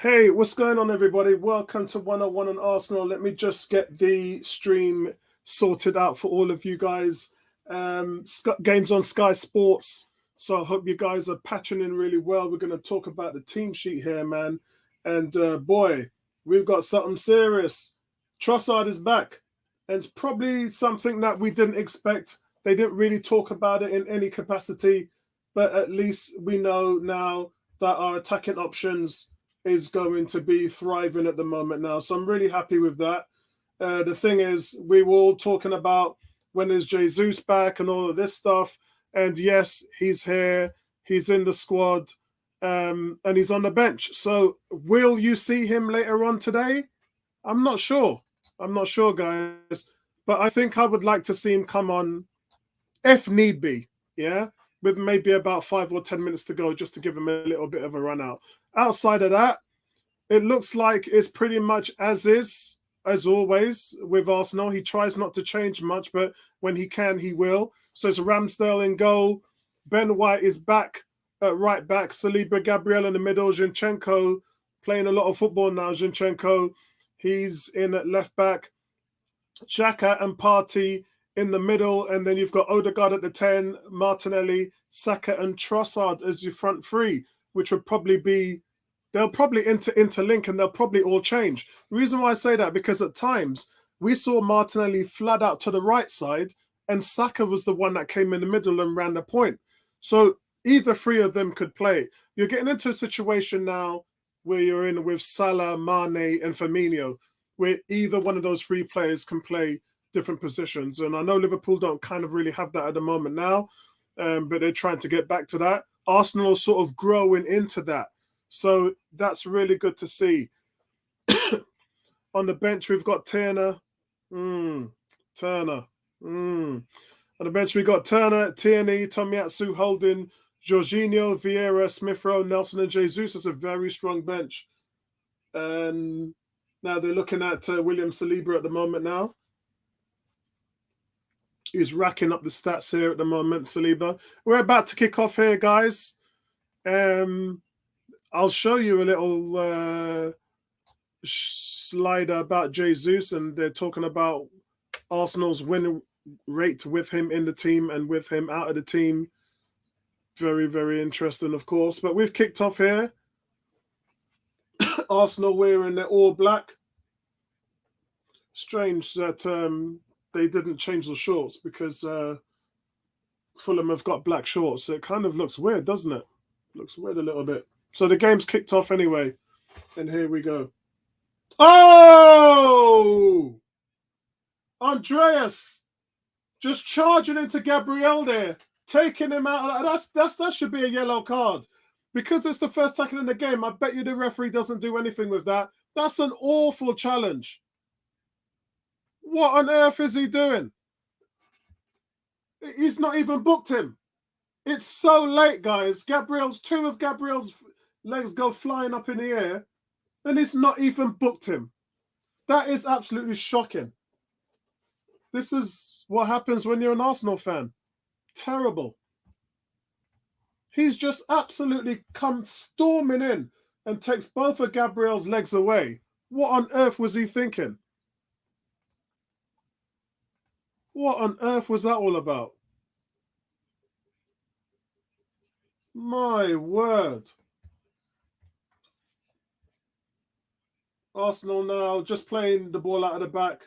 Hey, what's going on, everybody? Welcome to 101 on Arsenal. Let me just get the stream sorted out for all of you guys. Games on Sky Sports. So I hope you guys are patching in really well. We're going to talk about the team sheet here, man. And boy, we've got something serious. Trossard is back. And it's probably something that we didn't expect. They didn't really talk about it in any capacity. But at least we know now that our attacking options is going to be thriving at the moment now. So I'm really happy with that. The thing is, we were all talking about when is Jesus back and all of this stuff. And yes, he's here. He's in the squad. And he's on the bench. So will you see him later on today? I'm not sure. I'm not sure, guys. But I think I would like to see him come on if need be. Yeah. With maybe about 5 or 10 minutes to go, just to give him a little bit of a run out. Outside of that, it looks like it's pretty much as is, as always, with Arsenal. He tries not to change much, but when he can, he will. So it's Ramsdale in goal. Ben White is back at right back. Saliba, Gabriel in the middle. Zinchenko playing a lot of football now. Zinchenko, he's in at left back. Xhaka and Partey in the middle, and then you've got Odegaard at the 10, Martinelli, Saka and Trossard as your front three, which would probably be, they'll probably interlink and they'll probably all change. The reason why I say that, because at times we saw Martinelli flood out to the right side and Saka was the one that came in the middle and ran the point. So either three of them could play. You're getting into a situation now where you're in with Salah, Mane and Firmino, where either one of those three players can play different positions. And I know Liverpool don't kind of really have that at the moment now, but they're trying to get back to that. Arsenal are sort of growing into that. So that's really good to see. On the bench, we've got Turner. Turner. On the bench, we've got Turner, Tierney, Tomiyasu, Holding, Jorginho, Vieira, Smith Rowe, Nelson and Jesus. It's a very strong bench. And now they're looking at William Saliba at the moment now. He's racking up the stats here at the moment, Saliba. We're about to kick off here, guys. I'll show you a little slider about Jesus, and they're talking about Arsenal's win rate with him in the team and with him out of the team. Very, very interesting, of course. But we've kicked off here. Arsenal wearing their all black. Strange that they didn't change the shorts, because Fulham have got black shorts. So it kind of looks weird, doesn't it? Looks weird a little bit. So the game's kicked off anyway. And here we go. Oh! Andreas just charging into Gabriel there, taking him out. That should be a yellow card. Because it's the first tackle in the game, I bet you the referee doesn't do anything with that. That's an awful challenge. What on earth is he doing? He's not even booked him. It's so late, guys. Two of Gabriel's legs go flying up in the air, and he's not even booked him. That is absolutely shocking. This is what happens when you're an Arsenal fan. Terrible. He's just absolutely come storming in and takes both of Gabriel's legs away. What on earth was he thinking? What on earth was that all about? My word. Arsenal now just playing the ball out of the back.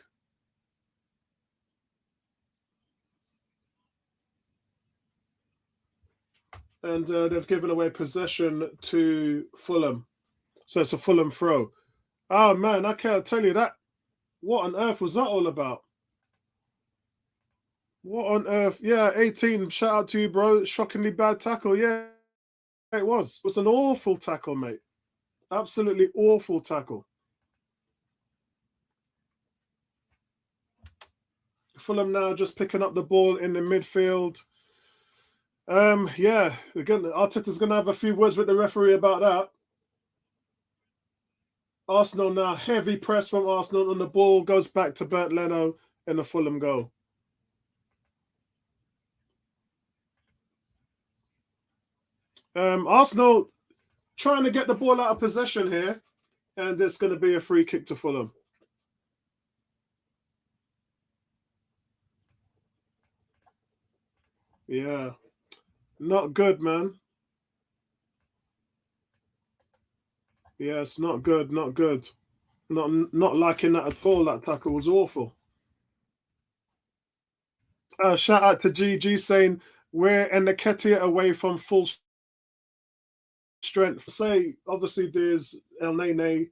And they've given away possession to Fulham. So it's a Fulham throw. Oh, man, I can't tell you that. What on earth was that all about? What on earth? Yeah, 18. Shout out to you, bro. Shockingly bad tackle. Yeah, it was. It was an awful tackle, mate. Absolutely awful tackle. Fulham now just picking up the ball in the midfield. Yeah, again, Arteta's going to have a few words with the referee about that. Arsenal now, heavy press from Arsenal, and the ball goes back to Bernd Leno in the Fulham goal. Arsenal trying to get the ball out of possession here. And it's going to be a free kick to Fulham. Yeah. Not good, man. Yeah, it's not good, not good. Not liking that at all. That tackle was awful. Shout out to GG saying we're in Nketiah away from full strength. Say, obviously, there's El Nene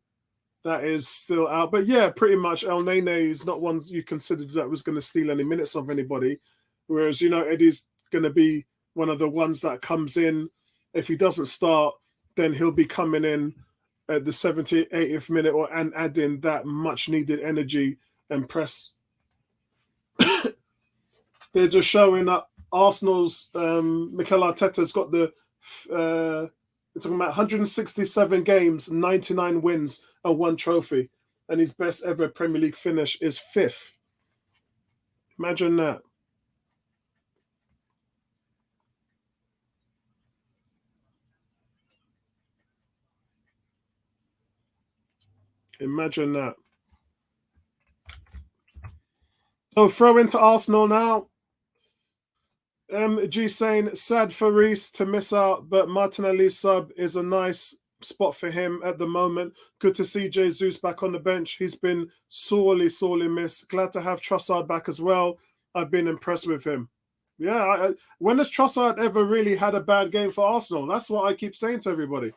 that is still out. But yeah, pretty much El Nene is not one you considered that was going to steal any minutes of anybody. Whereas, Eddie's going to be one of the ones that comes in. If he doesn't start, then he'll be coming in at the 70th, 80th minute and adding that much needed energy and press. They're just showing up. Arsenal's Mikel Arteta's got the we're talking about 167 games, 99 wins, and 1 trophy, and his best ever Premier League finish is 5th. Imagine that. Imagine that. So throw into Arsenal now. G saying sad for Reiss to miss out, but Martinelli's sub is a nice spot for him at the moment. Good to see Jesus back on the bench. He's been sorely missed. Glad to have Trossard back as well. I've been impressed with him. Yeah, when has Trossard ever really had a bad game for Arsenal? That's what I keep saying to everybody.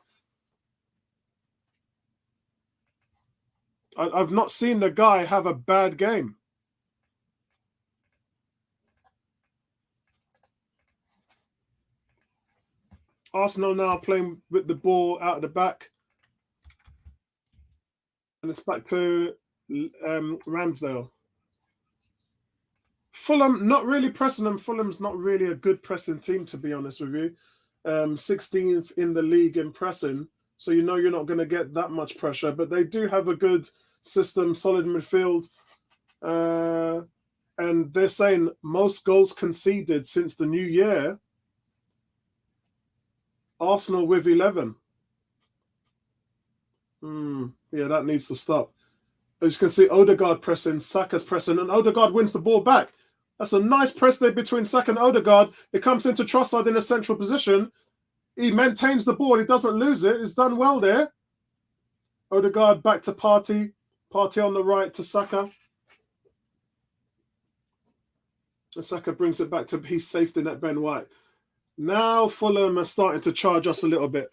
I've not seen the guy have a bad game. Arsenal now playing with the ball out of the back. And it's back to Ramsdale. Fulham, not really pressing them. Fulham's not really a good pressing team, to be honest with you. 16th in the league in pressing. So you're not going to get that much pressure. But they do have a good system, solid midfield. And they're saying most goals conceded since the new year. Arsenal with 11. Yeah, that needs to stop. As you can see, Odegaard pressing, Saka's pressing, and Odegaard wins the ball back. That's a nice press there between Saka and Odegaard. It comes into Trossard in a central position. He maintains the ball. He doesn't lose it. He's done well there. Odegaard back to Partey. Partey on the right to Saka. And Saka brings it back to his safety net, Ben White. Now Fulham are starting to charge us a little bit.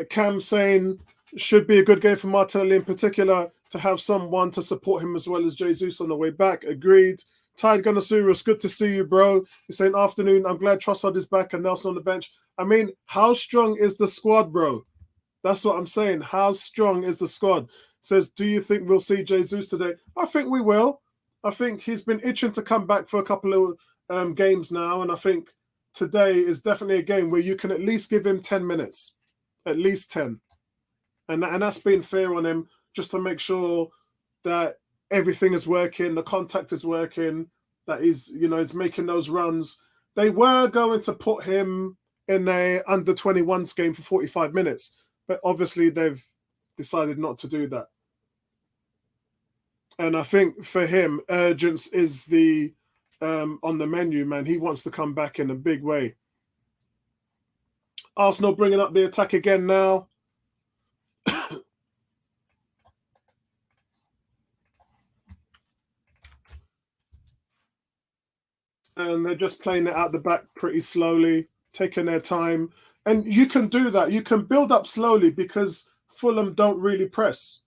Cam saying should be a good game for Martinelli in particular to have someone to support him as well as Jesus on the way back. Agreed. Tide Gunasurus, good to see you, bro. He's saying afternoon. I'm glad Trossard is back and Nelson on the bench. I mean, how strong is the squad, bro? That's what I'm saying. How strong is the squad? Says, do you think we'll see Jesus today? I think we will. I think he's been itching to come back for a couple of games now, and I think today is definitely a game where you can at least give him 10 minutes, at least 10. And that's being fair on him, just to make sure that everything is working, the contact is working, that he's making those runs. They were going to put him in a under-21s game for 45 minutes, but obviously they've decided not to do that. And I think for him, urgence is the on the menu, man. He wants to come back in a big way. Arsenal bringing up the attack again now. And they're just playing it out the back pretty slowly, taking their time. And you can do that. You can build up slowly because Fulham don't really press.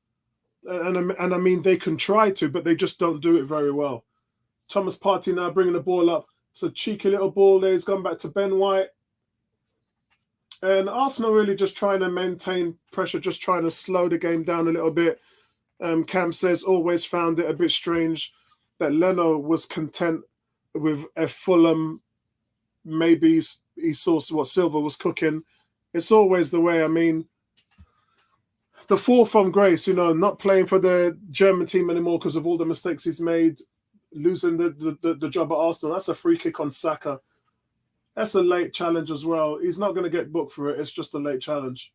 And I mean, they can try to, but they just don't do it very well. Thomas Partey now bringing the ball up. It's a cheeky little ball there. He's gone back to Ben White. And Arsenal really just trying to maintain pressure, just trying to slow the game down a little bit. Cam says, always found it a bit strange that Leno was content with a Fulham. Maybe he saw what Silva was cooking. It's always the way. I mean, the fall from grace, not playing for the German team anymore because of all the mistakes he's made, losing the job at Arsenal. That's a free kick on Saka. That's a late challenge as well. He's not going to get booked for it. It's just a late challenge.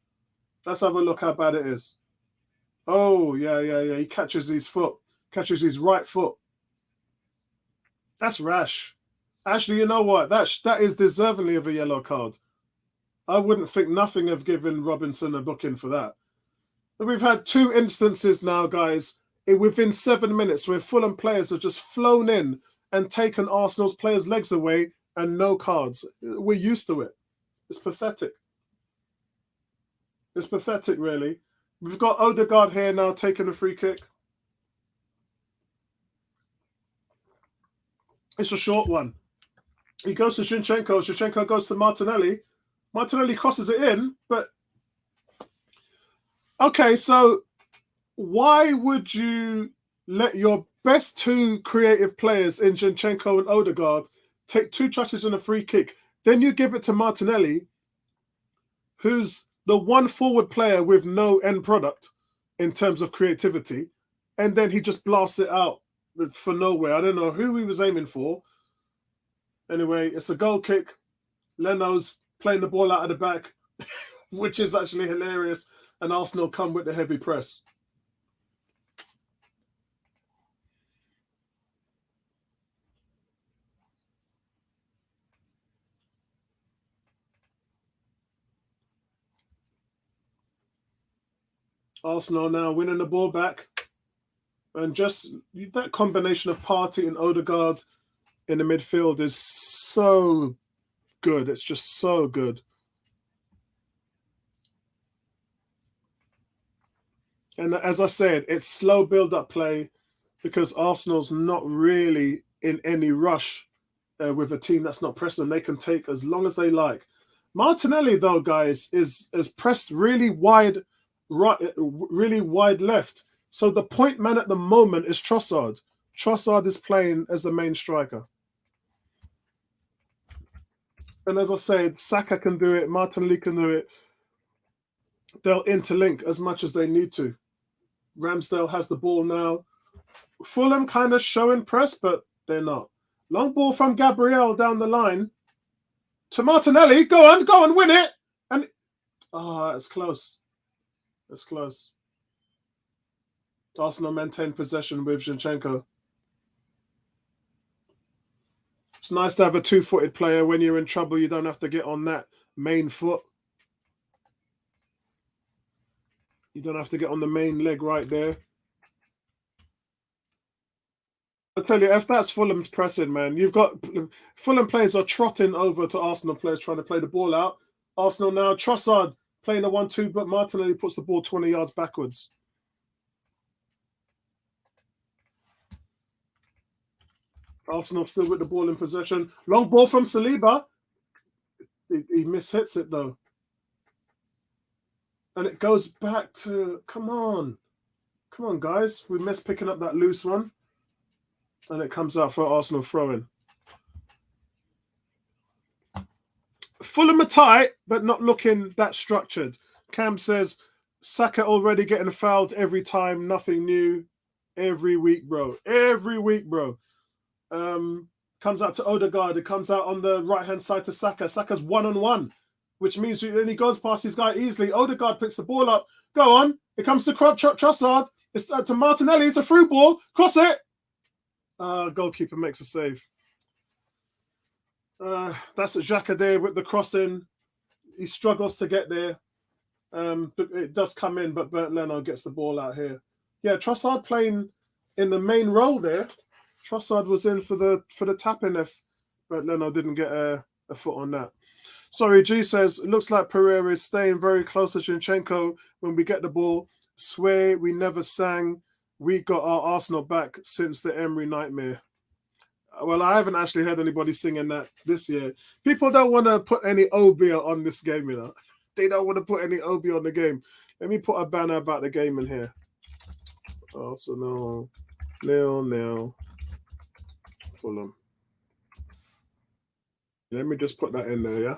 Let's have a look how bad it is. Oh, yeah. He catches his foot, catches his right foot. That's rash. Actually, you know what? That is deservingly of a yellow card. I wouldn't think nothing of giving Robinson a booking for that. But we've had 2 instances now, guys, within 7 minutes where Fulham players have just flown in and taken Arsenal's players' legs away and no cards. We're used to it. It's pathetic. It's pathetic, really. We've got Odegaard here now taking a free kick. It's a short one. He goes to Zinchenko. Zinchenko goes to Martinelli. Martinelli crosses it in, but... Okay, so why would you let your best 2 creative players in Zinchenko and Odegaard take 2 touches and a free kick? Then you give it to Martinelli, who's the one forward player with no end product in terms of creativity, and then he just blasts it out for nowhere. I don't know who he was aiming for. Anyway, it's a goal kick. Leno's playing the ball out of the back, which is actually hilarious, and Arsenal come with the heavy press. Arsenal now winning the ball back. And just that combination of Partey and Odegaard in the midfield is so good. It's just so good. And as I said, it's slow build-up play because Arsenal's not really in any rush with a team that's not pressing them. They can take as long as they like. Martinelli, though, guys, is pressed really wide right, really wide left. So the point man at the moment is Trossard. Trossard is playing as the main striker. And as I said, Saka can do it, Martinelli can do it. They'll interlink as much as they need to. Ramsdale has the ball now. Fulham kind of showing press, but they're not. Long ball from Gabriel down the line to Martinelli. Go on, win it. And it's close. It's close. Arsenal maintain possession with Zinchenko. It's nice to have a 2-footed player. When you're in trouble, you don't have to get on that main foot. You don't have to get on the main leg right there. I tell you, if that's Fulham's pressing, man, you've got Fulham players are trotting over to Arsenal players trying to play the ball out. Arsenal now, Trossard playing a 1-2, but Martinelli puts the ball 20 yards backwards. Arsenal still with the ball in possession. Long ball from Saliba. He mishits it, though. And it goes back to, come on, guys. We missed picking up that loose one. And it comes out for Arsenal throw-in. Fulham are tight, but not looking that structured. Cam says, Saka already getting fouled every time. Nothing new. Every week, bro. Every week, bro. Comes out to Odegaard. It comes out on the right-hand side to Saka. Saka's 1-on-1, which means when he goes past his guy easily. Odegaard picks the ball up. Go on. It comes to Trossard. It's to Martinelli. It's a through ball. Cross it. Goalkeeper makes a save. That's Xhaka there with the crossing. He struggles to get there. But it does come in, but Bert Leno gets the ball out here. Yeah, Trossard playing in the main role there. Trossard was in for the tap-in if Bert Leno didn't get a foot on that. Sorry, G says, it looks like Pereira is staying very close to Zinchenko when we get the ball. Swear we never sang we got our Arsenal back since the Emery nightmare. Well, I haven't actually heard anybody singing that this year. People don't want to put any OB on this game, you know. They don't want to put any OB on the game. Let me put a banner about the game in here. Arsenal, 0-0, Fulham. Let me just put that in there, yeah?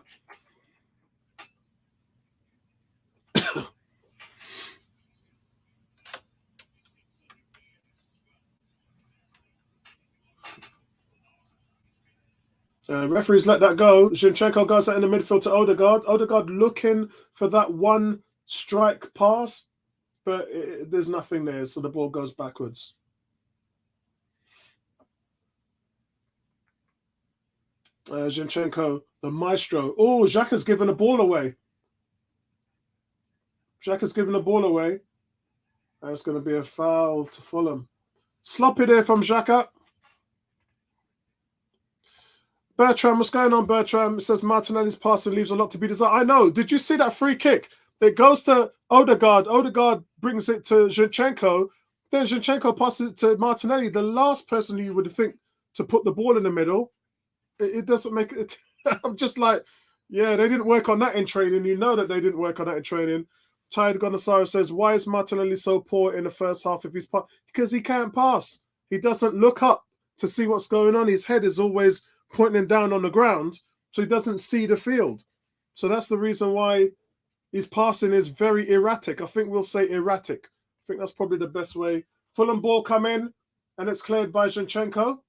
Referees let that go. Zinchenko goes out in the midfield to Odegaard. Odegaard looking for that one strike pass. but there's nothing there, so the ball goes backwards. Zinchenko, the maestro. Oh, Xhaka's given the ball away. Xhaka's given the ball away. That's going to be a foul to Fulham. Sloppy there from Xhaka. Bertram, what's going on, Bertram? It says Martinelli's passing leaves a lot to be desired. I know. Did you see that free kick? It goes to Odegaard. Odegaard brings it to Zinchenko. Then Zinchenko passes it to Martinelli, the last person you would think to put the ball in the middle. It doesn't make it. I'm just like, yeah, they didn't work on that in training. You know that they didn't work on that in training. Tired Gonasaro says, why is Martinelli so poor in the first half if he's because he can't pass. He doesn't look up to see what's going on. His head is always pointing down on the ground, so he doesn't see the field. So that's the reason why his passing is very erratic. I think we'll say erratic. I think that's probably the best way. Fulham ball come in, and it's cleared by Zinchenko.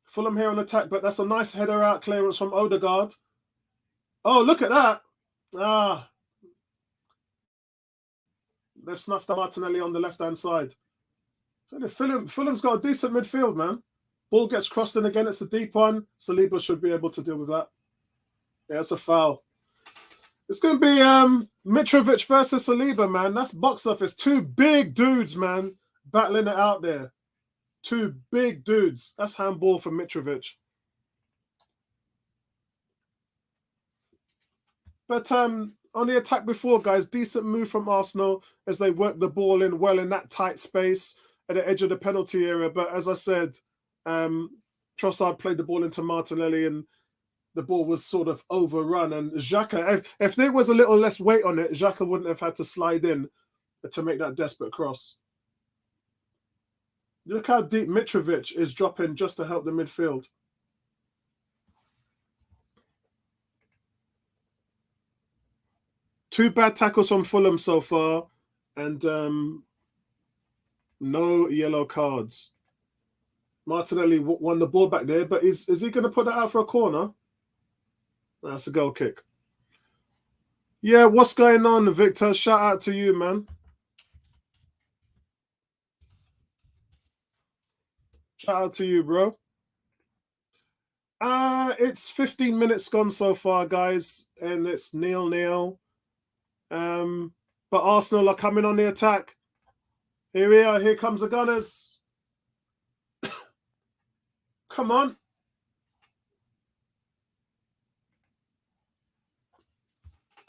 Fulham here on attack, but that's a nice header out clearance from Odegaard. Oh, look at that. They've snuffed Martinelli on the left-hand side. So Fulham's got a decent midfield, man. Ball gets crossed in again. It's a deep one. Saliba should be able to deal with that. Yeah, it's a foul. It's going to be Mitrovic versus Saliba, man. That's box office. Two big dudes, man, battling it out there. Two big dudes. That's handball for Mitrovic. But on the attack before, guys, decent move from Arsenal as they work the ball in well in that tight space at the edge of the penalty area. But as I said, Trossard played the ball into Martinelli and the ball was sort of overrun. And Xhaka, if there was a little less weight on it, Xhaka wouldn't have had to slide in to make that desperate cross. Look how deep Mitrovic is dropping just to help the midfield. Two bad tackles from Fulham so far, and no yellow cards. Martinelli won the ball back there, but is he going to put that out for a corner? That's a goal kick. Yeah, what's going on, Victor? Shout out to you, man. Shout out to you, bro. It's 15 minutes gone so far, guys, and it's 0-0. But Arsenal are coming on the attack. Here we are. Here comes the Gunners. Come on.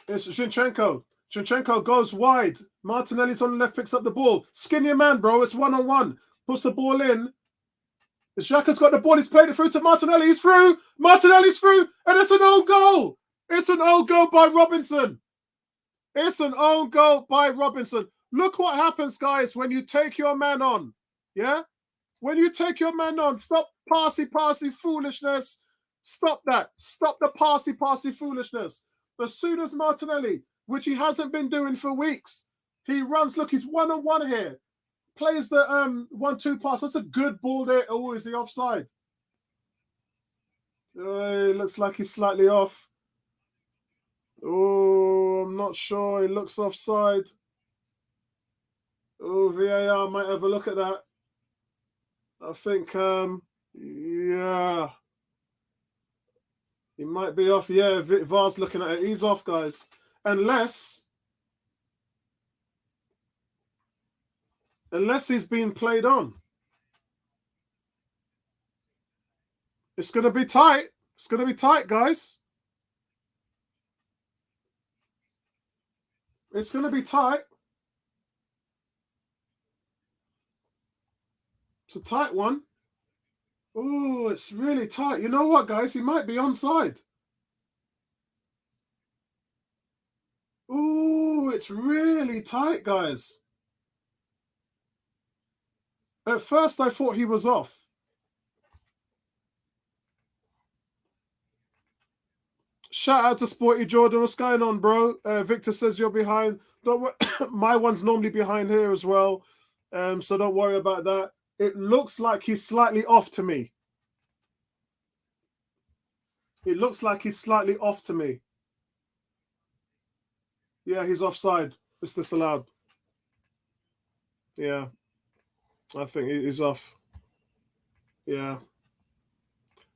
It's Zinchenko. Zinchenko goes wide. Martinelli's on the left, picks up the ball. Skinnier man, bro. It's one-on-one. Puts the ball in. Xhaka's got the ball. He's played it through to Martinelli. He's through. Martinelli's through. And it's an own goal. It's an own goal by Robinson. It's an own goal by Robinson. Look what happens, guys, when you take your man on. Yeah? When you take your man on, stop passy foolishness. Stop that. Stop the passy foolishness. As soon as Martinelli, which he hasn't been doing for weeks, he runs. Look, he's one-on-one here. Plays the 1-2 pass. That's a good ball there. Oh, is he offside? It looks like he's slightly off. Oh, I'm not sure. He looks offside. Oh, VAR might have a look at that. I think, yeah. He might be off. Yeah, VAR's looking at it. He's off, guys. Unless he's being played on. It's going to be tight. It's going to be tight, guys. It's going to be tight. It's a tight one. Oh, it's really tight. You know what, guys? He might be onside. Oh, it's really tight, guys. At first, I thought he was off. Shout out to Sporty Jordan. What's going on, bro? Victor says you're behind. Don't my one's normally behind here as well, so don't worry about that. It looks like he's slightly off to me. It looks like he's slightly off to me. Yeah, he's offside. It's disallowed. Yeah. I think he's off. Yeah.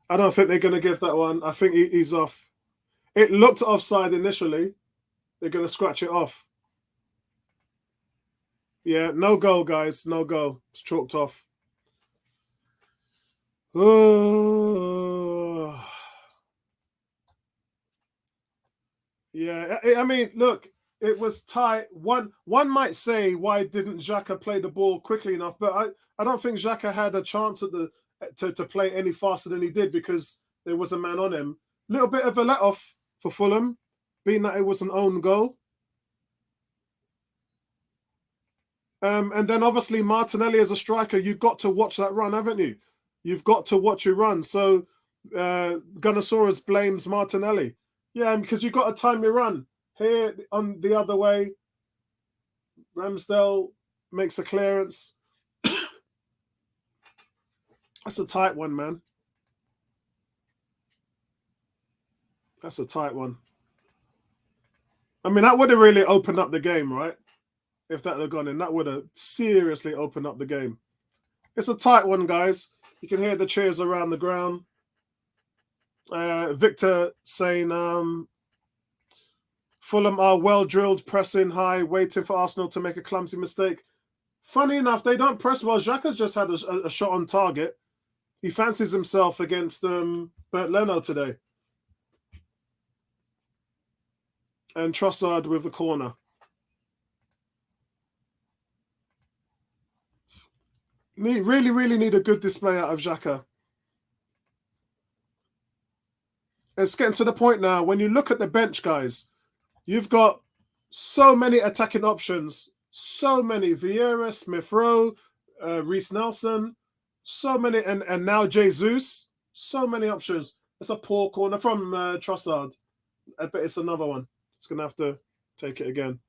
I don't think they're going to give that one. I think he's off. It looked offside initially. They're going to scratch it off. Yeah, no goal, guys. No goal. It's chalked off. Oh. Yeah, I mean, look, it was tight. One might say, why didn't Xhaka play the ball quickly enough? But I don't think Xhaka had a chance at to play any faster than he did because there was a man on him. Little bit of a let-off for Fulham, being that it was an own goal. And then obviously Martinelli as a striker, you've got to watch that run, haven't you? You've got to watch your run. So Gunnosaurus blames Martinelli. Yeah, because you've got to time your run. Here on the other way, Ramsdale makes a clearance. That's a tight one, man. That's a tight one. I mean, that would have really opened up the game, right? If that had gone in, that would have seriously opened up the game. It's a tight one, guys. You can hear the cheers around the ground. Victor saying, Fulham are well-drilled, pressing high, waiting for Arsenal to make a clumsy mistake. Funny enough, they don't press well. Xhaka's just had a shot on target. He fancies himself against Bert Leno today. And Trossard with the corner. Really need a good display out of Xhaka. It's getting to the point now, when you look at the bench, guys, you've got so many attacking options. So many. Vieira, Smith Rowe, Reiss Nelson. So many. And now Jesus. So many options. It's a poor corner from Trossard. I bet it's another one. It's going to have to take it again.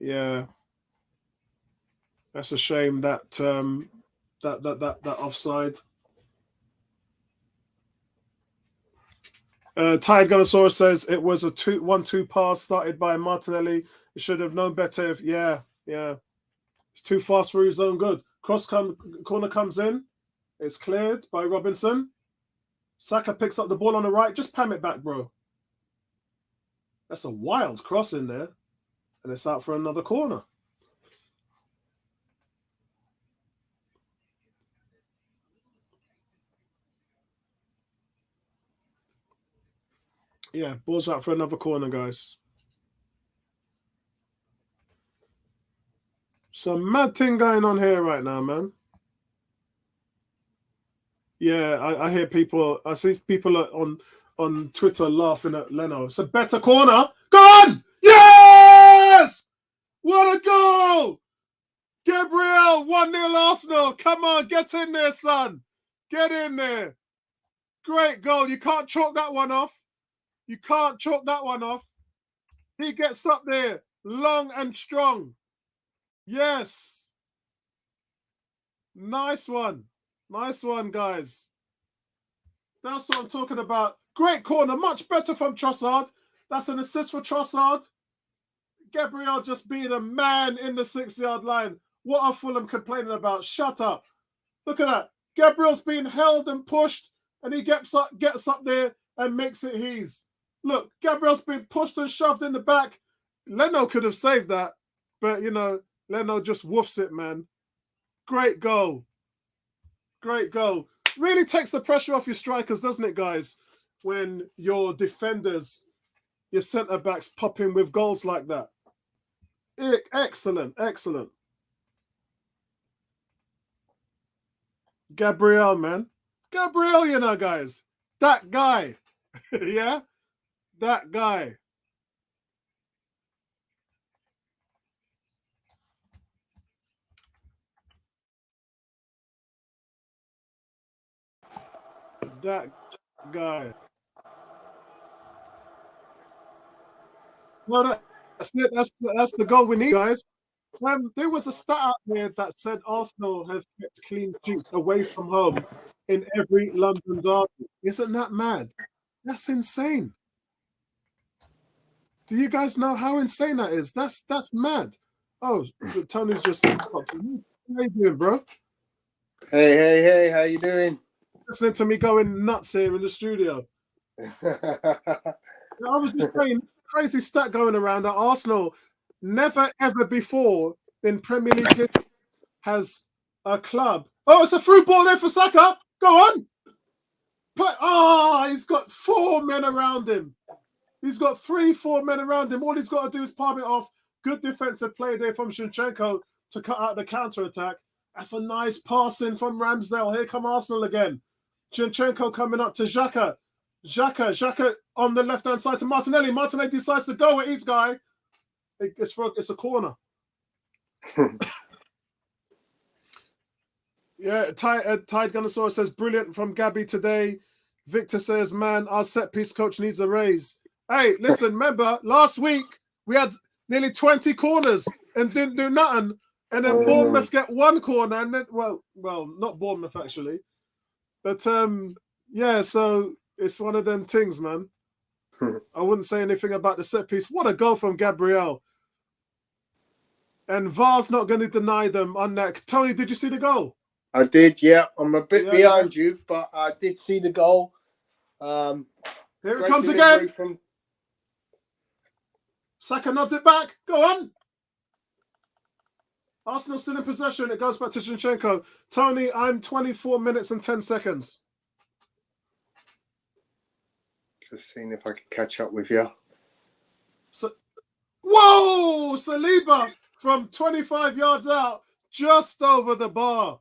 Yeah. That's a shame that that offside. Tired Gunnosaurus says it was a 1-2 pass started by Martinelli. He should have known better. Yeah. It's too fast for his own good. Corner comes in. It's cleared by Robinson. Saka picks up the ball on the right. Just pam it back, bro. That's a wild cross in there. And it's out for another corner. Yeah, ball's out for another corner, guys. Some mad thing going on here right now, man. Yeah, I hear people. I see people on Twitter laughing at Leno. It's a better corner. Go on! Yes! What a goal! Gabriel, 1-0 Arsenal. Come on, get in there, son. Get in there. Great goal. You can't chalk that one off. You can't chalk that one off. He gets up there, long and strong. Yes. Nice one. Nice one, guys. That's what I'm talking about. Great corner. Much better from Trossard. That's an assist for Trossard. Gabriel just being a man in the 6-yard line. What are Fulham complaining about? Shut up. Look at that. Gabriel's being held and pushed, and he gets up there and makes it his. Look, Gabriel's been pushed and shoved in the back. Leno could have saved that, but, you know, Leno just woofs it, man. Great goal. Great goal. Really takes the pressure off your strikers, doesn't it, guys? When your defenders, your centre-backs pop in with goals like that. Excellent, excellent. Gabriel, man. Gabriel, you know, guys. That guy. Yeah? That guy. That guy. Well, that's it. That's the goal we need, guys. There was a stat out there that said Arsenal have kept clean sheets away from home in every London derby. Isn't that mad? That's insane. Do you guys know how insane that is? That's mad. Oh, Tony's just. How you doing, bro? Hey, how you doing? Listening to me going nuts here in the studio. I was just saying, crazy stat going around that Arsenal never ever before in Premier League has a club. Oh, it's a through ball there for Saka. Go on. He's got 4 men around him. He's got 3-4 men around him. All he's got to do is palm it off. Good defensive play there from Zinchenko to cut out the counter-attack. That's a nice passing from Ramsdale. Here come Arsenal again. Zinchenko coming up to Xhaka. Xhaka on the left-hand side to Martinelli. Martinelli decides to go at his guy. It's a corner. Yeah, Tide Gunnosaurus says, brilliant from Gabby today. Victor says, man, our set-piece coach needs a raise. Hey, listen, remember, last week we had nearly 20 corners and didn't do nothing. And then Bournemouth get 1 corner. And then, well, not Bournemouth, actually. But, yeah, so it's one of them things, man. I wouldn't say anything about the set-piece. What a goal from Gabriel. And VAR's not going to deny them on that. Tony, did you see the goal? I did, yeah. I'm a bit behind you, but I did see the goal. Here it comes again. Saka nods it back. Go on. Arsenal still in possession. It goes back to Zinchenko. Tony, I'm 24 minutes and 10 seconds. Just seeing if I can catch up with you. Whoa! Saliba from 25 yards out, just over the bar.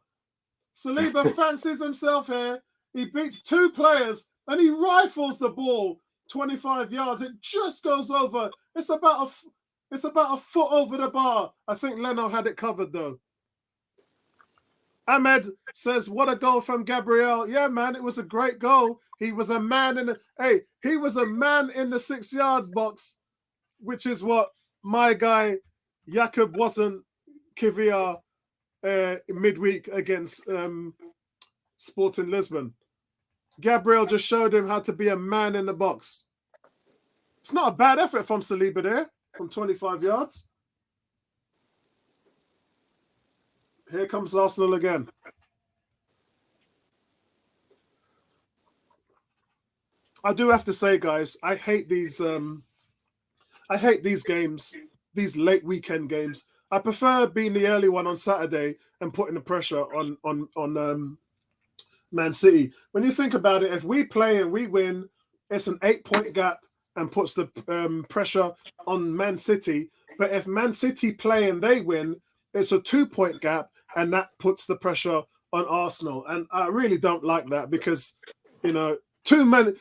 Saliba fancies himself here. He beats 2 players and he rifles the ball 25 yards. It just goes over. It's about a foot over the bar. I think Leno had it covered though. Ahmed says, what a goal from Gabriel. Yeah, man, it was a great goal. He was a man in the 6-yard box, which is what my guy Jakob wasn't Nketiah midweek against Sporting Lisbon. Gabriel just showed him how to be a man in the box. It's not a bad effort from Saliba there, from 25 yards. Here comes Arsenal again. I do have to say, guys, I hate these games, these late weekend games. I prefer being the early one on Saturday and putting the pressure on Man City. When you think about it, if we play and we win, it's an 8-point gap and puts the pressure on Man City. But if Man City play and they win, it's a 2-point gap and that puts the pressure on Arsenal. And I really don't like that because, you know, too much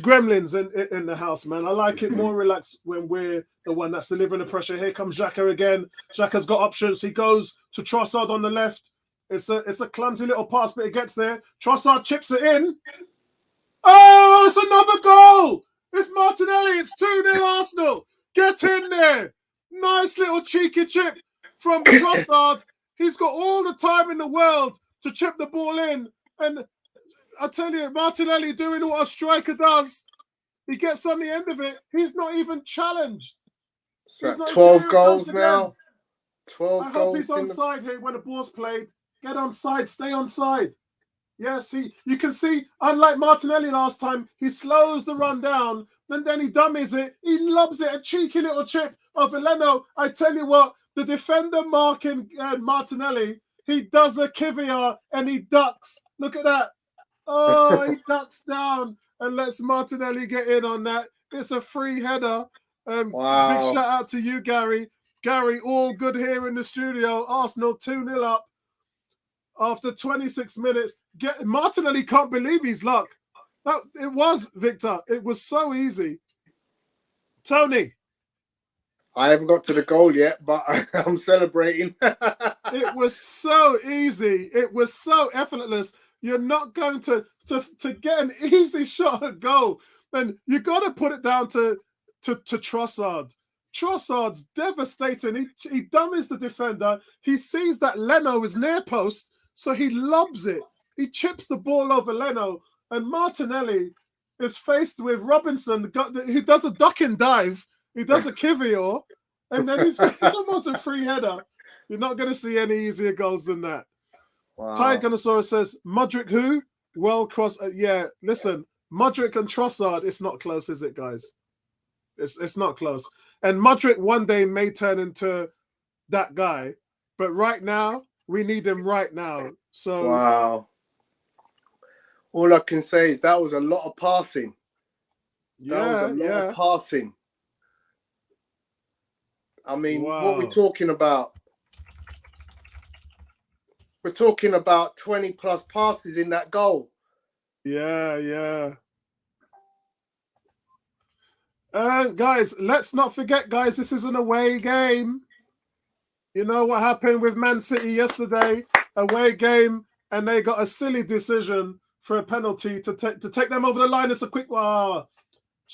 gremlins in the house, man. I like it more relaxed when we're the one that's delivering the pressure. Here comes Xhaka again. Xhaka's got options. He goes to Trossard on the left. It's a clumsy little pass, but it gets there. Trossard chips it in. Oh, it's another goal. It's Martinelli. It's 2-0 Arsenal. Get in there. Nice little cheeky chip from Trossard. He's got all the time in the world to chip the ball in. And I tell you, Martinelli doing what a striker does. He gets on the end of it. He's not even challenged. So 12 goals now. 12 I hope goals. he's on side here when the ball's played. Get on side. Stay on side. Yes, you can see, unlike Martinelli last time, he slows the run down, and then he dummies it. He lobs it, a cheeky little chip of Leno. I tell you what, the defender marking Martinelli, he does a Nketiah and he ducks. Look at that. Oh, he ducks down and lets Martinelli get in on that. It's a free header. Wow. Big shout out to you, Gary. Gary, all good here in the studio. Arsenal 2-0 up after 26 minutes. Martinelli can't believe his luck. It was, Victor. It was so easy. Tony. I haven't got to the goal yet, but I'm celebrating. It was so easy. It was so effortless. You're not going to get an easy shot at goal. Then you got to put it down to Trossard. Trossard's devastating. He dummies the defender. He sees that Leno is near post, so he lobs it. He chips the ball over Leno, and Martinelli is faced with Robinson, who does a duck and dive. He does a Kivior, and then he's almost a free header. You're not going to see any easier goals than that. Wow. Tiger says, Mudryk who? Well cross. Yeah, listen, Mudryk and Trossard, it's not close, is it, guys? It's not close. And Mudryk one day may turn into that guy, but right now, we need him right now. So wow. All I can say is that was a lot of passing. That was a lot of passing. I mean, what we're talking about? We're talking about 20 plus passes in that goal. Yeah. Guys, let's not forget, guys, this is an away game. You know what happened with Man City yesterday? Away game, and they got a silly decision for a penalty to take them over the line. It's a quick one.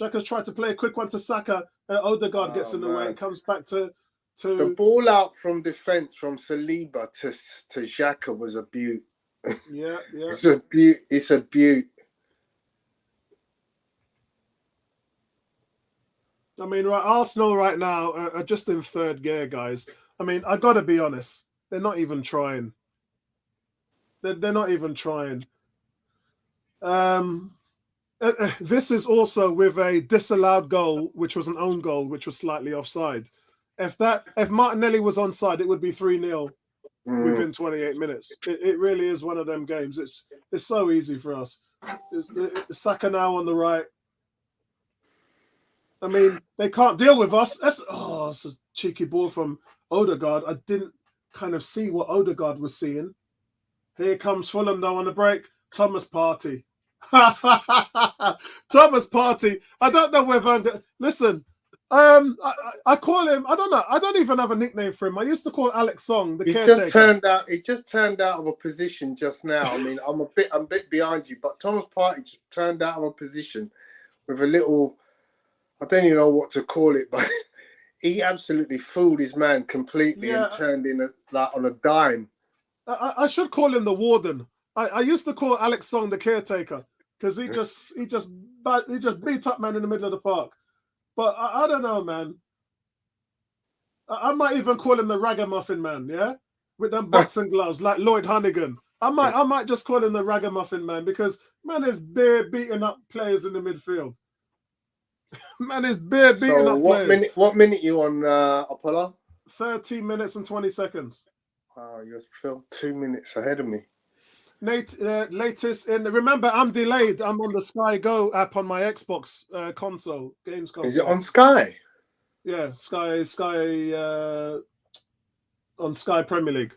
Xhaka's tried to play a quick one to Saka. Odegaard gets in the way. It comes back to the ball out from defence from Saliba to Xhaka was a beaut. Yeah. It's a beaut. It's a beaut. I mean, right, Arsenal right now are just in third gear, guys. I mean, I got to be honest. They're not even trying. They're not even trying. This is also with a disallowed goal, which was an own goal, which was slightly offside. If Martinelli was onside, it would be 3-0 within 28 minutes. It really is one of them games. It's so easy for us. Saka now on the right. I mean, they can't deal with us. It's a cheeky ball from Odegaard. I didn't kind of see what Odegaard was seeing. Here comes Fulham though on the break. Thomas Partey. Thomas Partey. I don't know whether listen. I call him. I don't know. I don't even have a nickname for him. I used to call Alex Song the caretaker. He just turned out of a position just now. I mean, I'm a bit behind you, but Thomas Partey just turned out of a position with a little. I don't even know what to call it, but he absolutely fooled his man completely and turned in on a dime. I should call him the warden. I used to call Alex Song the caretaker because he just beat up man in the middle of the park. But I don't know, man. I might even call him the ragamuffin man, yeah, with them boxing gloves like Lloyd Hannigan. I might just call him the ragamuffin man because man is bare beating up players in the midfield. Man is bare beating up players. What minute you on, Apollo? 30 minutes and 20 seconds. Wow, you're still 2 minutes ahead of me. Latest in. Remember, I'm delayed. I'm on the Sky Go app on my Xbox games console. Is it on Sky? Yeah, Sky on Sky Premier League.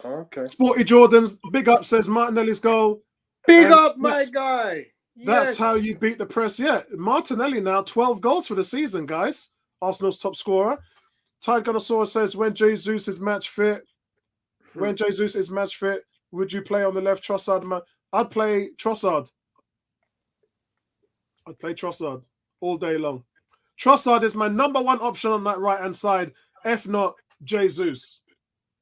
Okay. Sporty Jordans, big up says Martinelli's goal. Big up, my guy. That's how you beat the press. Yeah, Martinelli now 12 goals for the season, guys. Arsenal's top scorer. Tigonosaurus says when Jesus is match fit. When Jesus is match fit, would you play on the left Trossard? I'd play Trossard. I'd play Trossard all day long. Trossard is my number one option on that right-hand side, if not Jesus.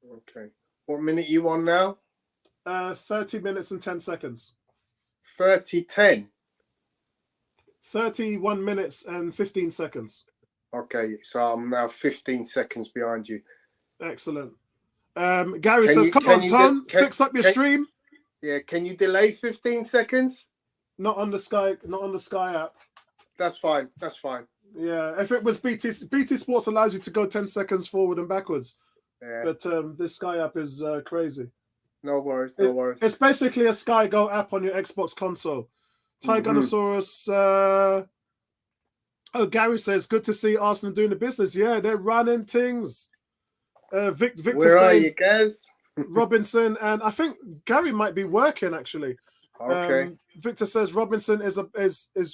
Okay. What minute you on now? 30 minutes and 10 seconds. 30-10? 31 minutes and 15 seconds. Okay, so I'm now 15 seconds behind you. Excellent. Gary says, come on, Tom, fix up your stream. Yeah, can you delay 15 seconds? Not on the Sky app. That's fine. Yeah, if it was BT Sports allows you to go 10 seconds forward and backwards. Yeah. But this Sky app is crazy. No worries. It's basically a Sky Go app on your Xbox console. Tigonosaurus. Gary says, good to see Arsenal doing the business. Yeah, they're running things. Victor where are you guys? Robinson, and I think Gary might be working actually. Okay. Victor says Robinson is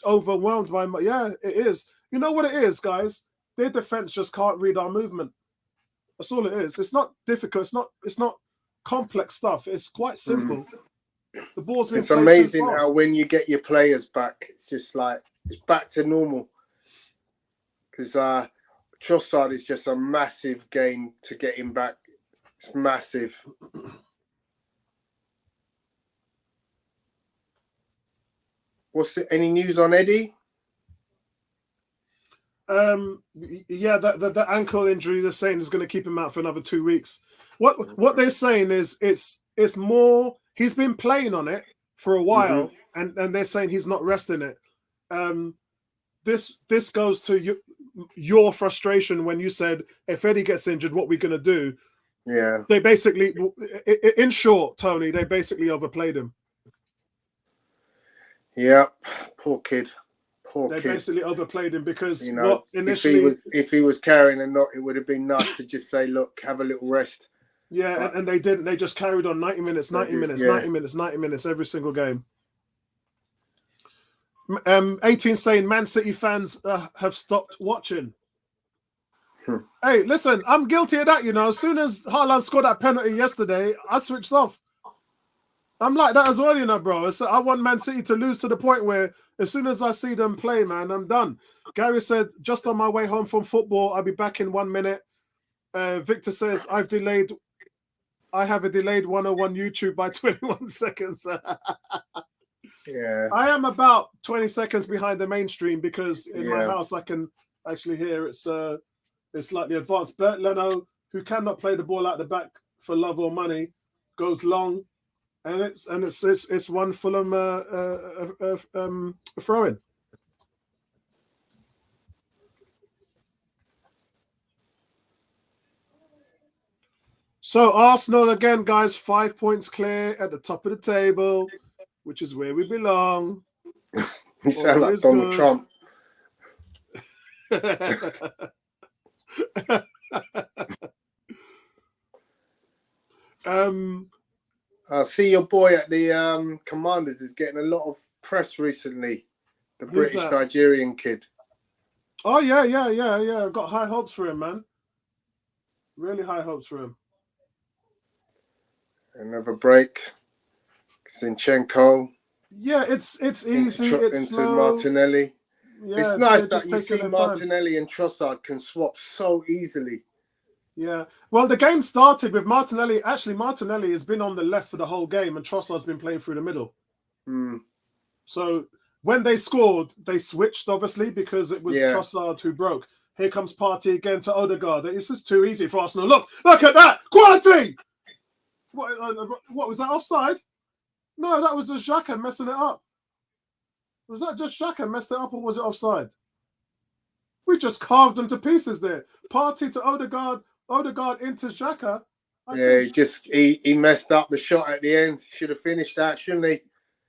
overwhelmed by. Yeah, it is. You know what it is, guys? Their defense just can't read our movement. That's all it is. It's not difficult. It's not complex stuff. It's quite simple. The ball's been. It's amazing how when you get your players back, it's just like it's back to normal. Because Trossard is just a massive game to get him back. It's massive. Any news on Eddie? Yeah, the ankle injury they're saying is going to keep him out for another 2 weeks. What they're saying is it's more. He's been playing on it for a while, and they're saying he's not resting it. This goes to your frustration when you said if Eddie gets injured, what we're going to do. Yeah, they basically, in short, Tony, they basically overplayed him. Yeah, poor kid. They basically overplayed him because initially, if he was carrying a knot, it would have been nice to just say, "Look, have a little rest." Yeah, and they didn't. They just carried on 90 minutes, 90 minutes, 90 minutes, 90 minutes every single game. 18 saying Man City fans have stopped watching. Hey, listen, I'm guilty of that. As soon as Haaland scored that penalty yesterday, I switched off. I'm like that as well, bro. So I want Man City to lose to the point where as soon as I see them play, man, I'm done. Gary said, just on my way home from football, I'll be back in 1 minute. Victor says, I have a delayed 101 YouTube by 21 seconds. Yeah. I am about 20 seconds behind the mainstream because in my house I can actually hear it's slightly advanced. Bert Leno, who cannot play the ball out the back for love or money, goes long. And it's one Fulham throw-in. So Arsenal again, guys, 5 points clear at the top of the table, which is where we belong. You sound like Donald Trump. I see your boy at the Commanders is getting a lot of press recently. The British Nigerian kid. Oh, yeah. I've got high hopes for him, man. Really high hopes for him. Another break. Zinchenko. Yeah, it's easy. It's into Martinelli. Yeah, it's nice that you see Martinelli and Trossard can swap so easily. Yeah. Well, the game started with Martinelli. Actually, Martinelli has been on the left for the whole game, and Trossard's been playing through the middle. So when they scored, they switched, obviously, because it was Trossard who broke. Here comes Partey again to Odegaard. It's just too easy for Arsenal. Look at that! Quality! What was that, offside? No, that was just Xhaka messing it up. Was that just Xhaka messed it up, or was it offside? We just carved them to pieces there. Partey to Odegaard into Xhaka. He messed up the shot at the end. Should have finished that, shouldn't he?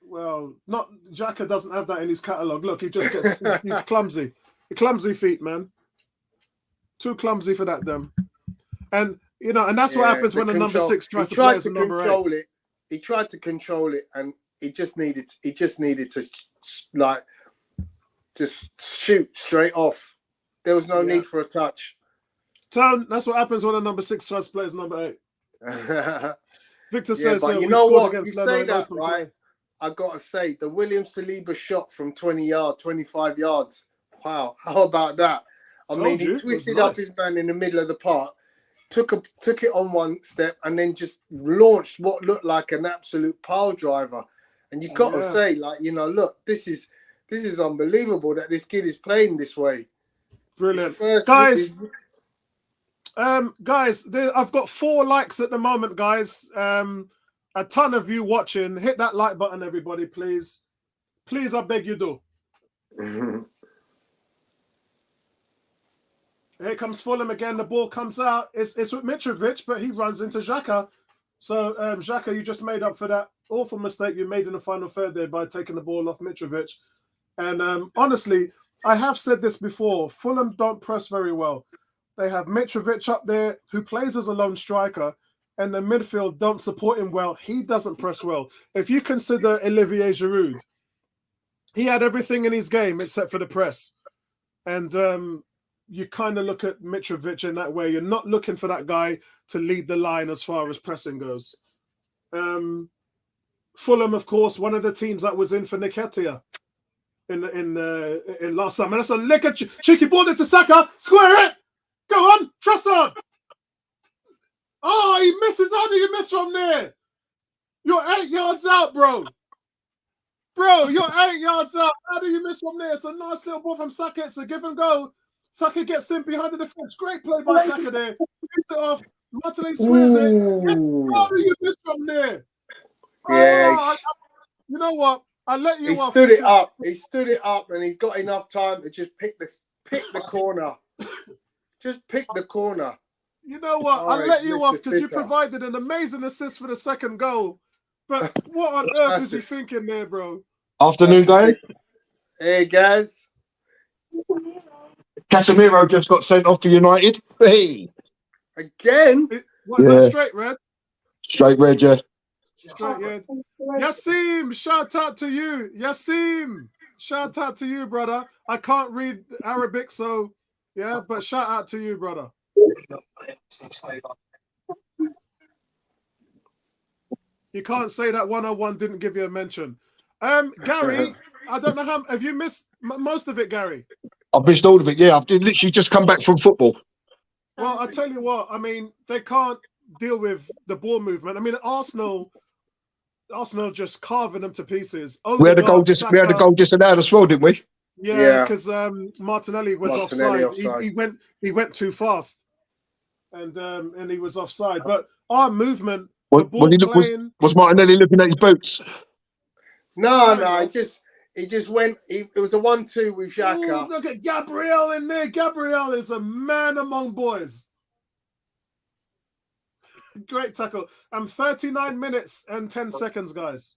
Well, Xhaka doesn't have that in his catalogue. Look, he just gets he's clumsy. Clumsy feet, man. Too clumsy for that, them. And and that's what happens when a number 6 tries to play as a number 8. He tried to control it, and he just needed to just shoot straight off. There was no need for a touch. Tone, that's what happens when a number 6 tries to play as number 8. Victor says, but you know what? You say that, right? I gotta say, the William Saliba shot from 25 yards. Wow, how about that? I mean, he twisted up his man in the middle of the park, took it on one step, and then just launched what looked like an absolute pile driver. And you got to say, look, this is unbelievable that this kid is playing this way. Brilliant, guys. I've got 4 likes at the moment, guys. A ton of you watching. Hit that like button, everybody, please. Please, I beg you do. Here comes Fulham again. The ball comes out. It's with Mitrovic, but he runs into Xhaka. So, Xhaka, you just made up for that awful mistake you made in the final third there by taking the ball off Mitrovic. And honestly, I have said this before. Fulham don't press very well. They have Mitrovic up there who plays as a lone striker, and the midfield don't support him well. He doesn't press well. If you consider Olivier Giroud, he had everything in his game except for the press. And you kind of look at Mitrovic in that way. You're not looking for that guy to lead the line as far as pressing goes. Fulham, of course, one of the teams that was in for Nketiah in last summer. That's a lick of cheeky ball into Saka. Square it. Go on, Trossard. Oh, he misses. How do you miss from there? You're 8 yards out, bro. Bro, you're 8 yards out. How do you miss from there? It's a nice little ball from Saka. It's a give and go. Saka gets in behind the defense. Great play by Saka there. Gets it off. Martinelli squares it. How do you miss from there? Yeah. You know what? I let you off. He stood it up. He stood it up, and he's got enough time to just pick the corner. Just pick the corner. You know what? I let you off because you provided an amazing assist for the second goal. But what on earth is he thinking there, bro? Afternoon, guys. Hey, guys. Casemiro just got sent off for United. Hey. Again? What is that, straight red? Straight red, yeah. Straight red. Yassim, shout out to you. Yassim, shout out to you, brother. I can't read Arabic, so yeah, but shout out to you, brother. You can't say that 101 didn't give you a mention. Gary, I don't know how. Have you missed most of it, Gary? I've missed all of it, yeah. I've literally just come back from football. Well, I tell you what, I mean, they can't deal with the ball movement. I mean, Arsenal just carving them to pieces. Odegaard, we had a goal disallowed as well, didn't we? Yeah, because Martinelli was offside. He went too fast, and he was offside. But our movement, was Martinelli looking at his boots? No, he just went. It was a 1-2 with Xhaka. Ooh, look at Gabriel in there. Gabriel is a man among boys. Great tackle. 39 minutes and 10 seconds, guys.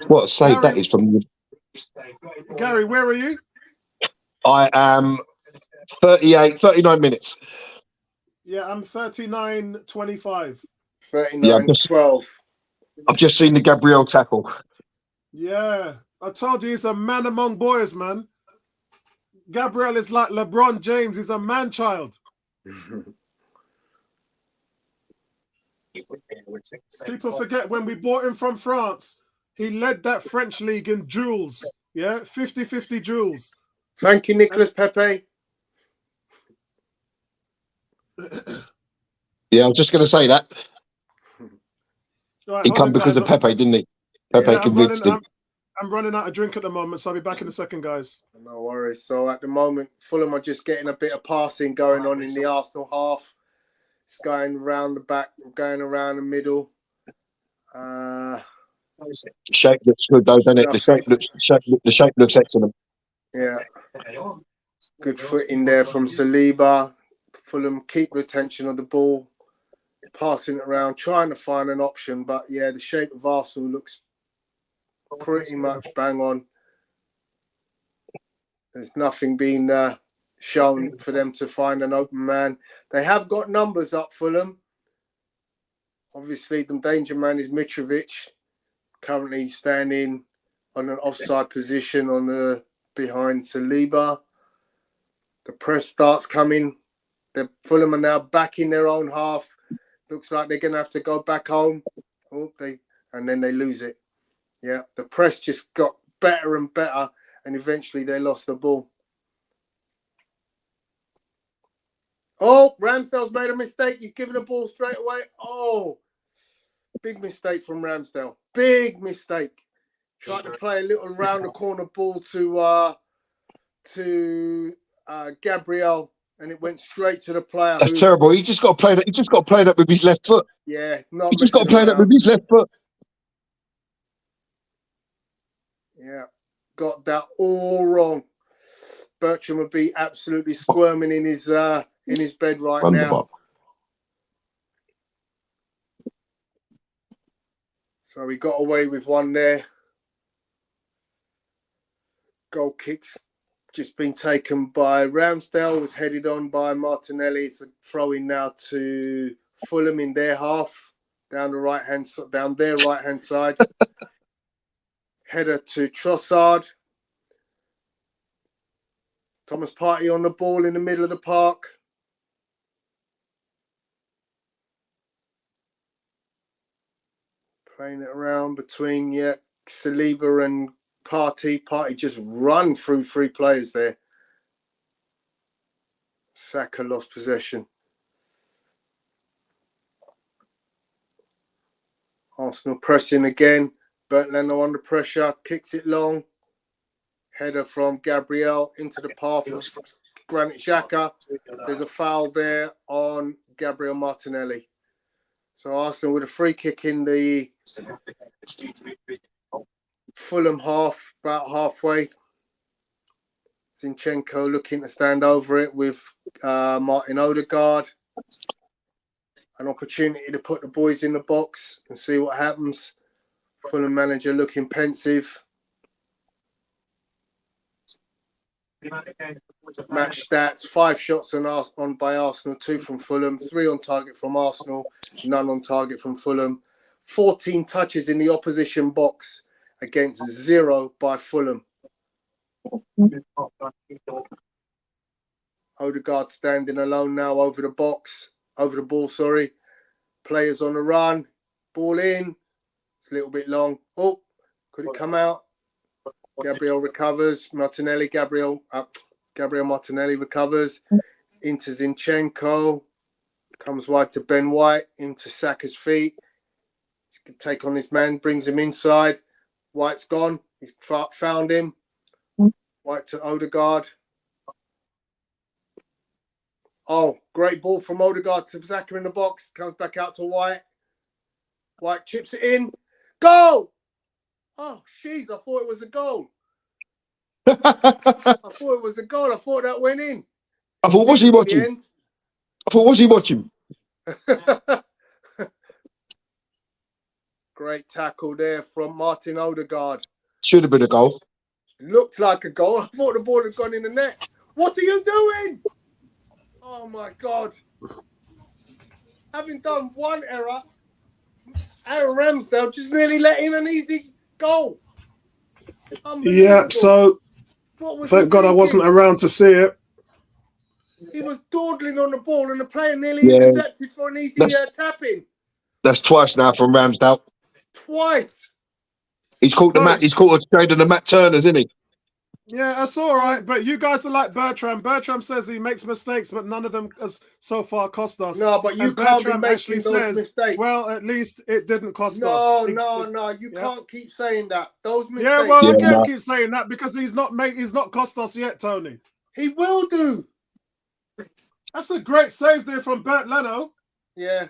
What a save that is from you. Gary, where are you? I am 39 minutes. Yeah, I'm 39-25. 39-12. I've just seen the Gabriel tackle. Yeah, I told you he's a man among boys, man. Gabriel is like LeBron James. He's a man-child. People forget when we bought him from France, he led that French league in duels. Yeah, 50-50 duels. Thank you, Nicolas Pepe. Yeah, I was just going to say that. Right, he come because of Pepe, didn't he? Pepe convinced him. I'm running out of drink at the moment, so I'll be back in a second, guys. No worries. So at the moment, Fulham are just getting a bit of passing going on in the Arsenal half. It's going around the back, going around the middle. Shape looks good, though, doesn't it? The shape looks excellent. Yeah. Good foot in there from Saliba. Fulham keep retention of the ball, passing it around, trying to find an option. But yeah, the shape of Arsenal looks pretty much bang on. There's nothing being shown for them to find an open man. They have got numbers up, Fulham. Obviously, the danger man is Mitrovic, currently standing on an offside position on the behind Saliba. The press starts coming. The Fulham are now back in their own half. Looks like they're going to have to go back home. And then they lose it. Yeah, the press just got better and better, and eventually they lost the ball. Oh, Ramsdale's made a mistake. He's given the ball straight away. Oh, big mistake from Ramsdale. Big mistake. Tried to play a little round the corner ball to Gabriel, and it went straight to the player. That's terrible. He just got to play that. He just got to play that with his left foot. Yeah, he just got to play that with his left foot. Yeah, got that all wrong. Bertrand would be absolutely squirming in his bed right now. So we got away with one there. Goal kicks just been taken by Ramsdale, was headed on by Martinelli. It's a throw-in now to Fulham in their half, down their right-hand side. Header to Trossard. Thomas Partey on the ball in the middle of the park. Playing it around between Saliba and Partey. Partey just run through three players there. Saka lost possession. Arsenal pressing again. Bernd Leno under pressure, kicks it long. Header from Gabriel into the path of Granit Xhaka. There's a foul there on Gabriel Martinelli. So Arsenal with a free kick in the Fulham half, about halfway. Zinchenko looking to stand over it with Martin Odegaard. An opportunity to put the boys in the box and see what happens. Fulham manager looking pensive. Match stats: 5 shots on by Arsenal, 2 from Fulham, 3 on target from Arsenal, none on target from Fulham. 14 touches in the opposition box against 0 by Fulham. Odegaard standing alone now over the ball, sorry. Players on the run, ball in. It's a little bit long. Oh, could it come out? Gabriel recovers. Gabriel Martinelli recovers. Into Zinchenko. Comes wide to Ben White. Into Saka's feet. He's going to take on his man. Brings him inside. White's gone. He's found him. White to Odegaard. Oh, great ball from Odegaard to Saka in the box. Comes back out to White. White chips it in. Goal! Oh, jeez, I thought it was a goal. I thought it was a goal. I thought that went in. I thought, was he watching? Great tackle there from Martin Odegaard. Should have been a goal. Looked like a goal. I thought the ball had gone in the net. What are you doing? Oh, my God. Having done one error, Aaron Ramsdale just nearly let in an easy goal. Yeah, so thank God I wasn't around to see it. He was dawdling on the ball and the player nearly intercepted for an easy tap-in. That's twice now from Ramsdale. Twice. He's caught a trade in the Matt Turners, isn't he? Yeah, that's all right. But you guys are like Bertram. Bertram says he makes mistakes, but none of them has so far cost us. No, but you can't be making those mistakes. Well, at least it didn't cost us. No. You can't keep saying that. Those mistakes. Yeah, well, I can't keep saying that because he's not cost us yet, Tony. He will do. That's a great save there from Bernd Leno. Yeah.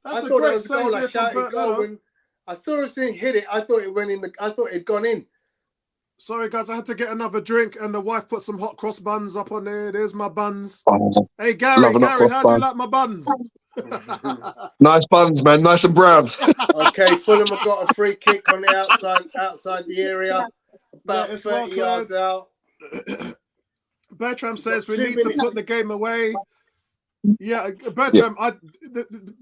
I thought it was a goal. I shouted goal when I saw us hit it. I thought it went in. I thought it'd gone in. Sorry, guys, I had to get another drink, and the wife put some hot cross buns up on there. There's my buns. Hey, Gary, how do you like my buns? Nice buns, man. Nice and brown. Okay, Fulham have got a free kick on the outside the area, about 30 yards out. Bertram says we need to put the game away. Yeah, Bertram,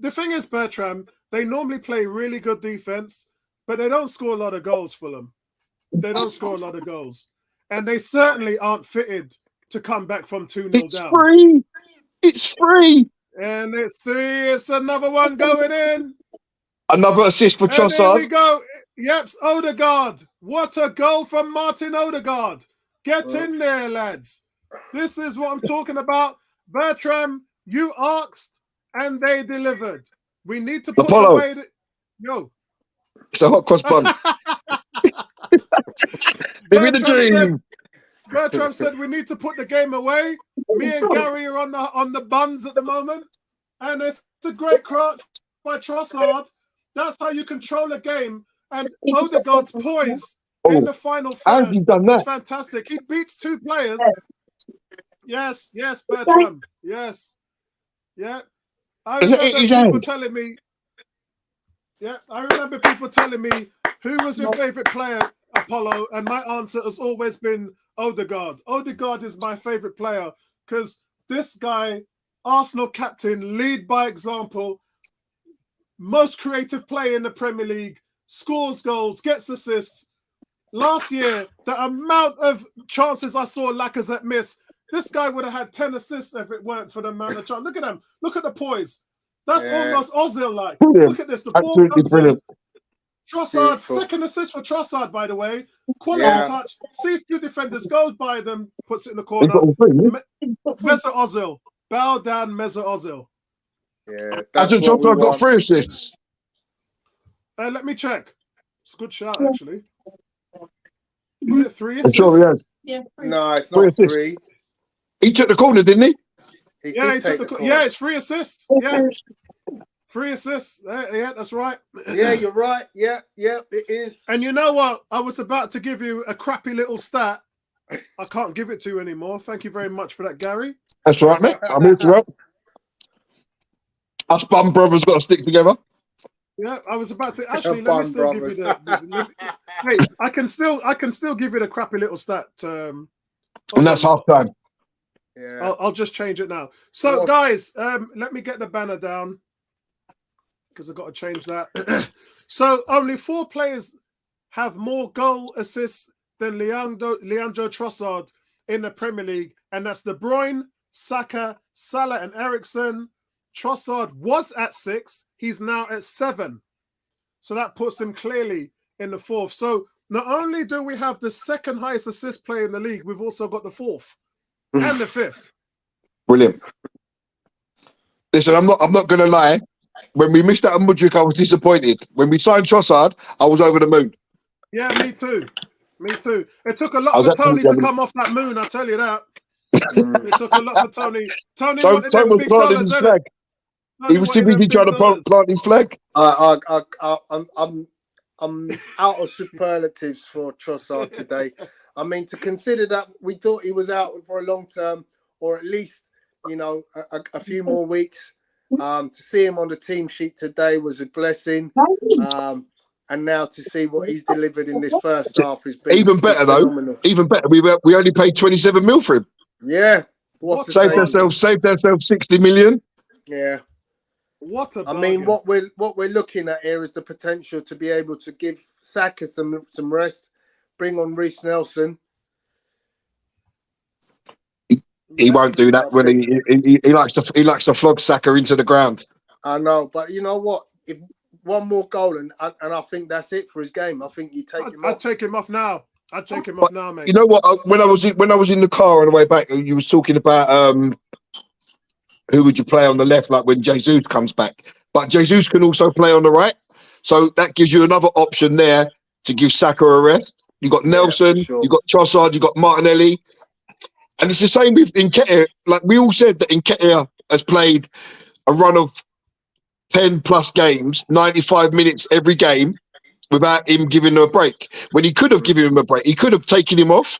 the thing is, Bertram, they normally play really good defense, but they don't score a lot of goals, Fulham. They don't score a lot of goals. And they certainly aren't fitted to come back from 2-0 down. It's free. And it's 3. It's another one going in. Another assist for Trossard. There we go. Yep, Odegaard. What a goal from Martin Odegaard. Get in there, lads. This is what I'm talking about. Bertram, you asked and they delivered. We need to put away the... Yo. It's a hot cross bun. Bertram said we need to put the game away. Me and Gary are on the buns at the moment. And it's a great crouch by Trossard. That's how you control a game. And Odegaard's poise in the final third. How's he done that? It's fantastic. He beats 2 players. Yes, Bertram. Yes. Yeah. I remember people telling me. Yeah, I remember people telling me who was your favorite player, Apollo, and my answer has always been Odegaard. Odegaard is my favorite player because this guy, Arsenal captain, lead by example, most creative player in the Premier League, scores goals, gets assists. Last year, the amount of chances I saw Lacazette miss, this guy would have had 10 assists if it weren't for the amount of chance. Look at him. Look at the poise. That's almost Ozil-like. Look at this. The ball comes brilliant. Trossard, second assist for Trossard, by the way. Quality touch. Sees 2 defenders, goes by them, puts it in the corner. Mesut Ozil. Bow down, Mesut Ozil. Yeah. Trossard got 3 assists. Let me check. It's a good shout, actually. Is it 3 I'm assists? sure he has. Yeah, No, it's 3 not assists. 3. He took the corner, didn't he? He Yeah, did he take took the the corner. yeah, it's 3 assists. Yeah, 3 assists. Yeah, that's right. Yeah, you're right. Yeah, it is. And you know what? I was about to give you a crappy little stat. I can't give it to you anymore. Thank you very much for that, Gary. That's right, mate. I'm here to help. Us bum brothers got to stick together. Yeah, I was about to actually. Let me Bun still give you brothers. Hey, I can still give you the crappy little stat. And that's half time. Yeah. I'll just change it now. So, What? guys, let me get the banner down because I've got to change that. So, only 4 players have more goal assists than Leandro Trossard in the Premier League, and that's De Bruyne, Saka, Salah, and Eriksen. Trossard was at 6. He's now at 7. So that puts him clearly in the 4th. So not only do we have the second highest assist player in the league, we've also got the 4th and the 5th. Brilliant. Listen, I'm not going to lie. When we missed out on Mudryk, I was disappointed. When we signed Trossard, I was over the moon. Yeah, me too. Me too. It took a lot for Tony to come off that moon, I tell you that. It took a lot for Tony. Tony wanted them big dollars, innit? He was too busy trying to plant his flag. I'm out of superlatives for Trossard today. I mean, to consider that we thought he was out for a long term, or at least, you know, a few more weeks. To see him on the team sheet today was a blessing. And now to see what he's delivered in this first half has been even better, phenomenal. Though. Even better. We only paid 27 mil for him. Yeah. Saved ourselves 60 million. Yeah. What a bargain. I mean, what we're looking at here is the potential to be able to give Saka some rest, bring on Reiss Nelson. He won't do that when he likes to flog Saka into the ground. I know, but you know what? If one more goal and I think that's it for his game. I think you take him off. I'd take him off now. I'd take him off now, mate. You know what? When I was in the car on the way back, you was talking about who would you play on the left, like when Jesus comes back. But Jesus can also play on the right, so that gives you another option there to give Saka a rest. You got Nelson, you got Trossard, you got Martinelli, and it's the same with Nketiah. Like we all said that Nketiah has played a run of 10 plus games, 95 minutes every game, without him giving him a break. When he could have given him a break, he could have taken him off.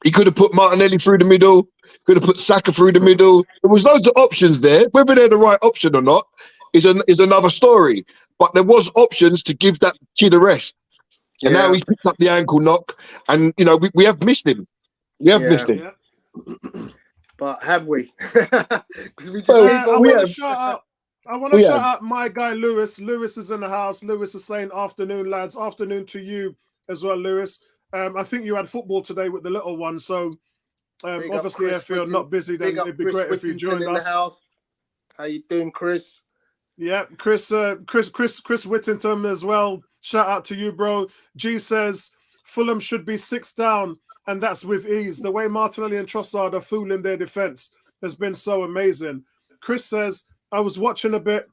He could have put Martinelli through the middle, could have put Saka through the middle. There was loads of options there. Whether they're the right option or not is another story. But there was options to give that kid a rest. And now he's picked up the ankle knock, and you know we have missed him. We have missed him. Yeah. But have we? I want to shout out my guy Lewis. Lewis is in the house. Lewis is saying afternoon, lads. Afternoon to you as well, Lewis. I think you had football today with the little one, so obviously if you're not busy, then it'd be great if you joined us. House. How you doing, Chris? Yeah, Chris Whittington as well. Shout out to you, bro. G says Fulham should be 6 down, and that's with ease. The way Martinelli and Trossard are fooling their defense has been so amazing. Chris says I was watching a bit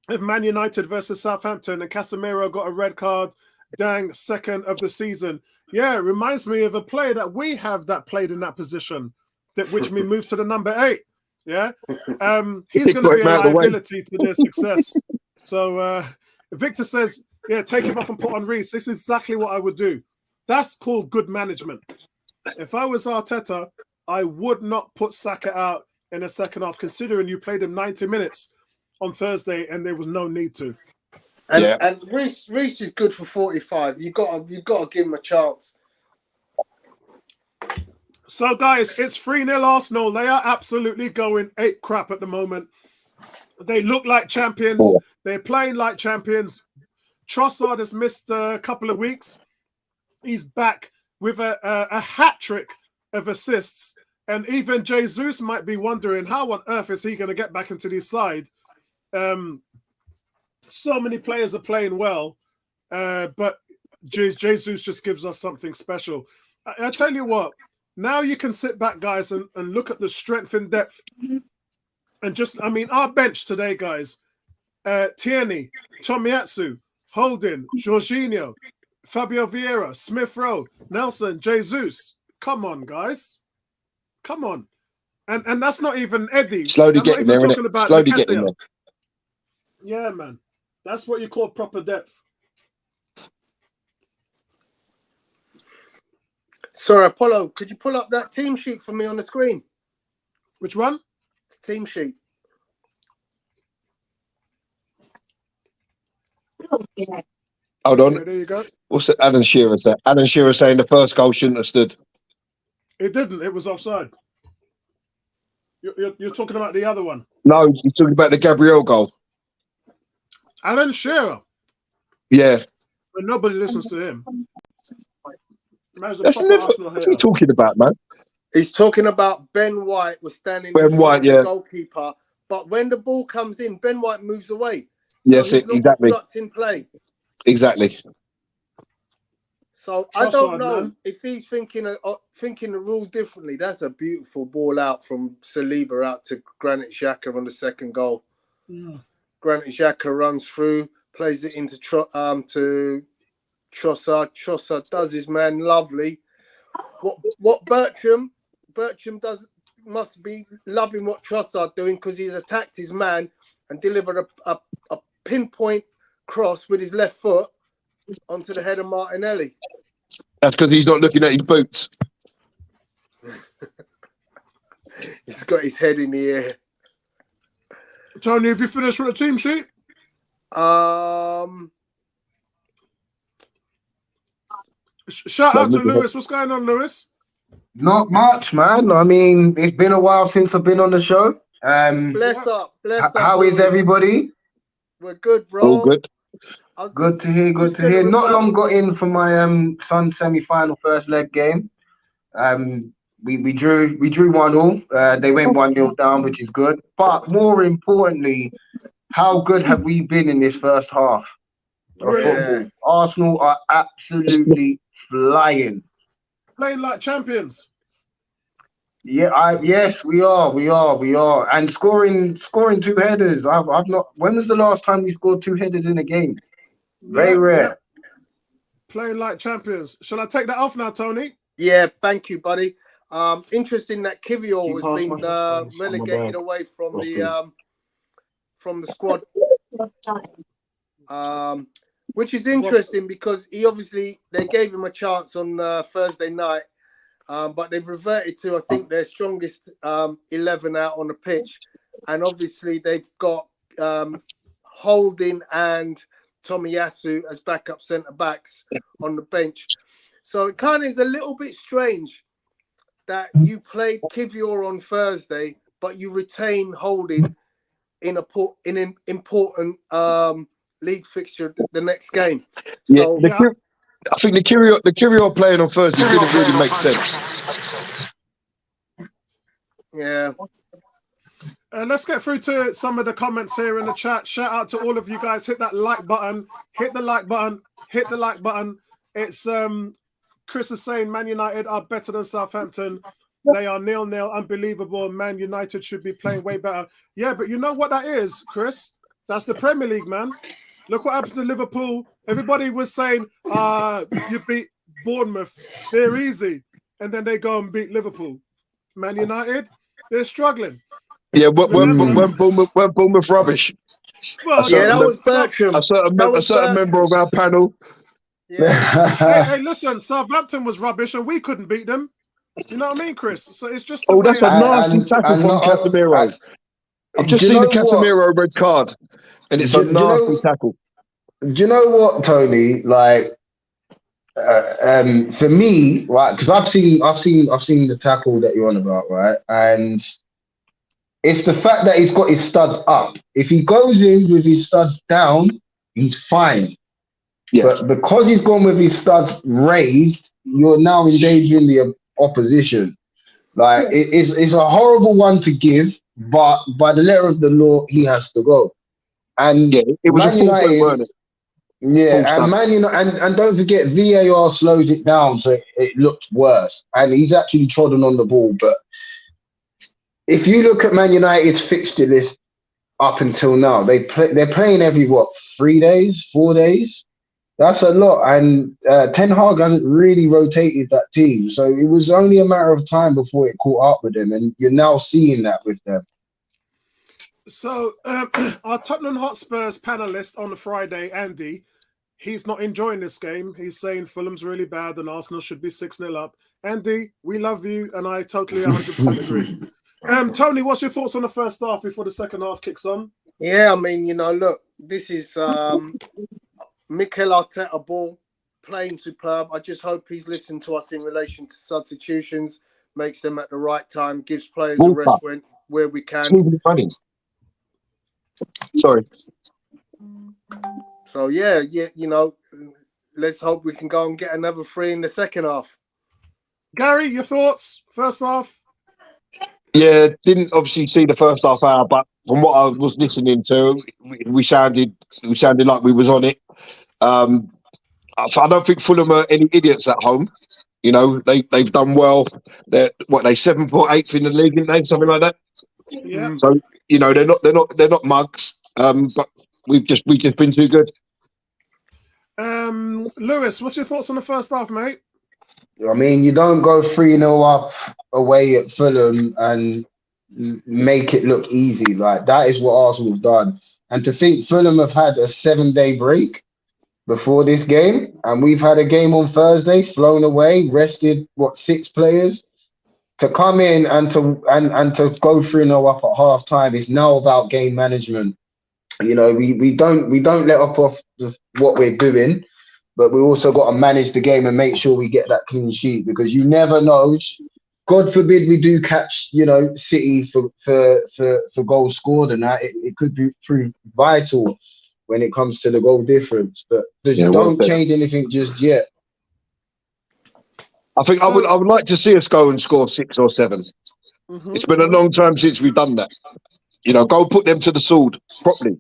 of Man United versus Southampton, and Casemiro got a red card. Dang, second of the season. Yeah, it reminds me of a player that we have that played in that position, which we moved to the number 8. Yeah, he's going to be a liability to their success. So Victor says, yeah, take him off and put on Reiss. This is exactly what I would do. That's called good management. If I was Arteta, I would not put Saka out in the second half, considering you played him 90 minutes on Thursday and there was no need to. And Reiss is good for 45. You've got to give him a chance. So, guys, it's 3-0 Arsenal. They are absolutely going ape crap at the moment. They look like champions. They're playing like champions. Trossard has missed a couple of weeks. He's back with a hat-trick of assists. And even Jesus might be wondering, how on earth is he going to get back into this side? So many players are playing well, but Jesus just gives us something special. I tell you what, now you can sit back, guys, and look at the strength and depth. And just, I mean, our bench today, guys, Tierney, Tomiyasu, Holding, Jorginho, Fabio Vieira, Smith Rowe, Nelson, Jesus. Come on, guys. Come on. And that's not even Eddie. Slowly I'm getting not there, even innit? talking about Slowly getting Nketiah. there. Yeah, man. That's what you call proper depth. Sorry, Apollo, could you pull up that team sheet for me on the screen? Which one? Team sheet. Hold on. Okay, there you go. What's it? Alan Shearer saying? Alan Shearer saying the first goal shouldn't have stood. It didn't. It was offside. You're talking about the other one. No, he's talking about the Gabriel goal. Alan Shearer. Yeah. But nobody listens to him. Man's a That's proper never, Arsenal what's he hater. talking about, man? He's talking about Ben White was standing Ben in front White, of yeah. the goalkeeper, but when the ball comes in, Ben White moves away. Yes, so he's not exactly. obstructing play. Exactly. So I don't Trossard, know man. if he's thinking the rule differently. That's a beautiful ball out from Saliba out to Granit Xhaka on the second goal. Granit Xhaka runs through, plays it into to Trossard. Trossard does his man lovely. What Bertram must be loving what Trossard doing, because he's attacked his man and delivered a pinpoint cross with his left foot onto the head of Martinelli. That's because he's not looking at his boots. He's got his head in the air. Tony, have you finished with the team sheet? Shout out to Lewis. What's going on, Lewis? Not much, man. I mean, it's been a while since I've been on the show. Bless up. How is Lewis. everybody? We're good, bro. All good. Good to hear. Good to hear. Not long got in for my son's semi-final first leg game. We drew 1-1. They went 1-0 down, which is good. But more importantly, how good have we been in this first half of football? Arsenal are absolutely flying. Playing like champions. Yeah, yes, we are, and scoring 2 headers. I've not. When was the last time we scored 2 headers in a game? Very rare. Yeah. Playing like champions. Shall I take that off now, Tony? Yeah, thank you, buddy. Interesting that Kivior has been relegated away from the squad. Which is interesting because they gave him a chance on Thursday night, but they've reverted to, I think, their strongest 11 out on the pitch. And obviously they've got Holding and Tomiyasu as backup centre-backs on the bench. So it kind of is a little bit strange that you played Kivior on Thursday, but you retain Holding in an important league fixture the next game. So I think the Kyriot playing on Thursday didn't really make sense. Yeah. Let's get through to some of the comments here in the chat. Shout out to all of you guys. Hit that like button. Hit the like button. Hit the like button. It's Chris is saying Man United are better than Southampton. They are 0-0. Unbelievable. Man United should be playing way better. Yeah, but you know what that is, Chris? That's the Premier League, man. Look what happened to Liverpool. Everybody was saying, you beat Bournemouth. They're easy. And then they go and beat Liverpool. Man United, they're struggling. Yeah, when Bournemouth rubbish. Well, that was Bertram. A certain member of our panel. Yeah. hey, listen, Southampton was rubbish and we couldn't beat them. You know what I mean, Chris? So it's just that's a nasty tackle from Casemiro. I've just seen the Casemiro red card, and it's a nasty tackle. Do you know what, Tony? Like, for me, right? Because I've seen the tackle that you're on about, right? And it's the fact that he's got his studs up. If he goes in with his studs down, he's fine. Yeah. But because he's gone with his studs raised, you're now endangering the opposition. Like, it's a horrible one to give, but by the letter of the law, he has to go. And it was Man a full play, weren't it? Yeah, and Man United, and don't forget, VAR slows it down, so it looks worse. And he's actually trodden on the ball. But if you look at Man United's fixture list up until now, they're playing every 4 days. That's a lot. And Ten Hag hasn't really rotated that team. So it was only a matter of time before it caught up with them. And you're now seeing that with them. So our Tottenham Hotspurs panelist on the Friday, Andy, he's not enjoying this game. He's saying Fulham's really bad and Arsenal should be 6-0 up. Andy, we love you, and I totally 100% agree. Tony, what's your thoughts on the first half before the second half kicks on? Yeah, I mean, look, this is Mikel Arteta ball, playing superb. I just hope he's listened to us in relation to substitutions, makes them at the right time, gives players a rest where we can. Sorry. So, yeah, let's hope we can go and get another 3 in the second half. Gary, your thoughts? First half? Yeah, didn't obviously see the first half hour, but from what I was listening to, we sounded like we was on it. So I don't think Fulham are any idiots at home. They've done well. They're 7th or 8th in the league, aren't they? Something like that. Yeah. So they're not mugs. But we've just been too good. Lewis, what's your thoughts on the first half, mate? I mean, you don't go 3-0 up away at Fulham and make it look easy. Like, that is what Arsenal have done. And to think Fulham have had a 7-day break before this game, and we've had a game on Thursday, flown away, rested 6 players. To come in and to go 3-0 up at half time is now about game management. We don't let up off what we're doing, but we also got to manage the game and make sure we get that clean sheet, because you never know. God forbid we do catch, City for goals scored, and that it could prove vital when it comes to the goal difference. But don't change anything just yet. I think I would like to see us go and score 6 or 7. Mm-hmm. It's been a long time since we've done that. Go put them to the sword properly.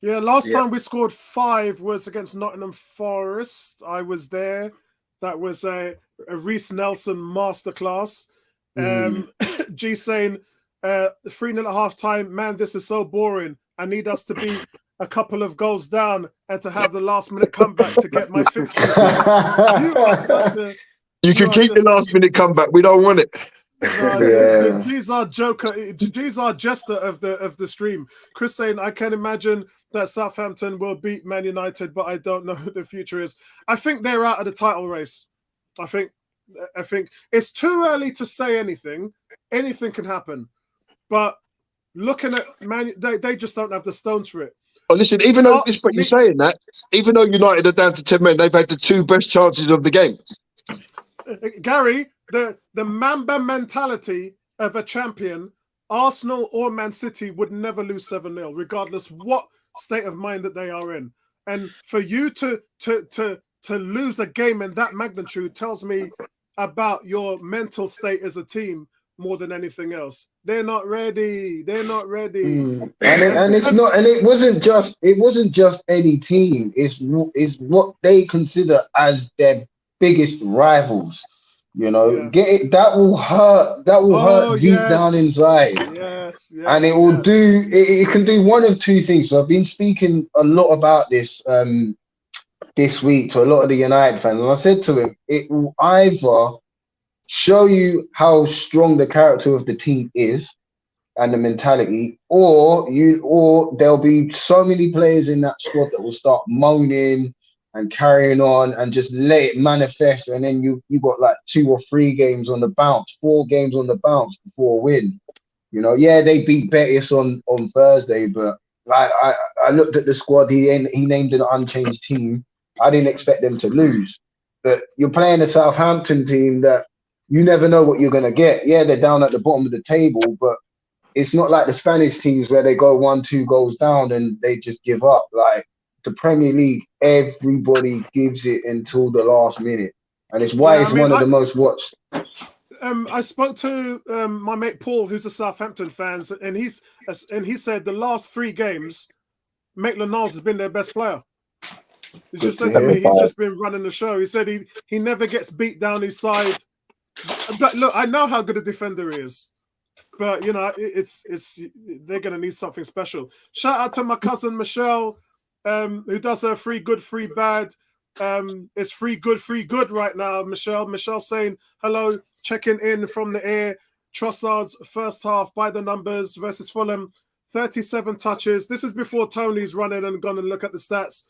Yeah, last time we scored 5 was against Nottingham Forest. I was there. That was a Reiss Nelson masterclass. G saying 3-0 at half time. Man, this is so boring. I need us to be a couple of goals down and to have the last minute comeback to get my fixture. You can keep the last minute comeback. We don't want it. These are jester of the stream. Chris saying, I can imagine that Southampton will beat Man United, but I don't know who the future is. I think they're out of the title race. I think it's too early to say anything. Anything can happen. But looking at Man, they just don't have the stones for it. Well, listen, even though you're saying that, even though United are down to 10 men, they've had the 2 best chances of the game. Gary, the Mamba mentality of a champion, Arsenal or Man City would never lose 7-0, regardless what state of mind that they are in. And for you to lose a game in that magnitude tells me about your mental state as a team more than anything else. They're not ready. And it's not. And it wasn't just any team. It's what they consider as their biggest rivals. Get it. That will hurt. That will hurt deep down inside. Yes. And it will do. It can do one of 2 things. So I've been speaking a lot about this this week to a lot of the United fans, and I said to him, it will either show you how strong the character of the team is and the mentality, or there'll be so many players in that squad that will start moaning and carrying on and just let it manifest, and then you got 2 or 3 games on the bounce, 4 games on the bounce before a win. They beat Betis on Thursday, but I looked at the squad. He named an unchanged team. I didn't expect them to lose, but you're playing a Southampton team that you never know what you're going to get. Yeah, they're down at the bottom of the table, but it's not like the Spanish teams where they go 1-2 goals down and they just give up. Like the Premier League, everybody gives it until the last minute. And it's why one of the most watched. I spoke to my mate Paul, who's a Southampton fan, and he said the last 3 games, Maitland-Niles has been their best player. He just said to me, he's just been running the show. He said he never gets beat down his side. But look, I know how good a defender he is, but it's they're gonna need something special. Shout out to my cousin Michelle. who does a free good, free bad. It's free good right now. Michelle saying hello, checking in from the air. Trossard's first half by the numbers versus Fulham, 37 touches. This is before Tony's running and gone and look at the stats.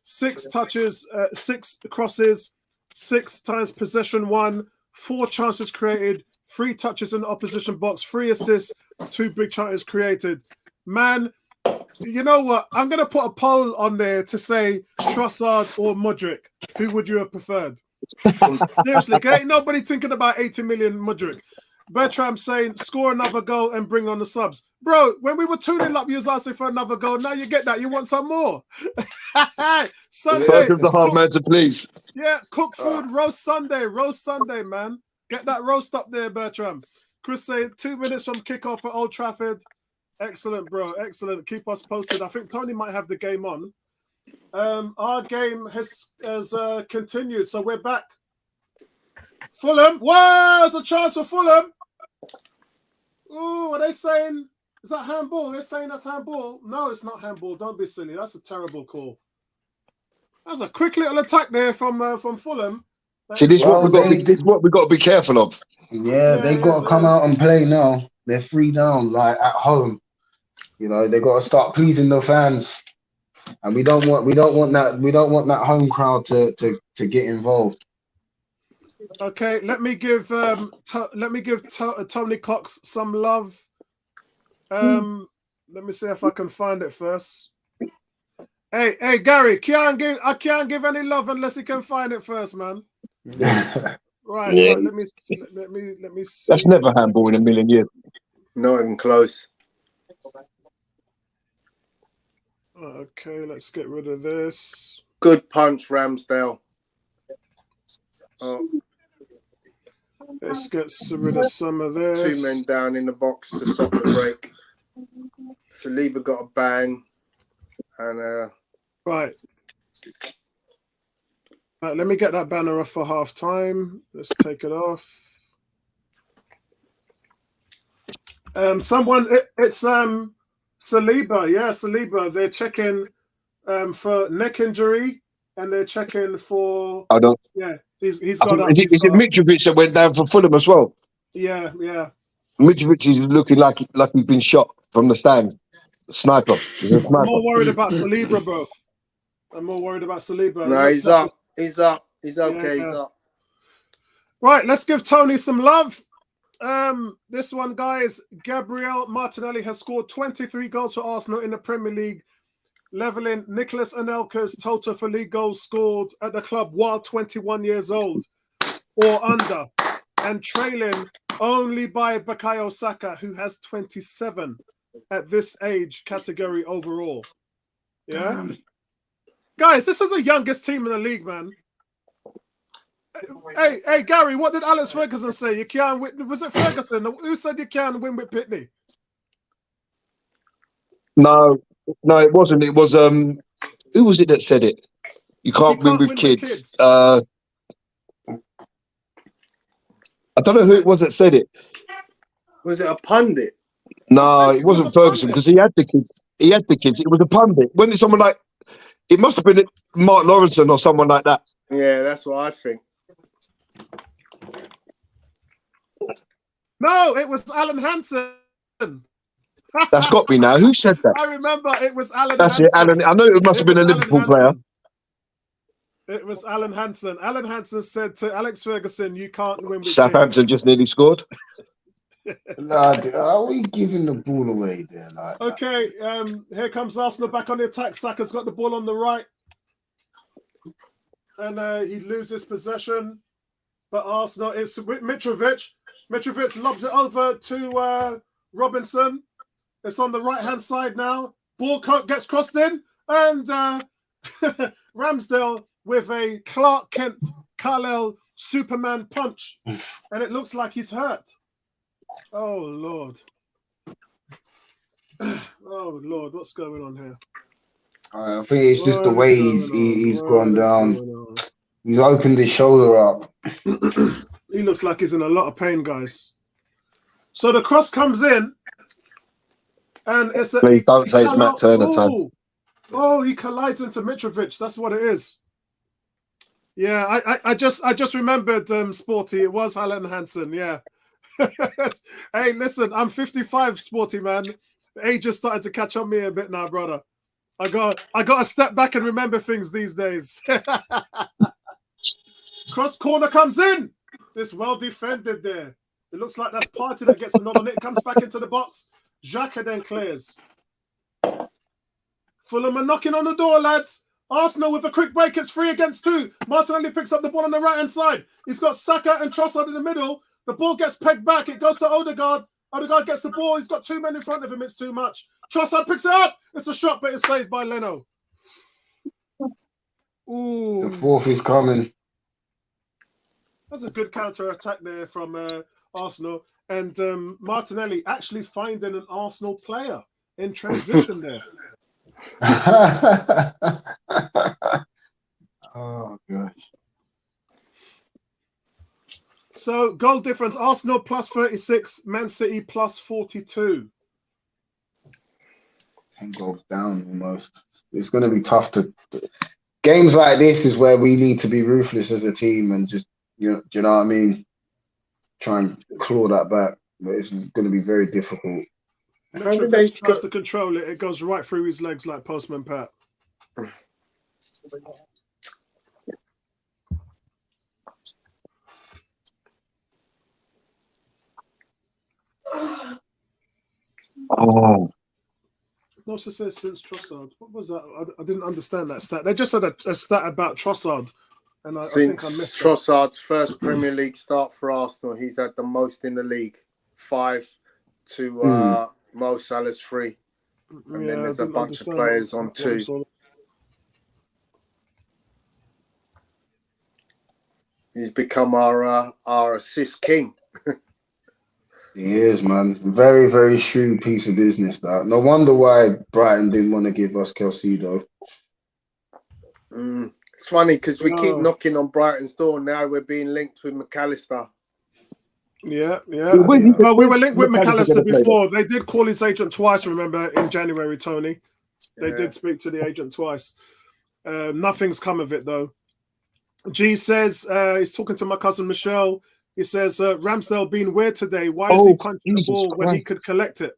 6 touches, 6 crosses, 6 times possession won, 4 chances created, 3 touches in the opposition box, 3 assists, 2 big chances created. Man, you know what? I'm going to put a poll on there to say Trossard or Mudryk. Who would you have preferred? Seriously, ain't nobody thinking about 80 million Mudryk. Bertram saying, score another goal and bring on the subs. Bro, when we were 2-0 up, you was asking for another goal. Now you get that. You want some more. Sunday. The hard man to please. Yeah, cook food, roast Sunday, man. Get that roast up there, Bertram. Chris saying 2 minutes from kickoff at Old Trafford. Excellent, bro. Excellent. Keep us posted. I think Tony might have the game on. Our game has continued, so we're back. Fulham. Whoa, there's a chance for Fulham. Oh, are they saying, is that handball? They're saying that's handball. No, it's not handball. Don't be silly. That's a terrible call. That was a quick little attack there from Fulham. See, this is what we've got to be careful of. Yeah, they got to come out and play now. They're 3 down, like at home. You know, they got to start pleasing the fans, and we don't want that home crowd to get involved. Okay, let me give Tony Cox some love. Let me see if I can find it first. Hey, Gary, I can't give any love unless you can find it first, man. Right, yeah. Right, let me see. That's never handball in a million years. Not even close. Okay, let's get rid of this. Good punch, Ramsdale. Oh. Let's get rid of some of this. 2 men down in the box to stop the break. Saliba got a bang. And Right, let me get that banner off for half time. Let's take it off. It's Saliba. Yeah, Saliba. They're checking for neck injury, and they're checking for. I don't. Yeah, he's got up. Is it Mitrovic that went down for Fulham as well? Yeah. Mitrovic is looking like he's been shot from the stand. Sniper. I'm more worried about Saliba, bro. no, he's up. He's up. He's okay. Yeah. He's up. Right, let's give Tony some love. This one, guys, Gabriel Martinelli has scored 23 goals for Arsenal in the Premier League, leveling Nicholas Anelka's total for league goals scored at the club while 21 years old or under, and trailing only by Bukayo Saka, who has 27 at this age category overall. Yeah? Guys, this is the youngest team in the league, man. Hey, Gary, what did Alex Ferguson say? You can't win. Was it Ferguson? Who said you can't win with Pitney? No, it wasn't. It was who was it that said it? You can't win with kids. I don't know who it was that said it. Was it a pundit? No, it wasn't Ferguson because he had the kids. It was a pundit. When it's someone like, it must have been Mark Lawrenson or someone like that. Yeah, that's what I think. No, it was Alan Hansen. That's got me now. Who said that? I remember it was Alan That's Hansen. it, Alan. I know it must have been a Liverpool player. It was Alan Hansen. Alan Hansen said to Alex Ferguson, you can't win with Southampton just nearly scored. Lad, are we giving the ball away there? Like okay, here comes Arsenal back on the attack. Saka's got the ball on the right. And he loses possession. But Arsenal, it's Mitrovic. Mitrovic lobs it over to Robinson. It's on the right-hand side now. Ball gets crossed in. And Ramsdale with a Clark Kent, Kal-El Superman punch. And it looks like he's hurt. Oh, Lord. Oh, Lord. What's going on here? I think it's just the way he's gone down. He's opened his shoulder up. He looks like he's in a lot of pain, guys. So the cross comes in. And it's a... Please don't say it's Matt Turner time. Oh, he collides into Mitrovic. That's what it is. Yeah, I just remembered, Sporty. It was Alan Hansen. Yeah. Hey, listen, I'm 55, Sporty man. The age is starting to catch on me a bit now, brother. I got to step back and remember things these days. Cross corner comes in. It's well defended there. It looks like that's Partey that gets another nick. Comes back into the box. Xhaka then clears. Fulham are knocking on the door, lads. Arsenal with a quick break. It's 3 against 2. Martinelli picks up the ball on the right-hand side. He's got Saka and Trossard in the middle. The ball gets pegged back. It goes to Odegaard. Odegaard gets the ball. He's got 2 men in front of him. It's too much. Trossard picks it up. It's a shot, but it's saved by Leno. Ooh. The fourth is coming. That's a good counter-attack there from Arsenal. And Martinelly actually finding an Arsenal player in transition there. Oh, gosh. So, goal difference, Arsenal plus 36, Man City plus 42. 10 goals down almost. It's going to be tough to... Games like this is where we need to be ruthless as a team and just, do you know what I mean? Try and claw that back. But it's going to be very difficult. Mitrovic tries to control it. It goes right through his legs like Postman Pat. Oh, No success since Trossard. What was that? I didn't understand that stat. They just had a stat about Trossard. And I think I missed Trossard's first Premier League start for Arsenal, he's had the most in the league. 5 to Mo Salah's 3. And then there's a bunch of players on 2. He's become our assist king. He is, man. Very, very shrewd piece of business, that. No wonder why Brighton didn't want to give us Caicedo. It's funny because we keep knocking on Brighton's door. Now we're being linked with McAllister. Yeah. Well, we were linked with McAllister before. They did call his agent twice, remember, in January, Tony. They did speak to the agent twice. Nothing's come of it, though. G says, he's talking to my cousin Michelle. He says, Ramsdale being weird today. Why is he punching the ball when he could collect it?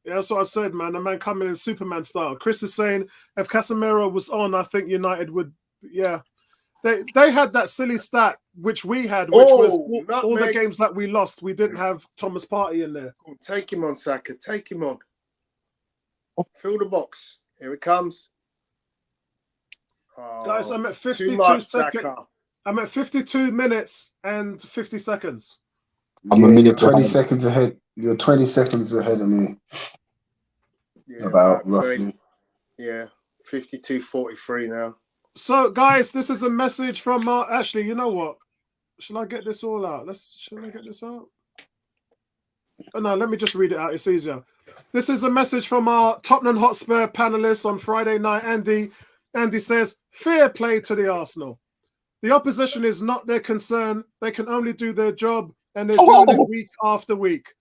Yeah, that's what I said, man. A man coming in Superman style. Chris is saying, if Casemiro was on, I think United would, yeah. They had that silly stat, which we had, which was all the games that we lost, we didn't have Thomas Partey in there. Take him on, Saka. Take him on. Fill the box. Here it comes. Guys, I'm at 52 seconds. I'm at 52 minutes and 50 seconds. I'm a minute 20 seconds ahead. You're 20 seconds ahead of me. Yeah, about roughly. Yeah, 52:43 now. So, guys, this is a message from actually, you know what? Should I get this all out? Should I get this out? Oh, no, let me just read it out. It's easier. This is a message from our Tottenham Hotspur panelists on Friday night. Andy says, fair play to the Arsenal. The opposition is not their concern. They can only do their job, and they're doing it week after week.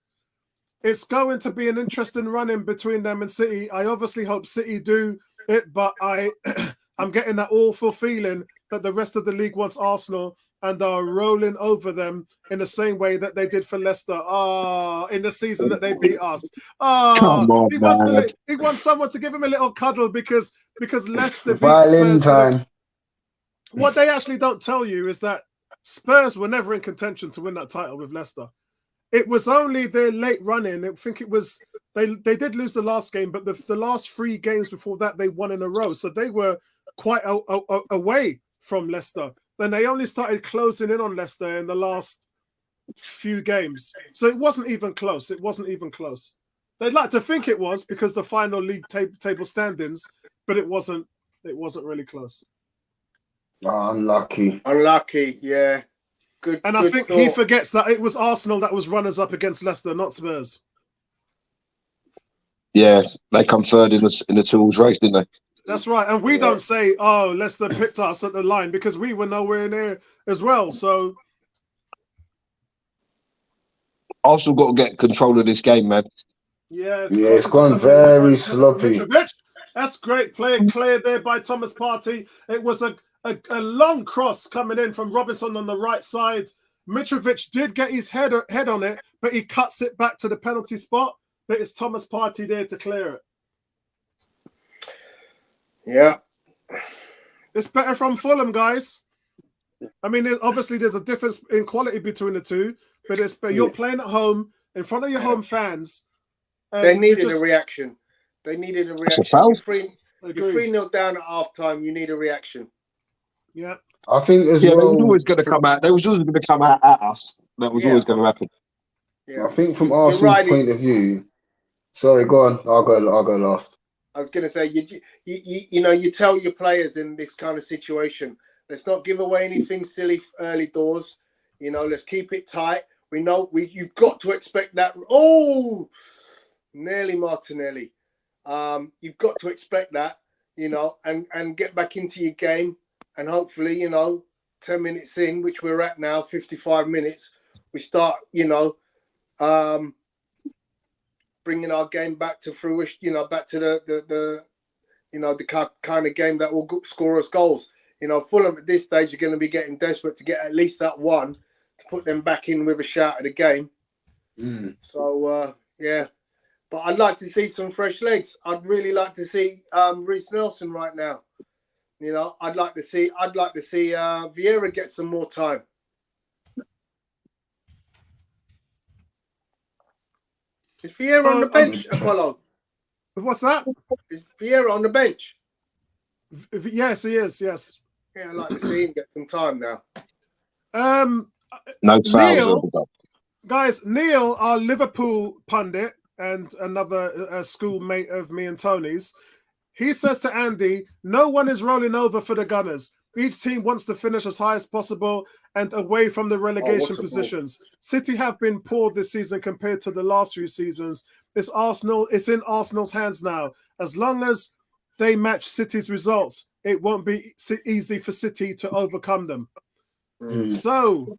It's going to be an interesting run-in between them and City. I obviously hope City do it, but I'm getting that awful feeling that the rest of the league wants Arsenal and are rolling over them in the same way that they did for Leicester. In the season that they beat us. Come on, he wants someone to give him a little cuddle because Leicester beat Violin Spurs. time. What they actually don't tell you is that Spurs were never in contention to win that title with Leicester. It was only their late run-in. I think it was they did lose the last game, but the last 3 games before that they won in a row. So they were quite away from Leicester. Then they only started closing in on Leicester in the last few games. So it wasn't even close. They'd like to think it was because the final league table standings, but it wasn't really close. Oh, unlucky. Yeah. Good. And I think he forgets that it was Arsenal that was runners up against Leicester, not Spurs. Yeah, they come third in the tools race, didn't they? That's right. And we don't say, oh, Leicester picked us at the line because we were nowhere near as well. So Arsenal got to get control of this game, man. Yeah, it's gone very sloppy. That's great play, cleared there by Thomas Partey. It was a long cross coming in from Robinson on the right side. Mitrovic did get his head on it, but he cuts it back to the penalty spot. But it's Thomas Partey there to clear it. Yeah. It's better from Fulham, guys. I mean, obviously there's a difference in quality between the two, but you're playing at home in front of your home fans. They needed a reaction. They needed a reaction. You're 3-0 down at half-time. You need a reaction. Yeah. I think as well. They was always going to come out. They was always going to come out at us. That was always going to happen. Yeah. I think from Arsenal's point of view. Sorry, go on. I'll go last. I was going to say, you tell your players in this kind of situation, let's not give away anything silly early doors. Let's keep it tight. We know you've got to expect that. Oh, nearly Martinelli. You've got to expect that, and get back into your game. And hopefully, 10 minutes in, which we're at now, 55 minutes, we start, bringing our game back to fruition, back to the kind of game that will score us goals. Fulham at this stage are going to be getting desperate to get at least that one to put them back in with a shout at the game. So, yeah. But I'd like to see some fresh legs. I'd really like to see Reiss Nelson right now. I'd like to see Vieira get some more time. Is Vieira on the bench, Apollo? What's that? Is Vieira on the bench? Yes, he is. Yes. Yeah, I'd like to see him get some time now. No fouls. Neil, our Liverpool pundit and another schoolmate of me and Tony's, he says to Andy, no one is rolling over for the Gunners. Each team wants to finish as high as possible and away from the relegation positions. City have been poor this season compared to the last few seasons. It's in Arsenal's hands now. As long as they match City's results, it won't be easy for City to overcome them. So,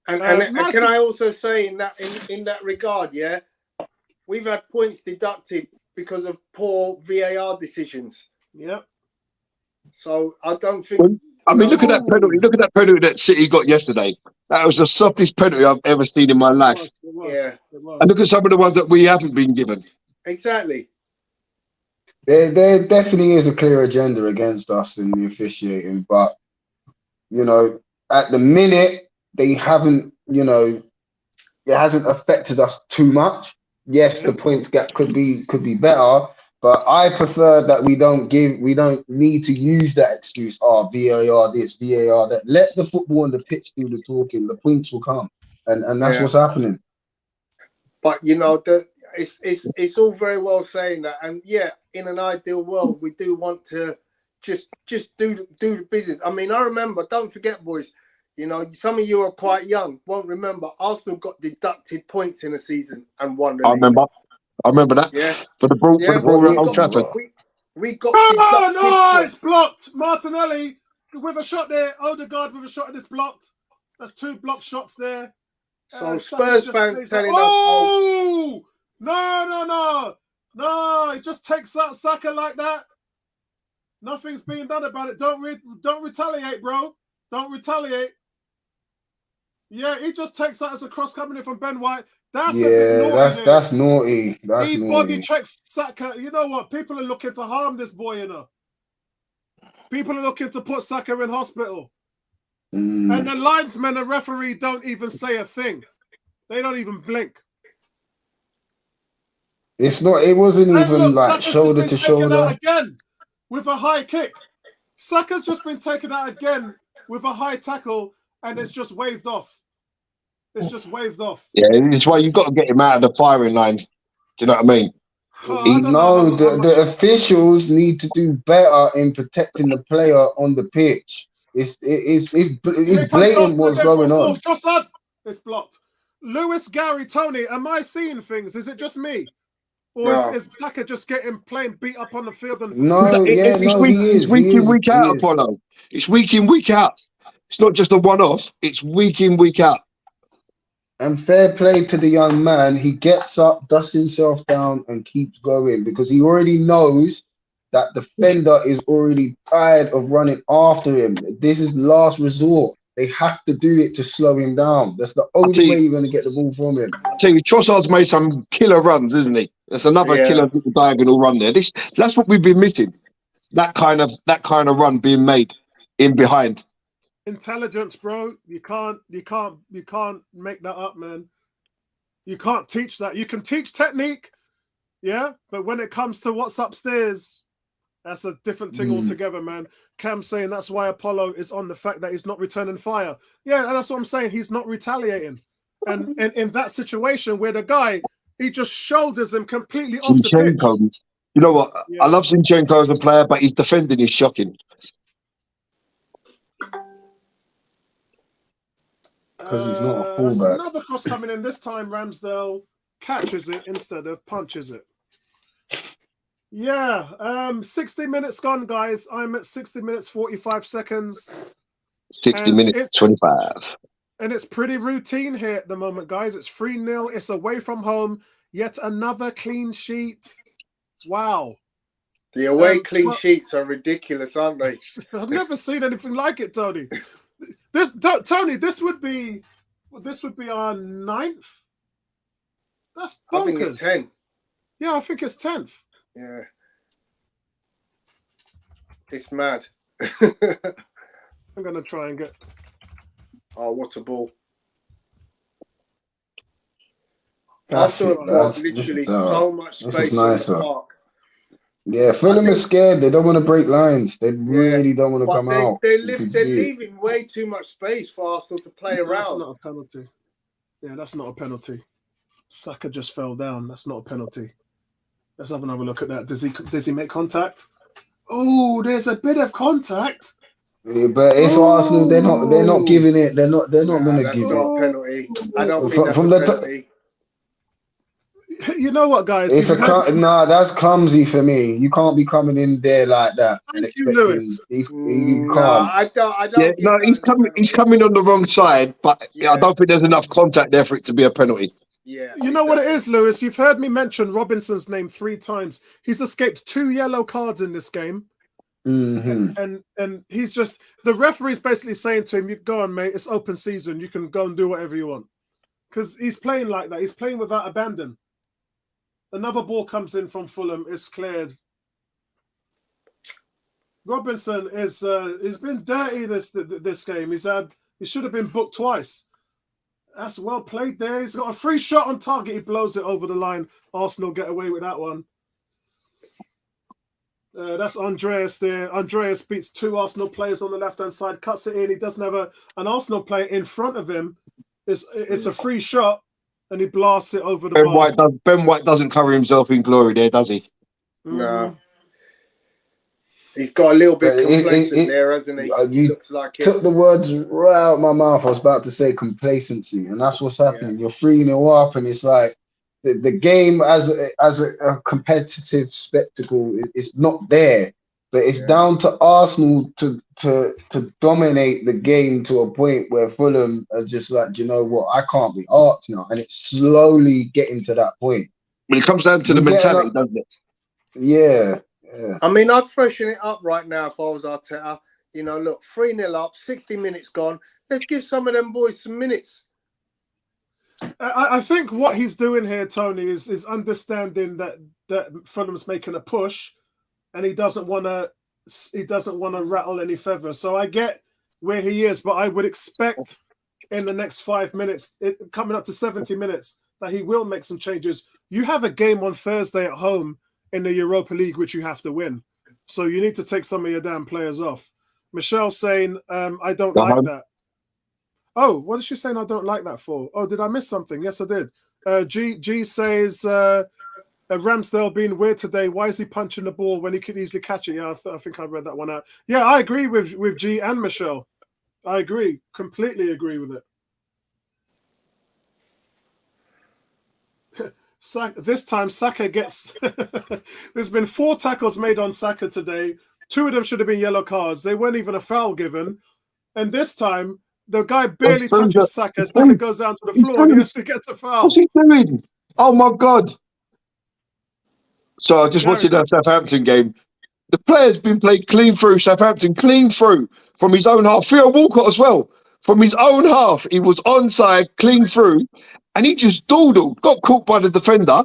and can I also say in that regard, yeah, we've had points deducted because of poor VAR decisions. Yeah. So I don't think. Look at that penalty. Look at that penalty that City got yesterday. That was the softest penalty I've ever seen in my life. It was. And look at some of the ones that we haven't been given. Exactly. There definitely is a clear agenda against us in the officiating, but at the minute they haven't. It hasn't affected us too much. Yes, the points gap could be better, but I prefer that we don't need to use that excuse. VAR this, VAR that. Let the football on the pitch do the talking. The points will come, and that's what's happening. But it's all very well saying that, and yeah, in an ideal world, we do want to just do the business. I mean, I remember. Don't forget, boys. Some of you are quite young, won't remember. Arsenal got deducted points in a season and won the league. I remember that. Yeah. For the ball at Old Trafford. We got deducted It's blocked. Martinelli with a shot there. Odegaard with a shot and it's blocked. That's 2 blocked shots there. So Spurs fans telling us, no. He just takes out Saka like that. Nothing's being done about it. Don't retaliate, bro. Don't retaliate. Yeah, he just takes that as a cross coming in from Ben White. That's a bit naughty. That's naughty. He body checks Saka. You know what? People are looking to harm this boy, People are looking to put Saka in hospital. And the linesman and referee don't even say a thing. They don't even blink. It wasn't even like Saka's shoulder to shoulder. Again with a high kick. Saka's just been taken out again with a high tackle and it's just waved off. Yeah, it's why you've got to get him out of the firing line. Do you know what I mean? The officials need to do better in protecting the player on the pitch. It's blatant what's going on. Trossard, it's blocked. Lewis, Gary, Tony, am I seeing things? Is it just me? Or is Saka just getting plain beat up on the field? It's week in, week out, Apollo. It's week in, week out. It's not just a one-off. It's week in, week out. And fair play to the young man. He gets up, dusts himself down, and keeps going because he already knows that defender is already tired of running after him. This is last resort. They have to do it to slow him down. That's the only way you're going to get the ball from him. I tell you, Trossard's made some killer runs, isn't he? That's another killer diagonal run there. That's what we've been missing. That kind of run being made in behind. Intelligence, bro. You can't make that up, man. You can't teach that. You can teach technique, yeah, but when it comes to what's upstairs, that's a different thing altogether, man. Cam's saying that's why Apollo is on the fact that he's not returning fire. Yeah, and that's what I'm saying. He's not retaliating. And in that situation where the guy, he just shoulders him completely off the pitch. You know what? Yeah. I love Zinchenko as a player, but his defending is shocking. Because he's not a fullback. Another cross coming in. This time Ramsdale catches it instead of punches it. Yeah, 60 minutes gone, guys. I'm at 60 minutes, 45 seconds. 60 minutes, 25. And it's pretty routine here at the moment, guys. It's 3-0. It's away from home. Yet another clean sheet. Wow. The away clean sheets are ridiculous, aren't they? I've never seen anything like it, Tony. Tony, this would be our 9th. That's bonkers. I think it's 10th. Yeah, I think it's 10th. Yeah. It's mad. I'm going to try and get... Oh, what a ball. Arsenal have literally so much space in the park. Yeah, Fulham is scared. They don't want to break lines. They really don't want to come out. They're leaving way too much space for Arsenal to play around. That's not a penalty. Yeah, that's not a penalty. Saka just fell down. That's not a penalty. Let's have another look at that. Does he make contact? Oh, there's a bit of contact. Yeah, but it's Arsenal. They're not giving it. They're not going to give it. That's not a penalty. I don't think that's a penalty. You know what, guys? It's that's clumsy for me. You can't be coming in there like that. Thank you, Lewis. You can't. I don't. Yeah, he's coming on the wrong side, but I don't think there's enough contact there for it to be a penalty. Yeah, you know what it is, Lewis? You've heard me mention Robinson's name 3 times. He's escaped 2 yellow cards in this game. Mm-hmm. And he's just, the referee's basically saying to him, "You go on, mate, it's open season. You can go and do whatever you want." Because he's playing like that. He's playing without abandon. Another ball comes in from Fulham. It's cleared. Robinson he's been dirty this game. He should have been booked twice. That's well played there. He's got a free shot on target. He blows it over the line. Arsenal get away with that one. That's Andreas there. Andreas beats 2 Arsenal players on the left-hand side, cuts it in. He doesn't have an Arsenal player in front of him. It's a free shot, and he blasts it over the bar. Ben White doesn't cover himself in glory there, does he? No. He's got a little bit complacent there, hasn't he? You looks like took the words right out of my mouth. I was about to say complacency, and that's what's happening. You're 3-0 up, and it's like the game as a competitive spectacle is not there. But it's down to Arsenal to dominate the game to a point where Fulham are just like, do you know what? I can't be arsed now, and it's slowly getting to that point. But it comes down to the mentality, doesn't it? Yeah. I mean, I'd freshen it up right now if I was Arteta. You know, look, 3-0 up, 60 minutes gone. Let's give some of them boys some minutes. I think what he's doing here, Tony, is understanding that Fulham's making a push, and he doesn't want to rattle any feathers. So I get where he is, but I would expect in the next 5 minutes, coming up to 70 minutes, that he will make some changes. You have a game on Thursday at home in the Europa League, which you have to win. So you need to take some of your damn players off. Michelle saying, I don't like that. Oh, what is she saying I don't like that for? Oh, did I miss something? Yes, I did. G says, Ramsdale being weird today. Why is he punching the ball when he could easily catch it? Yeah, I think I read that one out. Yeah, I agree with G and Michelle. I agree. Completely agree with it. This time, Saka gets... There's been 4 tackles made on Saka today. 2 of them should have been yellow cards. They weren't even a foul given. And this time, the guy barely touches Saka. Saka goes down to the floor and he actually gets a foul. What's he doing? Oh, my God. So I just watched that Southampton game. The player's been played clean through, Southampton, clean through from his own half. Theo Walcott as well. From his own half, he was onside, clean through, and he just dawdled, got caught by the defender,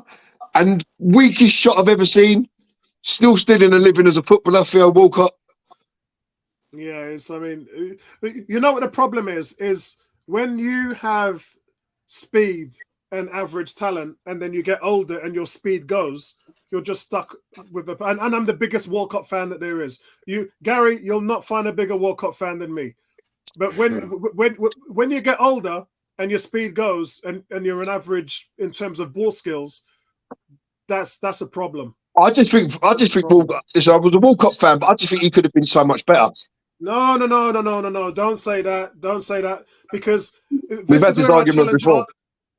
and weakest shot I've ever seen. Still in a living as a footballer, Theo Walcott. Yeah, I mean, you know what the problem is when you have speed and average talent, and then you get older and your speed goes, you're just stuck with and I'm the biggest Walcott fan that there is. Gary, you'll not find a bigger Walcott fan than me. But when you get older and your speed goes and you're an average in terms of ball skills, that's a problem. I just think Walcott. Listen, I was a Walcott fan, but I just think he could have been so much better. No. Don't say that. Because we've had this argument before.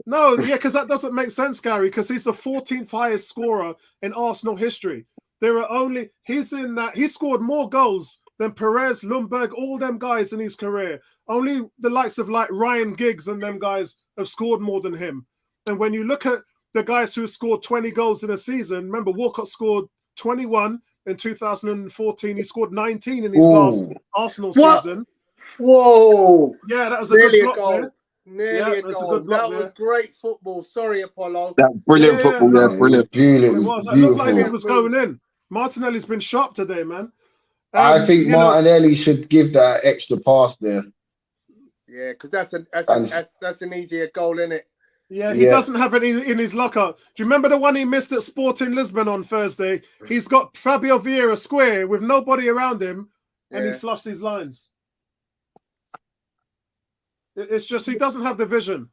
No, yeah, because that doesn't make sense, Gary, because he's the 14th highest scorer in Arsenal history. He scored more goals than Perez, Lundberg, all them guys in his career. Only the likes of like Ryan Giggs and them guys have scored more than him. And when you look at the guys who scored 20 goals in a season, remember Walcott scored 21 in 2014. He scored 19 in his last Arsenal season. Whoa! Yeah, that was a good block goal. there. Nearly a goal. That was great football. Sorry, Apollo. That brilliant football. Yeah, brilliant. It was. It looked like it was going in. Martinelli's been sharp today, man. I think Martinelli should give that extra pass there. Yeah, because that's an easier goal, isn't it? Yeah, he doesn't have it in his locker. Do you remember the one he missed at Sporting Lisbon on Thursday? He's got Fabio Vieira square with nobody around him, and he fluffs his lines. It's just he doesn't have the vision.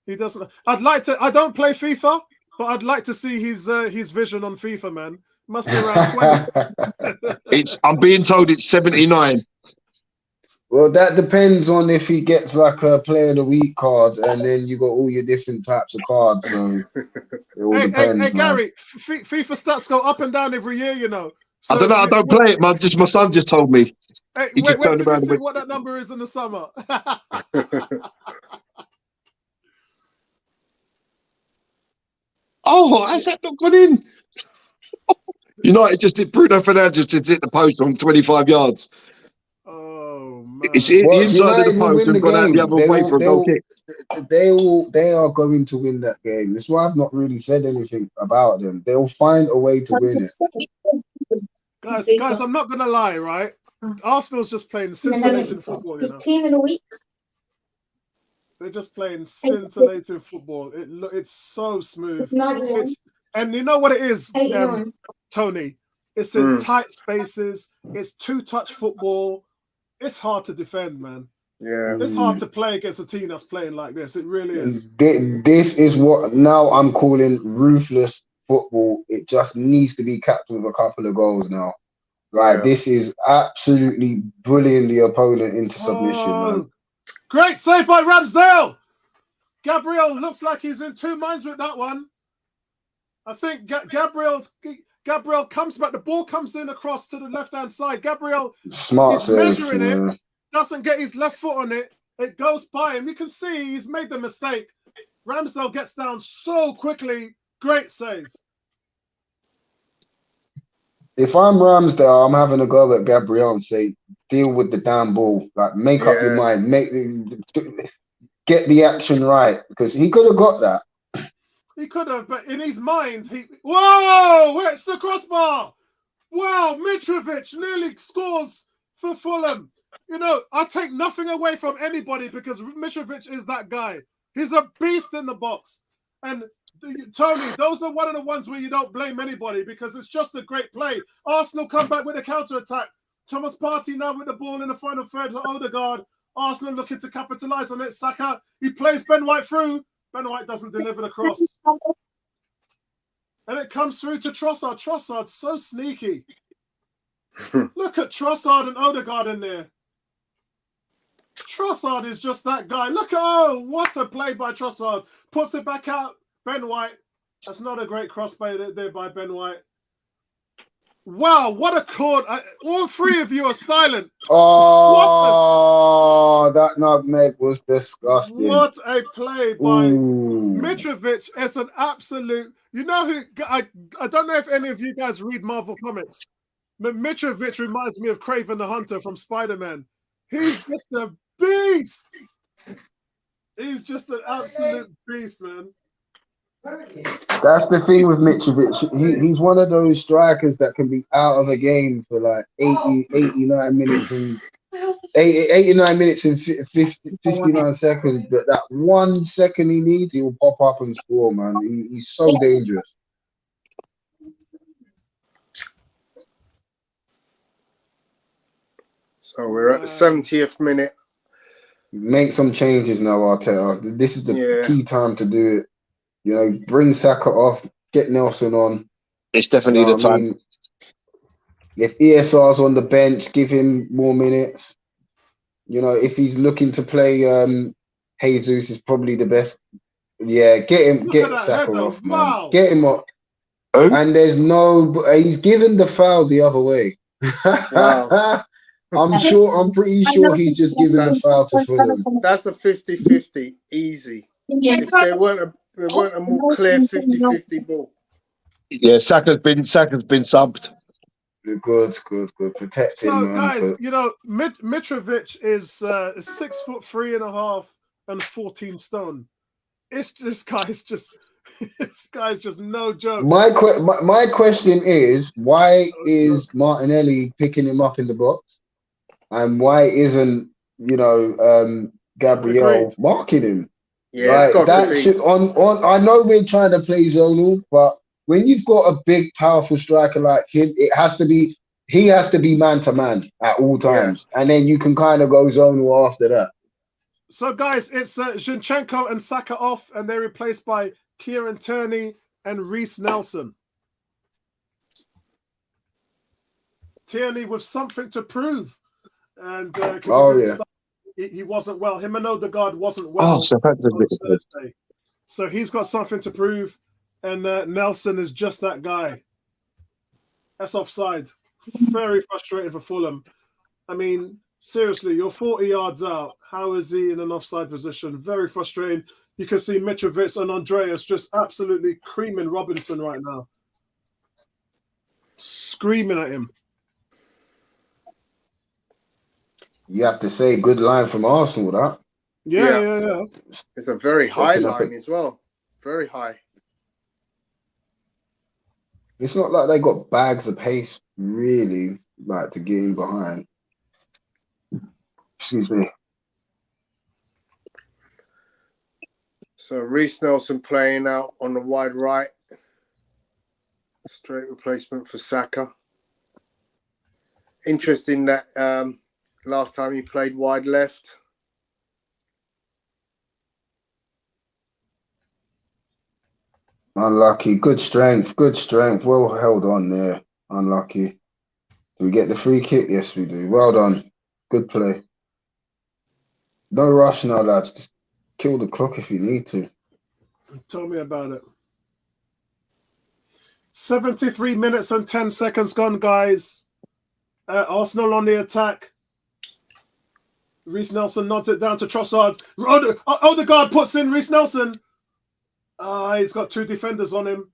He doesn't. I don't play FIFA, but I'd like to see his vision on FIFA, man. Must be around 20. I'm being told it's 79. Well, that depends on if he gets like a Player of the Week card, and then you got all your different types of cards. So it all depends. Hey, Gary, FIFA stats go up and down every year, you know. So I don't know. I don't play it, man. My son just told me. Hey, he wait turned around see what that number is in the summer. Oh, has that not gone in? United just did. Bruno Fernandes just hit the post from 25 yards. Oh man! It's the inside of the post and gone out the other way for a goal kick. They are going to win that game. That's why I've not really said anything about them. They'll find a way to win it. Guys, I'm not gonna lie, right? Arsenal's just playing scintillating football. You know? Team of the week. They're just playing scintillating football. It's so smooth. And you know what it is, Tony? It's in tight spaces. It's two-touch football. It's hard to defend, man. Yeah, it's hard to play against a team that's playing like this. It really is. This is what now I'm calling ruthless football. It just needs to be capped with a couple of goals now. Right, this is absolutely bullying the opponent into submission, man. Great save by Ramsdale. Gabriel looks like he's in two minds with that one. I think Gabriel comes back. The ball comes in across to the left-hand side. Gabriel is measuring it, doesn't get his left foot on it. It goes by him. You can see he's made the mistake. Ramsdale gets down so quickly. Great save. If I'm Ramsdale, I'm having a go at Gabriel and say, deal with the damn ball. Like, make up your mind. Get the action right. Because he could have got that. He could have, but in his mind, whoa! It's the crossbar! Wow, Mitrovic nearly scores for Fulham. You know, I take nothing away from anybody because Mitrovic is that guy. He's a beast in the box. And Tony, those are one of the ones where you don't blame anybody because it's just a great play. Arsenal come back with a counter-attack. Thomas Partey now with the ball in the final third to Odegaard. Arsenal looking to capitalise on it. Saka, he plays Ben White through. Ben White doesn't deliver the cross. And it comes through to Trossard. Trossard's so sneaky. Look at Trossard and Odegaard in there. Trossard is just that guy. Look, what a play by Trossard. Puts it back out. Ben White. That's not a great cross play there by Ben White. Wow, what a chord. All three of you are silent. Oh, that nutmeg was disgusting. What a play by Mitrovic. It's an absolute... You know who... I don't know if any of you guys read Marvel Comics. Mitrovic reminds me of Kraven the Hunter from Spider-Man. He's just a beast. He's just an absolute beast, man. That's the thing with Mitrovic. He's one of those strikers that can be out of a game for like 89 minutes and 89 minutes and 59 seconds, but that 1 second he needs, he'll pop up and score, man. He's so dangerous. So we're at the 70th minute. Make some changes now, Arteta. This is the key time to do it. You know, bring Saka off, get Nelson on. It's definitely the time. I mean, if ESR's on the bench, give him more minutes. You know, if he's looking to play, Jesus is probably the best. Yeah, get Saka off, man. Wow. Get him off. Oh? And there's he's given the foul the other way. Wow. I'm pretty sure he's just given the foul to Fulham. That's a 50-50, easy. If there weren't a more clear 50-50 ball. Yeah, Saka's been subbed. Good. Protect him, So, man. guys, you know, Mitrovic is 6'3.5" and 14 stone. This guy's just no joke. My question is, why is Martinelli picking him up in the box? And why isn't, Gabriel marking him? Yeah, it's got to be. I know we're trying to play zonal, but when you've got a big, powerful striker like him, he has to be man to man at all times. Yeah. And then you can kind of go zonal after that. So, guys, it's Zinchenko and Saka off, and they're replaced by Kieran Tierney and Reiss Nelson. Tierney with something to prove. And he wasn't well. Him and Odegaard wasn't well. So Thursday. So he's got something to prove. And Nelson is just that guy. That's offside. Very frustrating for Fulham. I mean, seriously, you're 40 yards out. How is he in an offside position? Very frustrating. You can see Mitrovic and Andreas just absolutely creaming Robinson right now. Screaming at him. You have to say, good line from Arsenal, that. Yeah. It's a very high line as well. Very high. It's not like they got bags of pace, really, like to get in behind. Excuse me. So Reiss Nelson playing out on the wide right. Straight replacement for Saka. Interesting that last time he played wide left. Unlucky. Good strength. Well held on there. Unlucky. Do we get the free kick? Yes, we do. Well done. Good play. No rush now, lads. Just kill the clock if you need to. Tell me about it. 73 minutes and 10 seconds gone, guys. Arsenal on the attack. Reiss Nelson nods it down to Trossard. Odegaard puts in Reiss Nelson. He's got two defenders on him.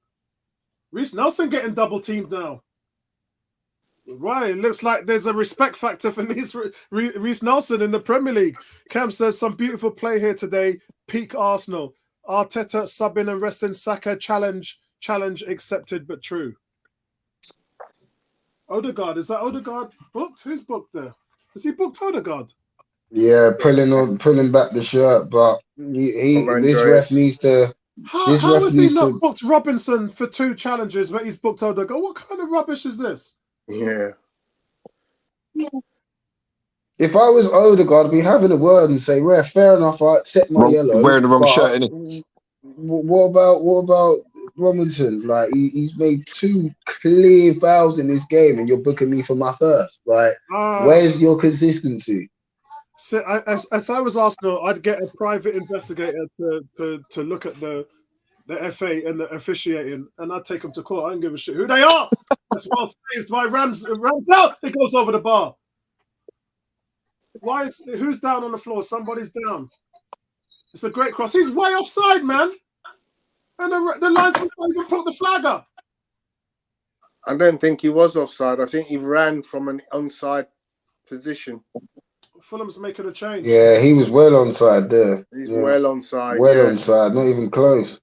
Reiss Nelson getting double teamed now. Right, it looks like there's a respect factor for Reiss Nelson in the Premier League. Cam says some beautiful play here today. Peak Arsenal. Arteta subbing and resting Saka. Challenge accepted but true. Odegaard, is that Odegaard booked? Who's booked there? Is he booked Odegaard? Yeah, pulling back the shirt, but this ref needs to. How has he not booked Robinson for 2 challenges, but he's booked Odegaard? What kind of rubbish is this? Yeah. If I was Odegaard, I'd be having a word and say, "Ref, fair enough. I accept my yellow." Wearing the wrong shirt, innit? What about Robinson? Like he's made 2 clear fouls in this game, and you're booking me for my first. Like, where's your consistency? So if I was Arsenal, I'd get a private investigator to look at the FA and the officiating, and I'd take them to court. I don't give a shit who they are. That's well saved by Ramsell. It goes over the bar. Who's down on the floor? Somebody's down. It's a great cross. He's way offside, man. And the linesman can't even put the flag up. I don't think he was offside. I think he ran from an onside position. Fulham's making a change. Yeah, he was well onside there. He's Yeah. well onside. Well yeah. onside, not even close.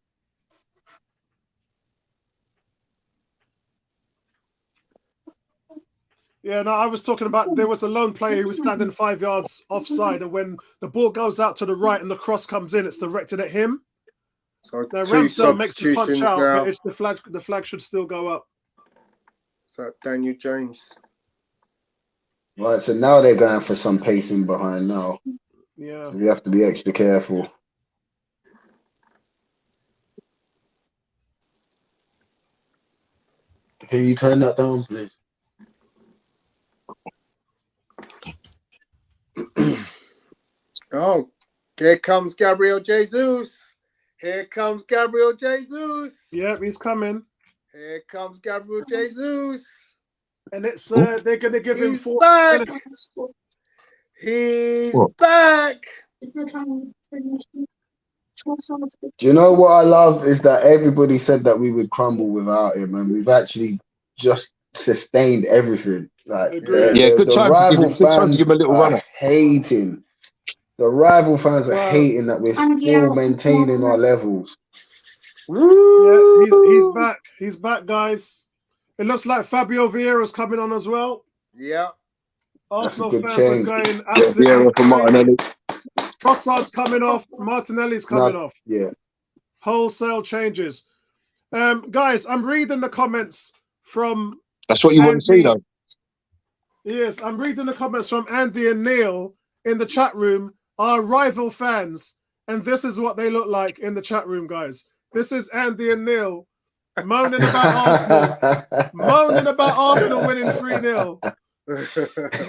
Yeah, no, I was talking about there was a lone player who was standing 5 yards offside, and when the ball goes out to the right and the cross comes in, it's directed at him. So Now two Ramsdale makes the punch substitutions out, now. but the flag should still go up. So Daniel James. Right, so now they're going for some pacing behind now. Yeah. We have to be extra careful. Can you turn that down, please? Oh, here comes Gabriel Jesus. Here comes Gabriel Jesus. Yep, he's coming. Here comes Gabriel Jesus. And it's they're going to give him He's 4 back. minutes. He's What? back. Do you know what I love is that everybody said that we would crumble without him, and we've actually just sustained everything. Like Agreed. Yeah, good time to give him a little are run. hating. The rival fans are Wow. hating that we're still maintaining our levels. Yeah, he's back. He's back, guys. It looks like Fabio Vieira's coming on as well. Yeah. Arsenal good fans change. are going Yeah, absolutely Vieira for Martinelli. Trossard's coming off. Martinelli's coming off. Yeah. Wholesale changes. Guys, I'm reading the comments from That's what you want to see, though. Yes, I'm reading the comments from Andy and Neil in the chat room, our rival fans, and this is what they look like in the chat room, guys. This is Andy and Neil moaning about Arsenal winning 3-0.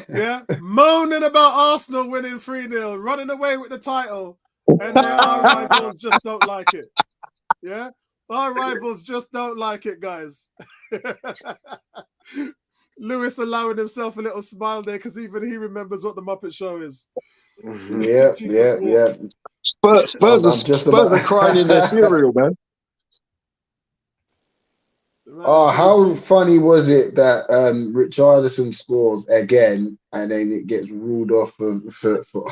Yeah, moaning about Arsenal winning 3-0, running away with the title, and then our rivals just don't like it. Yeah, our rivals just don't like it, guys. Lewis allowing himself a little smile there because even he remembers what the Muppet Show is. Yeah. Spurs are crying in their cereal, man. Oh, how funny was it that Richarlison scores again and then it gets ruled off for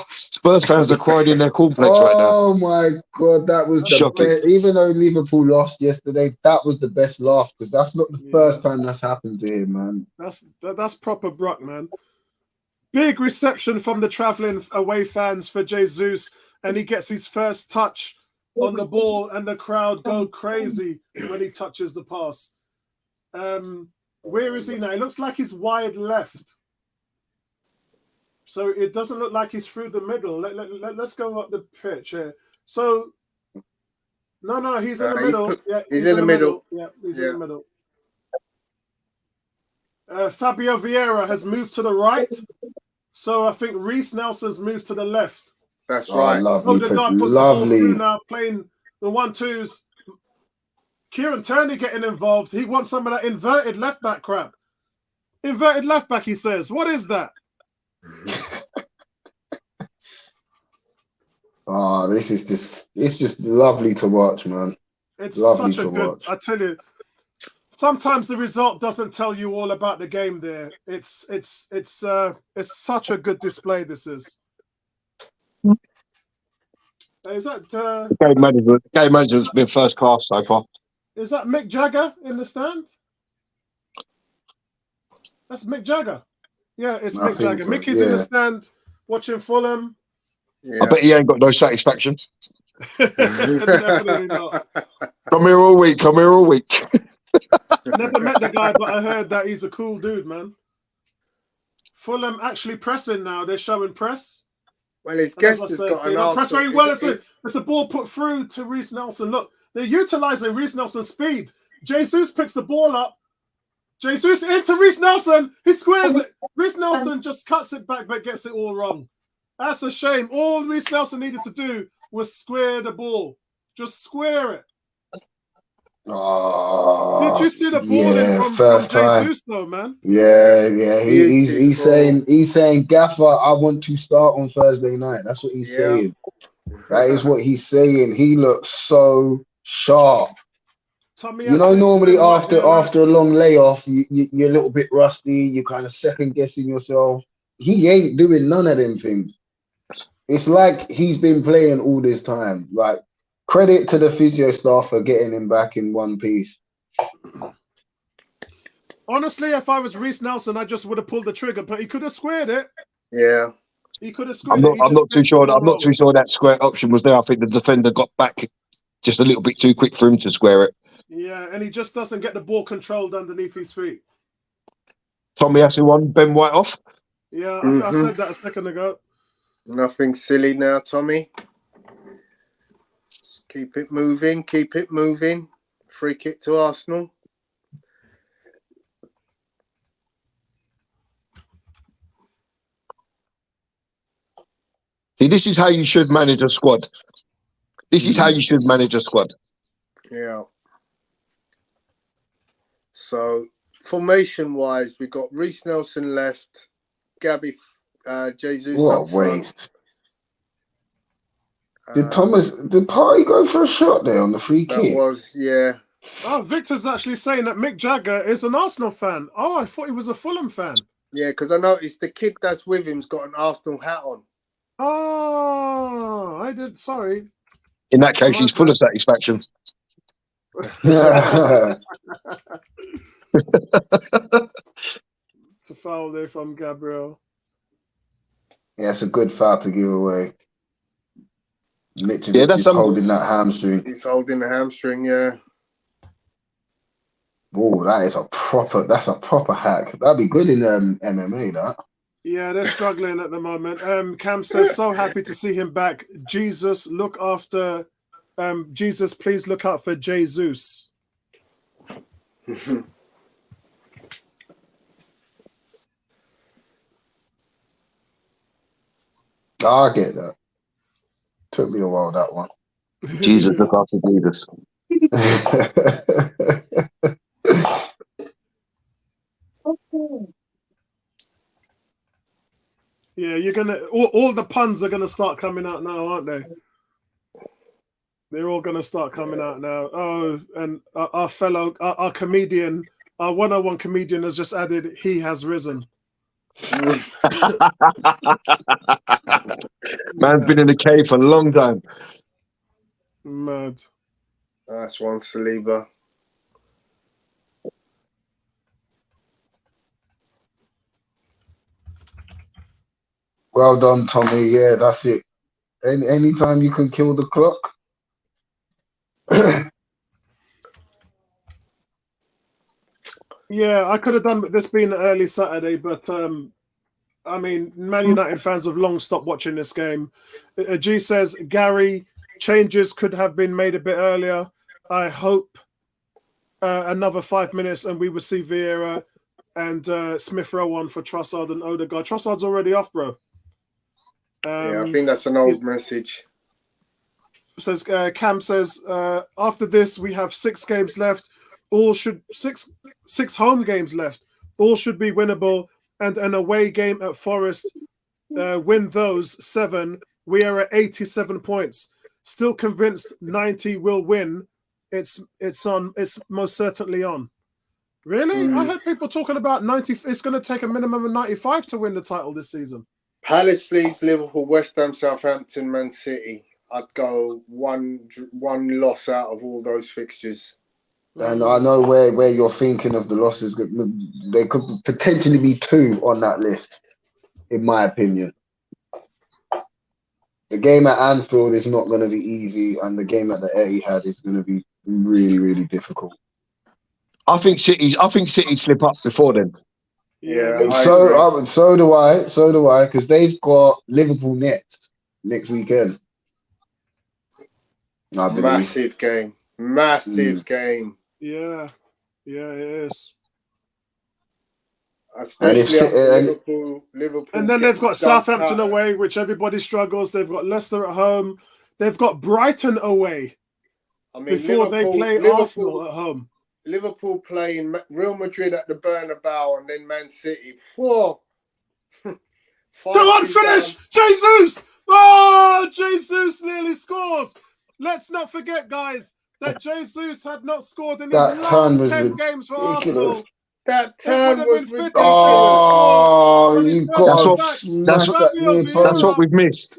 Spurs fans are crying in their cornflakes right now. Oh my God, that was the best. Even though Liverpool lost yesterday, that was the best laugh because that's not the first time that's happened to him, man. That's proper Brock, man. Big reception from the travelling away fans for Jesus, and he gets his first touch on the ball, and the crowd go crazy when he touches the pass. Where is he now? It looks like he's wide left. So it doesn't look like he's through the middle. Let's go up the pitch here. So, no, he's in the middle. He's in the middle. Yeah, he's in the middle. Fabio Vieira has moved to the right. So I think Reiss Nelson's moved to the left. That's right. Odegaard puts the ball through now, playing the 1-2s. Kieran Tierney getting involved. He wants some of that inverted left back crap. Inverted left back, he says. What is that? Oh, it's just lovely to watch, man. It's lovely such a to good. watch. I tell you, sometimes the result doesn't tell you all about the game. There, it's such a good display. This is. Is that game management's been first class so far. Is that Mick Jagger in the stand? That's Mick Jagger. Yeah, it's Mick Jagger. So. Mickey's in the stand watching Fulham. Yeah. I bet he ain't got no satisfaction. Definitely not. Come here all week. Never met the guy, but I heard that he's a cool dude, man. Fulham actually pressing now. They're showing press. Well, his guest has got an Arsenal. Press very well. It's a ball put through to Reiss Nelson. Look, they're utilising Reiss Nelson's speed. Jesus picks the ball up. Jesus into Reiss Nelson. He squares it. Reiss Nelson just cuts it back, but gets it all wrong. That's a shame. All Reiss Nelson needed to do was square the ball. Just square it. Oh, did you see the ball in from Jesus though, man? Yeah. He's saying, Gaffer, I want to start on Thursday night. That's what he's saying. That is what he's saying. He looks so sharp. Tommy, You know, normally right there, after a long layoff, you're a little bit rusty. You're kind of second guessing yourself. He ain't doing none of them things. It's like he's been playing all this time. Like, credit to the physio staff for getting him back in one piece. Honestly, if I was Reiss Nelson, I just would have pulled the trigger, but he could have squared it. Yeah. He could have squared it. I'm not too sure. I'm not too sure that square option was there. I think the defender got back just a little bit too quick for him to square it. Yeah, and he just doesn't get the ball controlled underneath his feet. Tommy Asu won, Ben White off. Yeah, I said that a second ago. Nothing silly now, Tommy. Just keep it moving. Keep it moving. Free kick to Arsenal. See, this is how you should manage a squad. This is how you should manage a squad. Yeah. So, formation-wise, we got Reiss Nelson left, Gabriel Jesus What up a front. waste. Did Party go for a shot there on the free That kick? was, yeah. Oh, Victor's actually saying that Mick Jagger is an Arsenal fan. Oh, I thought he was a Fulham fan. Yeah, because I noticed the kid that's with him's got an Arsenal hat on. Oh, I did. Sorry. In that case, he's full of satisfaction. It's a foul there from Gabriel. Yeah, it's a good foul to give away. Literally, Yeah, that's he's holding that hamstring. He's holding the hamstring, yeah. Oh, that's a proper hack. That'd be good in MMA, that. Yeah, they're struggling at the moment. Cam says, so happy to see him back. Jesus, look after... Jesus, please look out for Jesus. I get that. Took me a while, that one. Jesus, look after Jesus. Yeah, you're gonna all the puns are gonna start coming out now, aren't they? They're all gonna start coming out now. Oh, and our comedian, our 101 comedian has just added, he has risen. Man's been in the cave for a long time. Mad. That's one, Saliba. Well done, Tommy. Yeah, that's it. Anytime you can kill the clock. Yeah, I could have done this being an early Saturday, but I mean, Man United fans have long stopped watching this game. G says, Gary, changes could have been made a bit earlier. I hope another 5 minutes and we will see Vieira and Smith Rowe on for Trossard and Odegaard. Trossard's already off, bro. Yeah, I think that's an old message. Says Cam says, after this, we have 6 games left. Six home games left. All should be winnable. And an away game at Forest, win those 7. We are at 87 points. Still convinced 90 will win. It's most certainly on. Really? I heard people talking about 90. It's going to take a minimum of 95 to win the title this season. Palace, Leeds, Liverpool, West Ham, Southampton, Man City. I'd go one loss out of all those fixtures. And I know where you're thinking of the losses. There could potentially be 2 on that list, in my opinion. The game at Anfield is not going to be easy, and the game at the Etihad is going to be really, really difficult. I think City slip up before then. Yeah, so do I, because they've got Liverpool next weekend. Massive game. Yeah, it is. Especially after Liverpool. And then they've got Southampton away, which everybody struggles. They've got Leicester at home. They've got Brighton away before they play Arsenal at home. Liverpool playing Real Madrid at the Bernabeu and then Man City. 4. Come on, finish! Jesus! Oh, Jesus nearly scores. Let's not forget, guys, that Jesus had not scored in his That turn last was 10 games for ridiculous. Arsenal. That It would turn have was been 50 ridiculous. Oh, on his you first got That's to what- back. smash that Fabio near Vieira. That's what post. we've missed.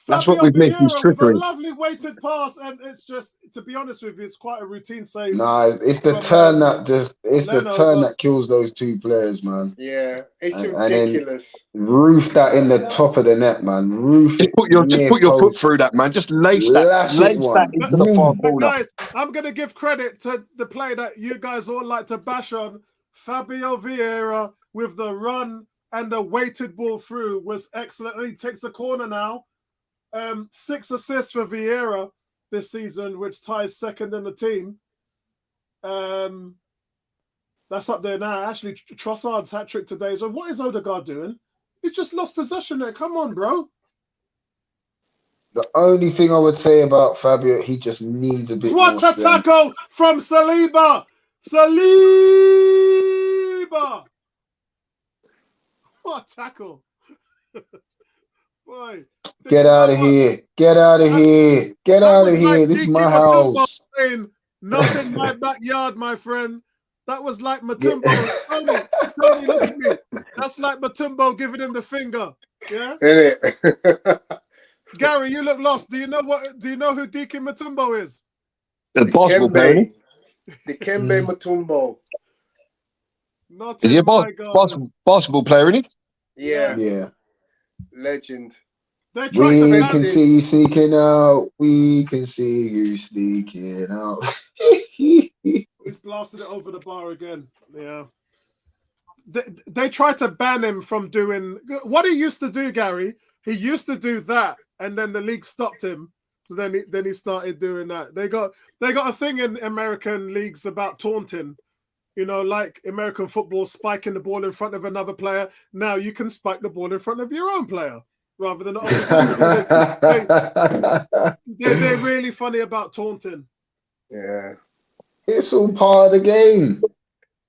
That's what Fabio we've missed. Is Vieira with a trickery. lovely weighted pass, and it's just, to be honest with you, it's quite a routine save. Nah, it's the From, turn that just it's the Leno, turn but- that kills those two players, man. Yeah, it's And ridiculous. Roof that in the top of the net, man. Roof Just it put your near foot post. through that, man. Just lace Lash it that one. into the far But corner. guys, I'm going to give credit to the play that you guys all like to bash on. Fabio Vieira with the run and the weighted ball through was excellent. And he takes a corner now. 6 assists for Vieira this season, which ties second in the team. That's up there now. Actually, Trossard's hat-trick today. So what is Odegaard doing? He's just lost possession there. Come on, bro. The only thing I would say about Fabio, he just needs a bit more What a strength. tackle from Saliba! Saliba! What a tackle. Boy. Get out of here. Get out of here. Get That out was of here. like This is Diki my Matumbo house. saying, not in my backyard, my friend. That was like Matumbo. Tony, look at me. That's like Matumbo giving him the finger. Yeah? Innit? Gary, you look lost. Do you know who Diki Matumbo is? The basketball player, isn't The Kembe Mutombo. Not he? Is he in a my garden. basketball player, isn't he? Yeah, Yeah. legend. They tried to We ban can him. see you sneaking out. We can see you sneaking out. He's blasted it over the bar again. Yeah. They tried to ban him from doing what he used to do, Gary. He used to do that, and then the league stopped him. So then he started doing that. They got a thing in American leagues about taunting. You know, like American football, spiking the ball in front of another player. Now you can spike the ball in front of your own player rather than the opposition. So they're really funny about taunting. Yeah, It's all part of the game.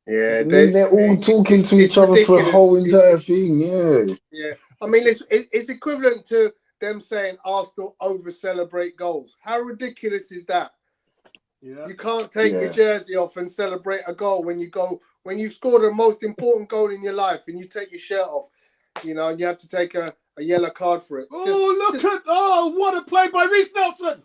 yeah. I mean, they're all talking to each other for a ridiculous. whole entire thing. Yeah. Yeah, I mean, it's equivalent to them saying Arsenal over-celebrate goals. How ridiculous is that? Yeah. You can't take your jersey off and celebrate a goal when you've scored the most important goal in your life and you take your shirt off, you know, and you have to take a yellow card for it. What a play by Reiss Nelson.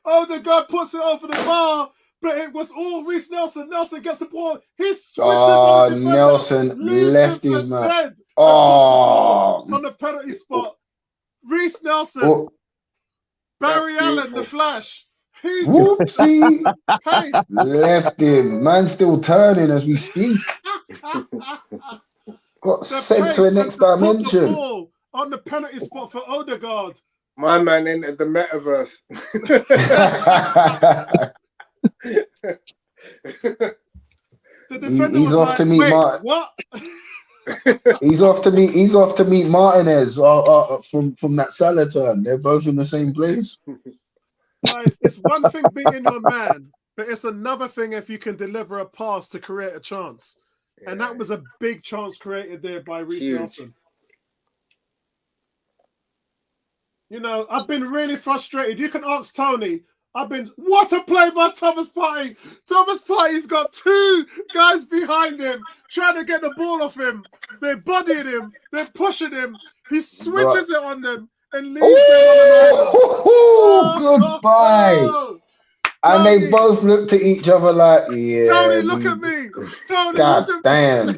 Odegaard puts it over the bar, but it was all Reiss Nelson. Nelson gets the ball. He switches on the defender, Nelson leaves left him his for man. dead Oh. on the penalty spot. Reiss Nelson. Oh. Barry That's Allen, beautiful. the Flash. He Whoopsie. pace. Left him. Man still turning as we speak. Got sent to a next Put the dimension. ball on the penalty spot for Odegaard. My man entered the metaverse. The defender He's was off like, to meet wait, Mark. what? He's off to meet Martinez from that Salah turn. They're both in the same place. Guys, it's one thing beating your man, but it's another thing if you can deliver a pass to create a chance. And that was a big chance created there by Reiss Huge. Nelson. You know, I've been really frustrated. You can ask Tony. What a play by Thomas Partey. Thomas Partey's got 2 guys behind him trying to get the ball off him. They're bodying him. They're pushing him. He switches it on them and leaves them on an island. Goodbye. And they both looked at each other like, yeah. Tony, look at me. Tony, God look at damn. me.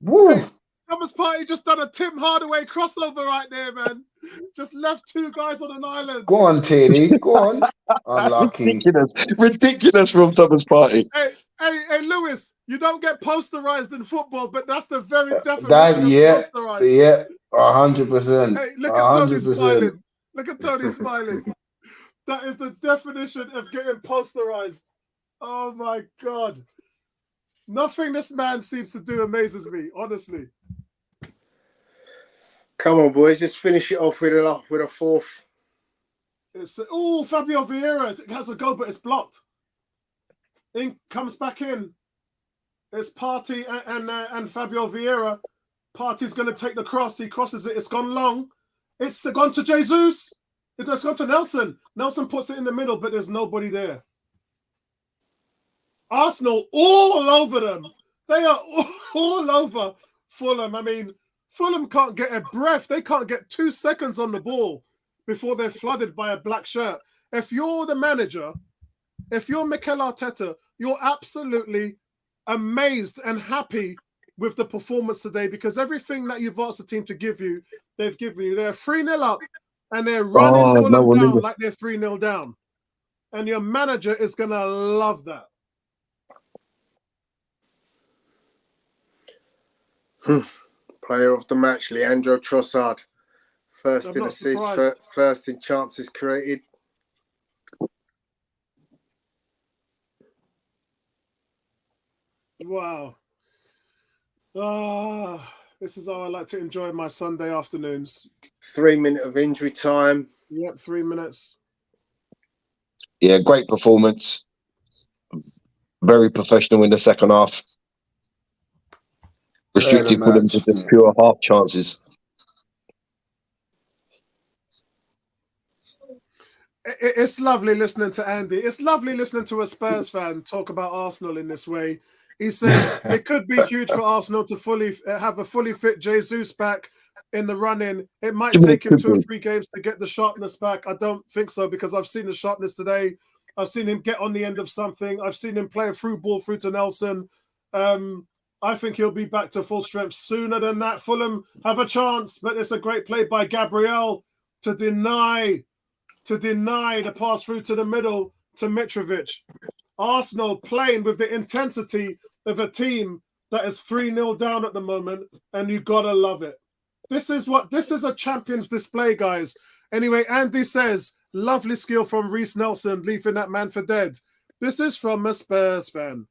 Woo. Thomas Partey just done a Tim Hardaway crossover right there, man. Just left 2 guys on an island. Go on, Tierney. Go on. Unlucky. Ridiculous from Thomas Partey. Hey, Lewis, you don't get posterized in football, but that's the very definition of posterized. Yeah, 100%. Hey, look at Tony smiling. Look at Tony smiling. That is the definition of getting posterized. Oh my God. Nothing this man seems to do amazes me, honestly. Come on, boys, just finish it off with a fourth. Fabio Vieira has a go, but it's blocked. Comes back in. It's Partey and Fabio Vieira. Partey's going to take the cross. He crosses it. It's gone long. It's gone to Jesus. It does go to Nelson. Nelson puts it in the middle, but there's nobody there. Arsenal all over them. They are all over Fulham. I mean, Fulham can't get a breath. They can't get 2 seconds on the ball before they're flooded by a black shirt. If you're the manager, if you're Mikel Arteta, you're absolutely amazed and happy with the performance today because everything that you've asked the team to give you, they've given you. They're 3-0 up and they're running Fulham down like they're 3-0 down. And your manager is going to love that. Player of the match, Leandro Trossard. First in assists, first in chances created. Wow. This is how I like to enjoy my Sunday afternoons. 3 minutes of injury time. Yep, 3 minutes. Yeah, great performance. Very professional in the second half. Restricted Fulham to just pure half chances. It's lovely listening to Andy. It's lovely listening to a Spurs fan talk about Arsenal in this way. He says it could be huge for Arsenal to fully have a fully fit Jesus back in the run-in. It might take him 2 or 3 games to get the sharpness back. I don't think so because I've seen the sharpness today. I've seen him get on the end of something. I've seen him play a through ball through to Nelson. I think he'll be back to full strength sooner than that. Fulham have a chance, but it's a great play by Gabriel to deny the pass through to the middle to Mitrovic. Arsenal playing with the intensity of a team that is 3-0 down at the moment, and you gotta love it. This is a champion's display, guys. Anyway, Andy says, lovely skill from Reiss Nelson, leaving that man for dead. This is from a Spurs fan.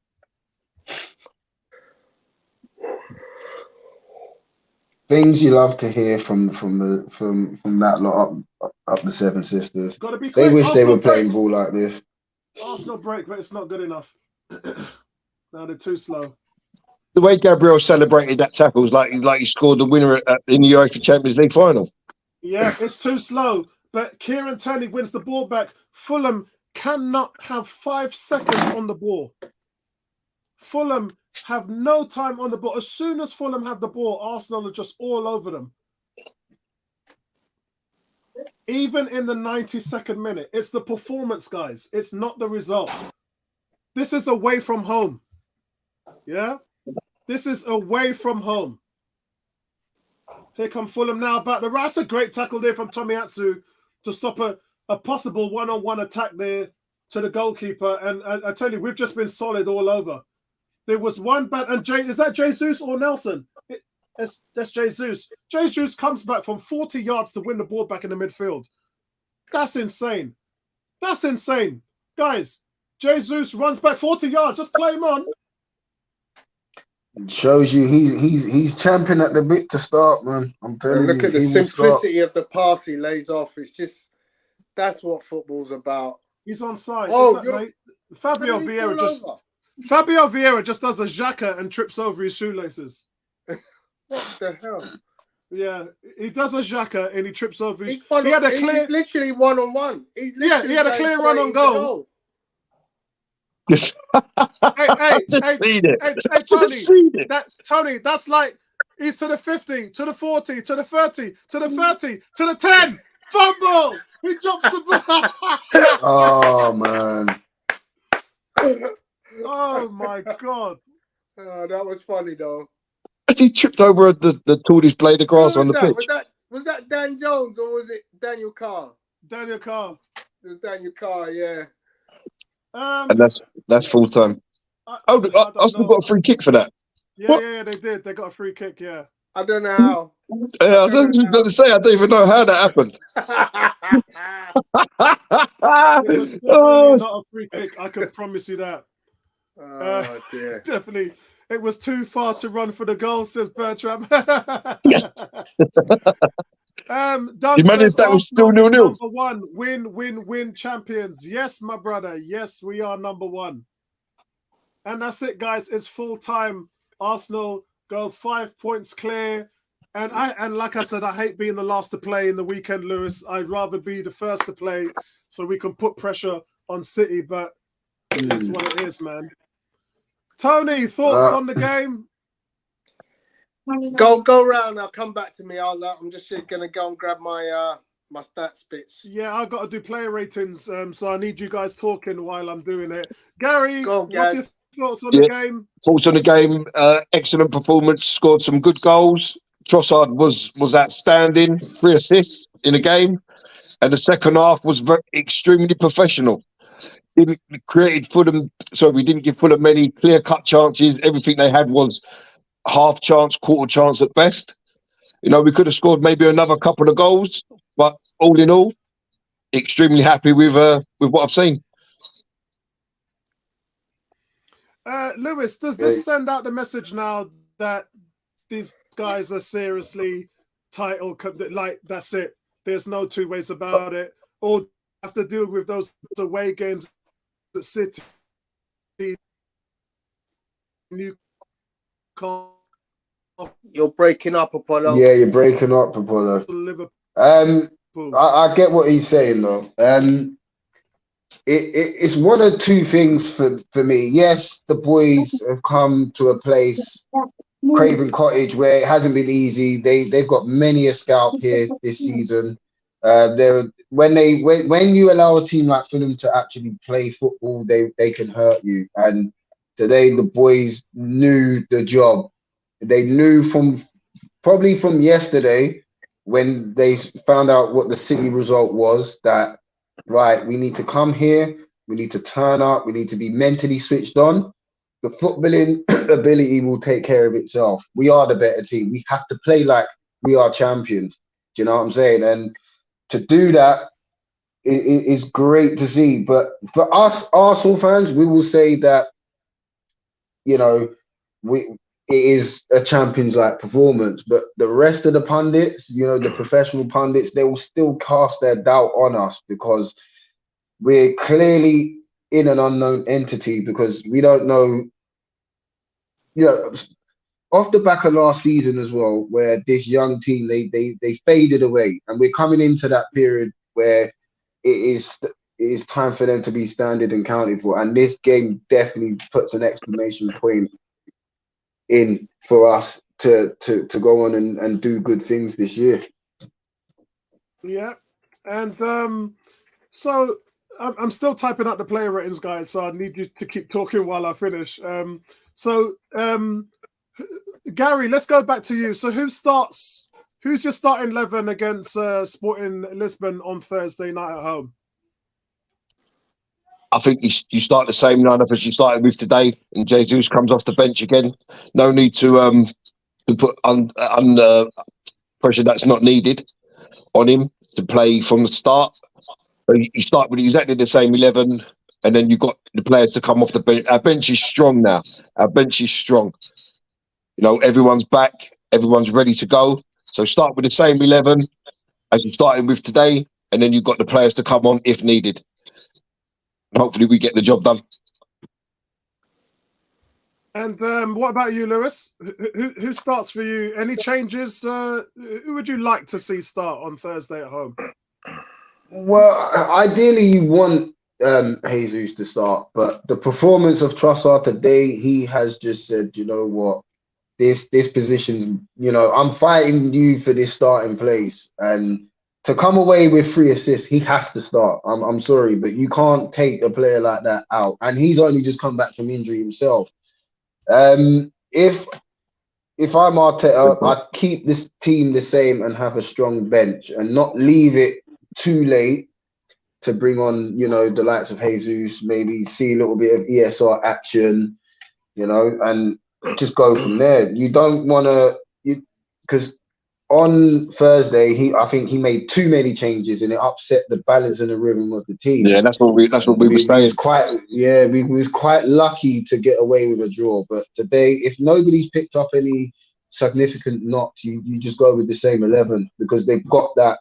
Things you love to hear from that lot up the Seven Sisters. Gotta be they quick. wish Arsenal they were playing break. ball like this. Arsenal break, but it's not good enough. No, they're too slow. The way Gabriel celebrated that tackle was like he scored the winner in the UEFA Champions League final. Yeah, it's too slow. But Kieran Tierney wins the ball back. Fulham cannot have 5 seconds on the ball. Fulham have no time on the ball. As soon as Fulham have the ball, Arsenal are just all over them. Even in the 92nd minute, it's the performance, guys. It's not the result. This is away from home. Yeah? This is away from home. Here come Fulham now about the right. That's a great tackle there from Tomiyasu to stop a possible one-on-one attack there to the goalkeeper. And I tell you, we've just been solid all over. There was one bad, and is that Jesus or Nelson? That's Jesus. Jesus comes back from 40 yards to win the ball back in the midfield. That's insane. That's insane. Guys, Jesus runs back 40 yards. Just play him on. Shows you he's champing at the bit to start, man. I'm telling you. Look at the simplicity of the pass he lays off. It's just, that's what football's about. He's on side. Oh, Fabio Vieira just does a Xhaka and trips over his shoelaces. What the hell? Yeah, he does a Xhaka and he trips over his... He's literally one-on-one. He had a clear run on goal. Tony, that's like he's to the 50, to the 40, to the 30, to the 30, to the 10. Fumble! He drops the ball. Oh, man. Oh, my God. Oh, that was funny, though. As he tripped over the tallest blade of grass on the pitch. Was that Dan Jones or was it Daniel Carr? Daniel Carr. It was Daniel Carr, yeah. And that's full time. Arsenal got a free kick for that. Yeah, they did. They got a free kick, yeah. I don't know how. I was just going to say, I don't even know how that happened. It was definitely not a free kick. I can promise you that. Oh, dear. Definitely. It was too far to run for the goal, says Bertram. You managed that was still 0-0. Number one, win champions. Yes, my brother. Yes, we are number one. And that's it, guys. It's full time. Arsenal go 5 points clear. And like I said, I hate being the last to play in the weekend, Lewis. I'd rather be the first to play so we can put pressure on City, but it's what it is, man. Tony, thoughts on the game? Go round. I'll come back to me. I'm just gonna go and grab my my stats bits. Yeah, I've got to do player ratings, so I need you guys talking while I'm doing it. Gary, Go on, guys. what's your thoughts on the game? Thoughts on the game? Excellent performance. Scored some good goals. Trossard was outstanding. 3 assists in the game, and the second half was extremely professional. We didn't give Fulham many clear-cut chances. Everything they had was half chance, quarter chance at best. We could have scored maybe another couple of goals, but all in all, extremely happy with what I've seen. Lewis, does this send out the message now that these guys are seriously title? Like, that's it. There's no two ways about it. Or have to deal with those away games at City, Newcastle. You're breaking up, Apollo. Yeah, you're breaking up, Apollo. Liverpool. I get what he's saying though. It's one of two things for me. Yes, the boys have come to a place, Craven Cottage, where it hasn't been easy. They've got many a scalp here this season. When you allow a team like Fulham to actually play football, they can hurt you. And today the boys knew the job. They knew from yesterday when they found out what the City result was that, right, we need to come here, we need to turn up, we need to be mentally switched on. The footballing ability will take care of itself. We are the better team. We have to play like we are champions. Do you know what I'm saying? And to do that is great to see. But for us Arsenal fans, we will say that, it is a champions-like performance, but the rest of the pundits, the professional pundits, they will still cast their doubt on us because we're clearly in an unknown entity because we don't know, off the back of last season as well, where this young team, they faded away, and we're coming into that period where it is time for them to be standard and counted for, and this game definitely puts an exclamation point in for us to go on and do good things this year. Yeah, and so I'm still typing out the player ratings, guys. So I need you to keep talking while I finish. Gary, let's go back to you. So who's your starting 11 against Sporting Lisbon on Thursday night at home? I think you start the same lineup as you started with today, and Jesus comes off the bench again. No need to put under pressure that's not needed on him to play from the start. So you start with exactly the same 11, and then you've got the players to come off the bench. Our bench is strong now. Our bench is strong. Everyone's back. Everyone's ready to go. So start with the same 11 as you started with today, and then you've got the players to come on if needed. And hopefully we get the job done. And what about you, Lewis? Who starts for you? Any changes? Who would you like to see start on Thursday at home? Well, ideally you want Jesus to start, but the performance of Trossard today, he has just said, you know what, this position, I'm fighting you for this starting place, and to come away with 3 assists, he has to start. I'm sorry, but you can't take a player like that out. And he's only just come back from injury himself. If I'm Arteta, I'd keep this team the same and have a strong bench and not leave it too late to bring on, the likes of Jesus, maybe see a little bit of ESR action, and just go from there. You don't want to, because on Thursday, I think he made too many changes and it upset the balance and the rhythm of the team. Yeah, that's what we were saying. We was quite lucky to get away with a draw. But today, if nobody's picked up any significant knocks, you just go with the same 11 because they've got that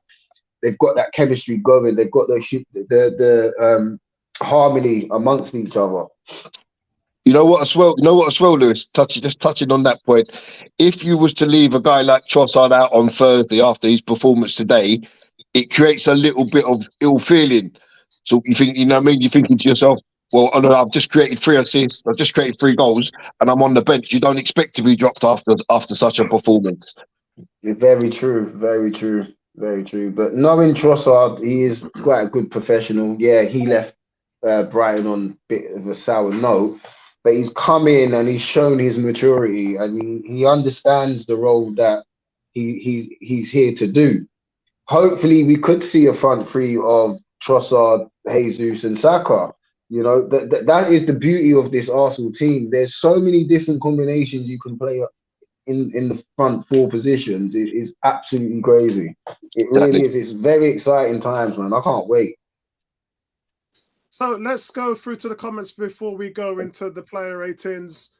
chemistry going. They've got the harmony amongst each other. You know what as well? Lewis? Touching on that point. If you was to leave a guy like Trossard out on Thursday after his performance today, it creates a little bit of ill feeling. So you think, you know what I mean? You're thinking to yourself, well, I don't know, I've just created 3 assists, I've just created 3 goals, and I'm on the bench. You don't expect to be dropped after such a performance. Very true, very true, very true. But knowing Trossard, he is quite a good professional. Yeah, he left Brighton on a bit of a sour note, but he's come in and he's shown his maturity, and he understands the role that he's here to do. Hopefully, we could see a front three of Trossard, Jesus, and Saka. You know, that is the beauty of this Arsenal team. There's so many different combinations you can play in the front 4 positions. It is absolutely crazy. It really is. It's very exciting times, man. I can't wait. So let's go through to the comments before we go into the player ratings.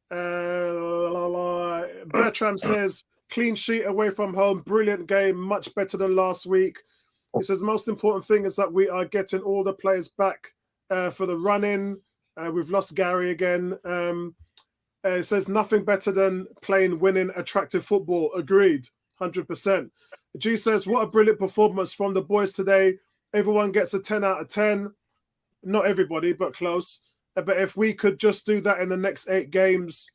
Bertram says, clean sheet away from home, brilliant game, much better than last week. He says, most important thing is that we are getting all the players back for the run-in. We've lost Gary again. It says, nothing better than playing, winning, attractive football. Agreed, 100%. G says, what a brilliant performance from the boys today. Everyone gets a 10 out of 10. Not everybody, but close. But if we could just do that in the next 8 games,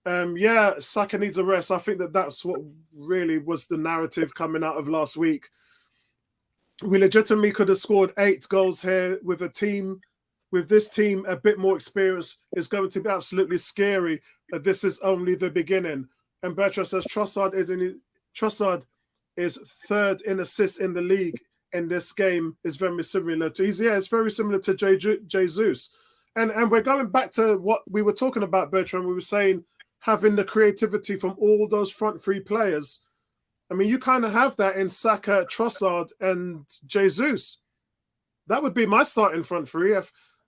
yeah, Saka needs a rest. I think that's what really was the narrative coming out of last week. We legitimately could have scored 8 goals here with a team. With this team, a bit more experience is going to be absolutely scary. But this is only the beginning. And Bertrand says Trossard is 3rd in assists in the league in this game. Is very similar to it's very similar to Jesus. And we're going back to what we were talking about, Bertrand. We were saying having the creativity from all those front 3 players. I mean, you kind of have that in Saka, Trossard, and Jesus. That would be my starting front 3.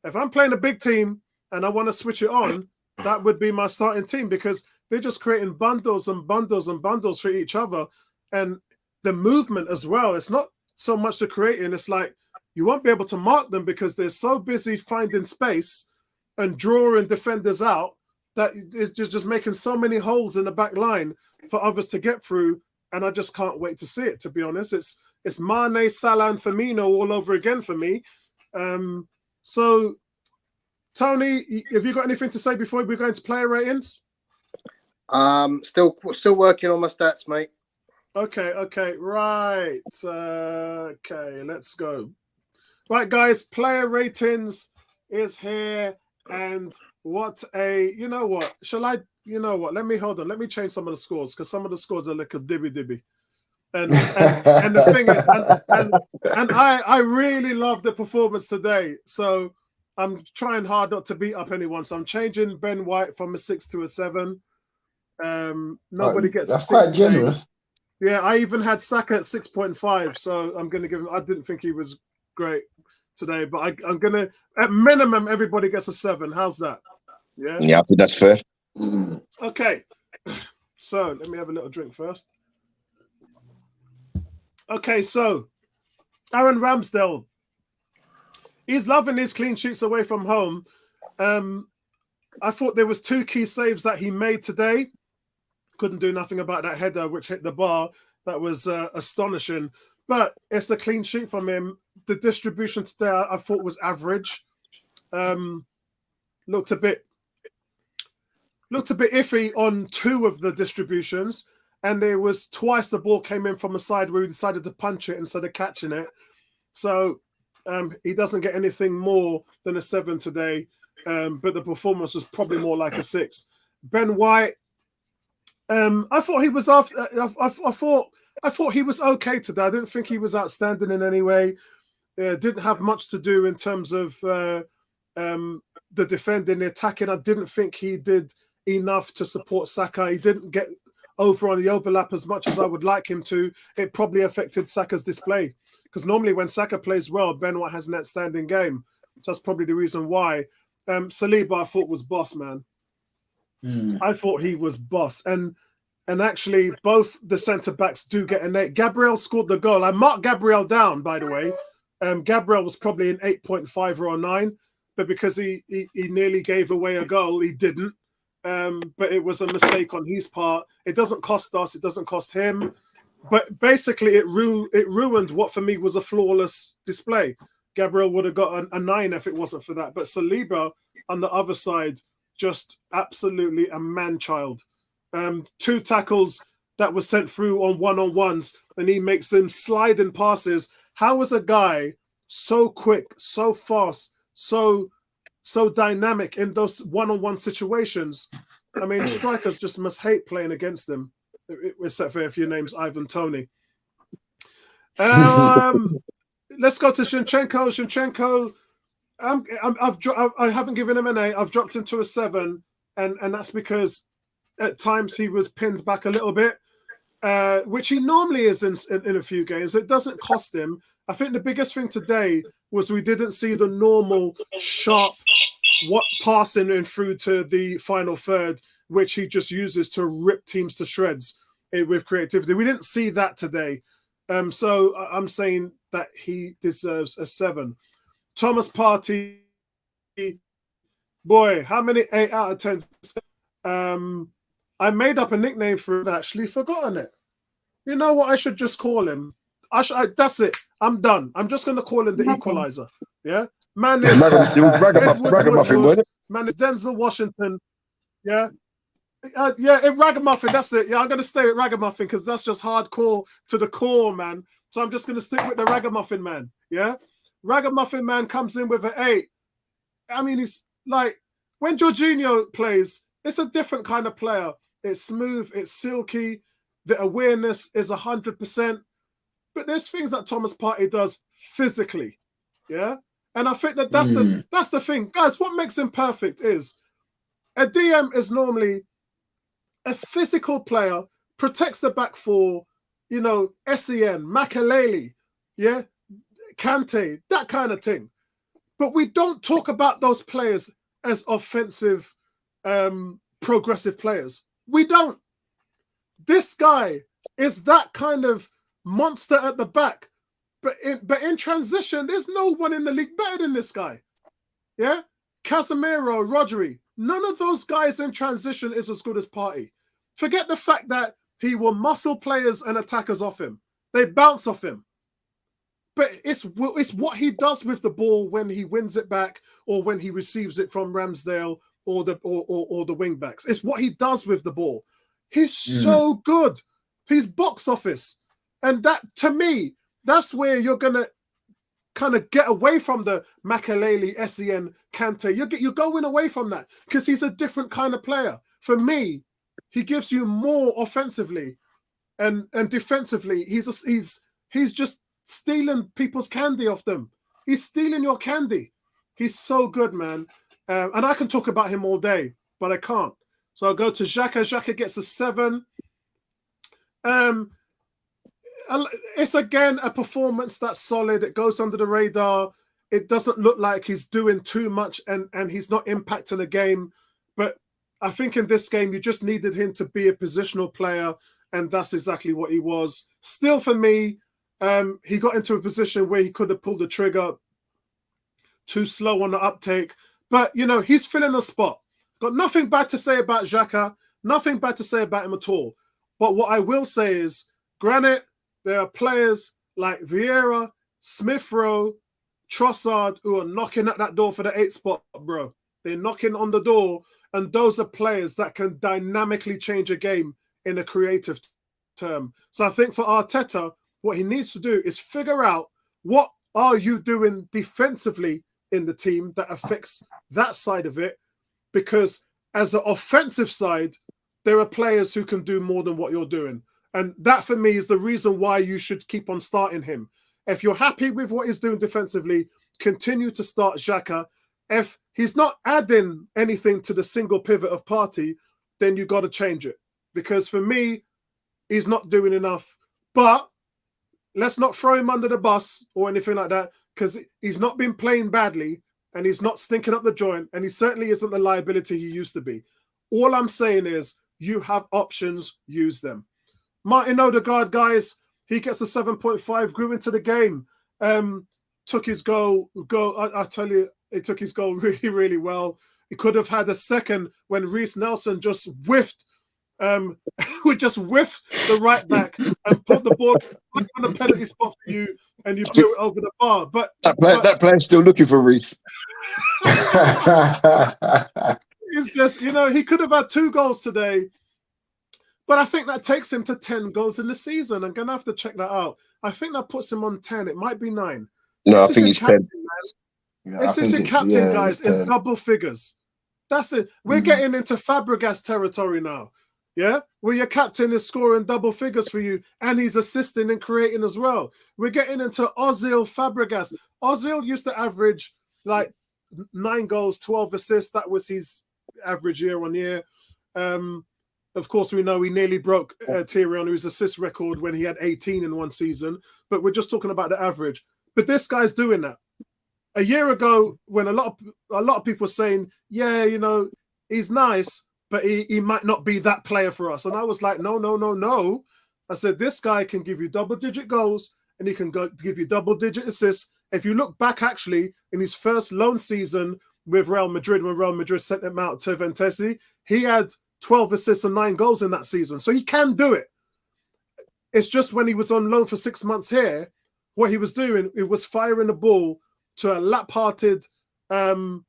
If I'm playing a big team and I want to switch it on, that would be my starting team, because they're just creating bundles and bundles and bundles for each other. And the movement as well, it's not so much the creating, it's like you won't be able to mark them because they're so busy finding space and drawing defenders out that it's just making so many holes in the back line for others to get through. And I just can't wait to see it, to be honest. It's Mane, Salah, and Firmino all over again for me. So, Tony, have you got anything to say before we go into player ratings? Still working on my stats, mate. Okay, right. Okay, let's go. Right, guys, player ratings is here. And you know what? Let me change some of the scores, because some of the scores are like a dibby. And the thing is, and I really love the performance today. So I'm trying hard not to beat up anyone. So I'm changing Ben White from a 6 to a 7. Nobody gets that's a 6 quite today. generous. Yeah, I even had Saka at 6.5. So I'm going to give him. I didn't think he was great today, but I'm going to, at minimum, everybody gets a 7. How's that? Yeah, I think that's fair. Okay, so let me have a little drink first. Okay, so Aaron Ramsdale, he's loving his clean sheets away from home. I thought there was 2 key saves that he made today. Couldn't do nothing about that header which hit the bar. That was astonishing. But it's a clean sheet from him. The distribution today I thought was average. Looked a bit iffy on 2 of the distributions, and there was twice the ball came in from a side where he decided to punch it instead of catching it. So he doesn't get anything more than a 7 today, but the performance was probably more like a 6. Ben White, I thought he was off. I thought he was okay today. I didn't think he was outstanding in any way. Didn't have much to do in terms of the defending, the attacking. I didn't think he did enough to support Saka. He didn't get over on the overlap as much as I would like him to. It probably affected Saka's display, because normally when Saka plays well, Ben White has an outstanding game. So that's probably the reason why. Saliba, I thought, was boss, man. I thought he was boss. And actually, both the centre-backs do get an 8. Gabriel scored the goal. I marked Gabriel down, by the way. Gabriel was probably an 8.5 or a 9. but because he nearly gave away a goal, he didn't. But it was a mistake on his part. It doesn't cost us. It doesn't cost him. But basically, it ruined what for me was a flawless display. Gabriel would have got a 9 if it wasn't for that. But Saliba on the other side, just absolutely a man-child. 2 tackles that were sent through on one-on-ones, and he makes them sliding passes. How is a guy so quick, so fast, so dynamic in those one-on-one situations? I mean, strikers just must hate playing against them, except for a few names, Ivan Toney. Let's go to Zinchenko. I haven't given him an 8. I've dropped him to a 7, and that's because at times he was pinned back a little bit, which he normally is in a few games. It doesn't cost him. I think the biggest thing today was we didn't see the normal sharp passing in through to the final third, which he just uses to rip teams to shreds with creativity. We didn't see that today. So I'm saying that he deserves a 7. Thomas Partey, boy, how many 8 out of 10? I made up a nickname for him, actually forgotten it. You know what? I should just call him. That's it. I'm done. I'm just going to call him the equalizer. Yeah? Man is Ragamuffin, wasn't it? Man is Denzel Washington. Yeah? Ragamuffin, that's it. Yeah, I'm going to stay with Ragamuffin because that's just hardcore to the core, man. So I'm just going to stick with the Ragamuffin man. Yeah? Ragamuffin man comes in with an 8. I mean, he's like, when Jorginho plays, it's a different kind of player. It's smooth, it's silky, the awareness is 100%. But there's things that Thomas Partey does physically. Yeah? And I think that's the thing. Guys, what makes him perfect is a DM is normally a physical player, protects the back four, Sen, Makelele, yeah, Kante, that kind of thing. But we don't talk about those players as offensive, progressive players. We don't. This guy is that kind of monster at the back. But in transition, there's no one in the league better than this guy. Yeah? Casemiro, Rodri, none of those guys in transition is as good as Partey. Forget the fact that he will muscle players and attackers off him. They bounce off him. But it's what he does with the ball when he wins it back or when he receives it from Ramsdale or the wing backs. It's what he does with the ball. He's so good. He's box office. And that, to me, that's where you're going to kind of get away from the Makelele, Sen, Kante. You're going away from that because he's a different kind of player. For me, he gives you more offensively and defensively. He's just stealing people's candy off them. He's stealing your candy. He's so good, man. And I can talk about him all day, but I can't. So I'll go to Xhaka. Xhaka gets a 7. It's again a performance that's solid. It goes under the radar. It doesn't look like he's doing too much and he's not impacting the game. But I think in this game, you just needed him to be a positional player, and that's exactly what he was. Still, for me, he got into a position where he could have pulled the trigger. Too slow on the uptake. But, he's filling a spot. Got nothing bad to say about Xhaka. Nothing bad to say about him at all. But what I will say is, granted, there are players like Vieira, Smith-Rowe, Trossard who are knocking at that door for the 8 spot, bro. They're knocking on the door, and those are players that can dynamically change a game in a creative term. So I think for Arteta, what he needs to do is figure out what are you doing defensively in the team that affects that side of it, because as an offensive side, there are players who can do more than what you're doing. And that, for me, is the reason why you should keep on starting him. If you're happy with what he's doing defensively, continue to start Xhaka. If he's not adding anything to the single pivot of Partey, then you got to change it. Because for me, he's not doing enough. But let's not throw him under the bus or anything like that, because he's not been playing badly and he's not stinking up the joint, and he certainly isn't the liability he used to be. All I'm saying is you have options, use them. Martin Odegaard, guys, he gets a 7.5, grew into the game, took his goal. I tell you, He took his goal really, really well. He could have had a second when Reiss Nelson just whiffed, would just whiff the right back and put the ball right on the penalty spot for you, and you blew it over the bar. But that player's still looking for Reiss. it's just, he could have had 2 goals today. But I think that takes him to 10 goals in the season. I'm going to have to check that out. I think that puts him on 10. It might be 9. No, I think he's 10. This is your captain, guys, in double figures. That's it. We're getting into Fabregas territory now. Yeah? Where your captain is scoring double figures for you and he's assisting and creating as well. We're getting into Ozil Fabregas. Ozil used to average like 9 goals, 12 assists. That was his average year on year. Of course, we know he nearly broke Thierry's assist record when he had 18 in one season. But we're just talking about the average. But this guy's doing that. A year ago, when a lot of people were saying, yeah, he's nice, but he might not be that player for us. And I was like, no. I said, this guy can give you double-digit goals and he can give you double-digit assists. If you look back, actually, in his first loan season with Real Madrid, when Real Madrid sent him out to Nketiah, he had 12 assists and 9 goals in that season. So he can do it. It's just when he was on loan for 6 months here, what he was doing, it was firing the ball to a lap-hearted Aubameyang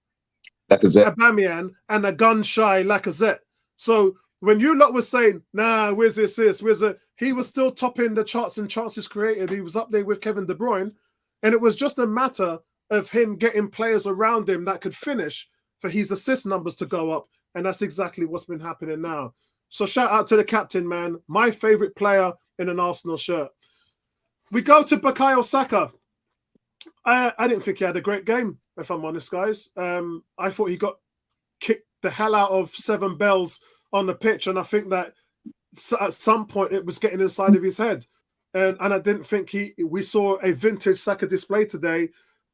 and a gun-shy Lacazette. So when you lot was saying, nah, where's the assist? He was still topping the charts and chances created. He was up there with Kevin De Bruyne. And it was just a matter of him getting players around him that could finish for his assist numbers to go up. And that's exactly what's been happening now. So shout out to the captain, man. My favorite player in an Arsenal shirt. We go to Bukayo Saka. I didn't think he had a great game, if I'm honest, guys. I thought he got kicked the hell out of 7 bells on the pitch. And I think that at some point it was getting inside of his head. And I didn't think we saw a vintage Saka display today.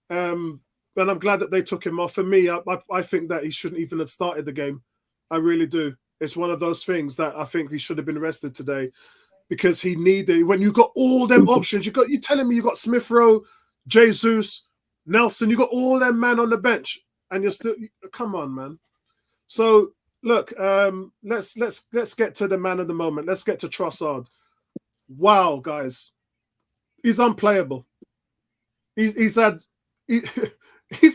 And I'm glad that they took him off. For me, I think that he shouldn't even have started the game. I really do. It's one of those things that I think he should have been rested today because he needed. When you got all them options, you're telling me you got Smith Rowe, Jesus, Nelson, you got all them man on the bench, and you're still. Come on, man. So look, let's get to the man of the moment. Let's get to Trossard. Wow, guys, he's unplayable. He's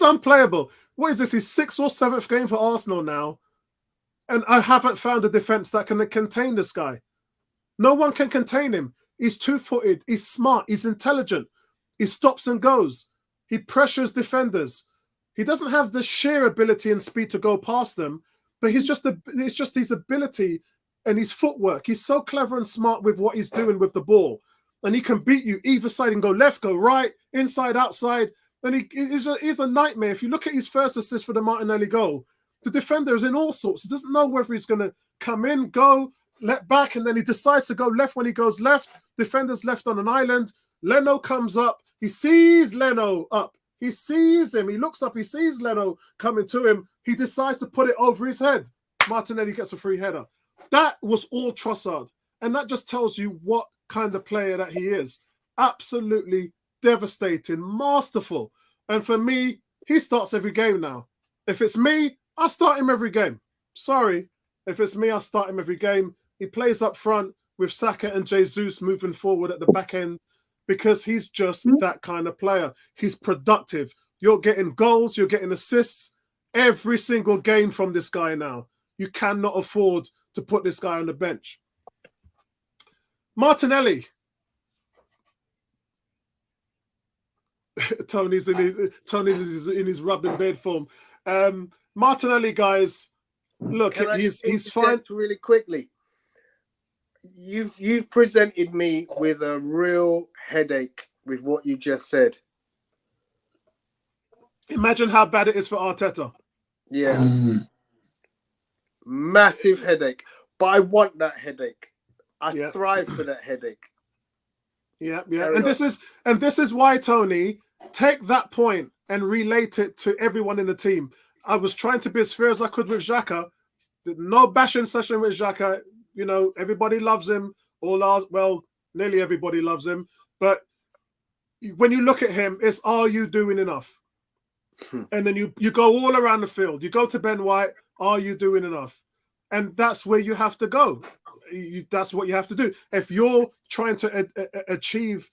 unplayable. What is this? His 6th or 7th game for Arsenal now. And I haven't found a defense that can contain this guy. No one can contain him. He's 2-footed. He's smart. He's intelligent. He stops and goes. He pressures defenders. He doesn't have the sheer ability and speed to go past them, but it's just his ability and his footwork. He's so clever and smart with what he's doing with the ball. And he can beat you either side and go left, go right, inside, outside. And he's a nightmare. If you look at his first assist for the Martinelli goal, the defender is in all sorts. He doesn't know whether he's going to come in, go, let back, and then he decides to go left when he goes left. Defender's left on an island. Leno comes up. He sees Leno up. He sees him. He looks up. He sees Leno coming to him. He decides to put it over his head. Martinelli gets a free header. That was all Trossard. And that just tells you what kind of player that he is. Absolutely devastating, masterful. And for me, he starts every game now. If it's me, I start him every game. Sorry. If it's me, I start him every game. He plays up front with Saka and Jesus moving forward at the back end because he's just that kind of player. He's productive. You're getting goals, you're getting assists every single game from this guy now. You cannot afford to put this guy on the bench. Martinelli. Tony's in his rubbing bed form. Martinelli, guys, look, he's fine. Really quickly, you've presented me with a real headache with what you just said. Imagine how bad it is for Arteta. Yeah, massive headache. But I want that headache. I thrive for that headache. Yeah. And this is why, Tony, take that point and relate it to everyone in the team. I was trying to be as fair as I could with Xhaka. No bashing session with Xhaka. You know, everybody loves him. Nearly everybody loves him. But when you look at him, it's, are you doing enough? And then you go all around the field. You go to Ben White. Are you doing enough? And that's where you have to go. That's what you have to do. If you're trying to achieve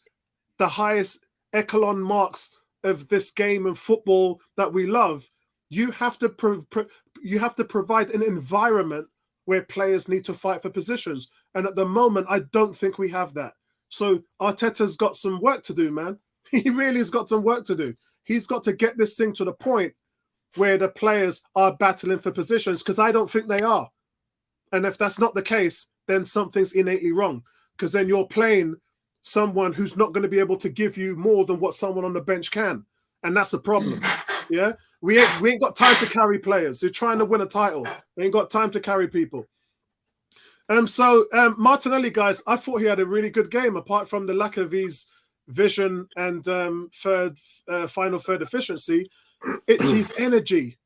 the highest echelon marks of this game and football that we love, you have to provide an environment where players need to fight for positions. And at the moment, I don't think we have that. So Arteta's got some work to do, man. He really has got some work to do. He's got to get this thing to the point where the players are battling for positions, because I don't think they are. And if that's not the case, then something's innately wrong, because then you're playing someone who's not going to be able to give you more than what someone on the bench can. And that's the problem. Yeah. We ain't got time to carry players. They're trying to win a title. They ain't got time to carry people. Martinelli, guys, I thought he had a really good game, apart from the lack of his vision and final third efficiency. It's his energy.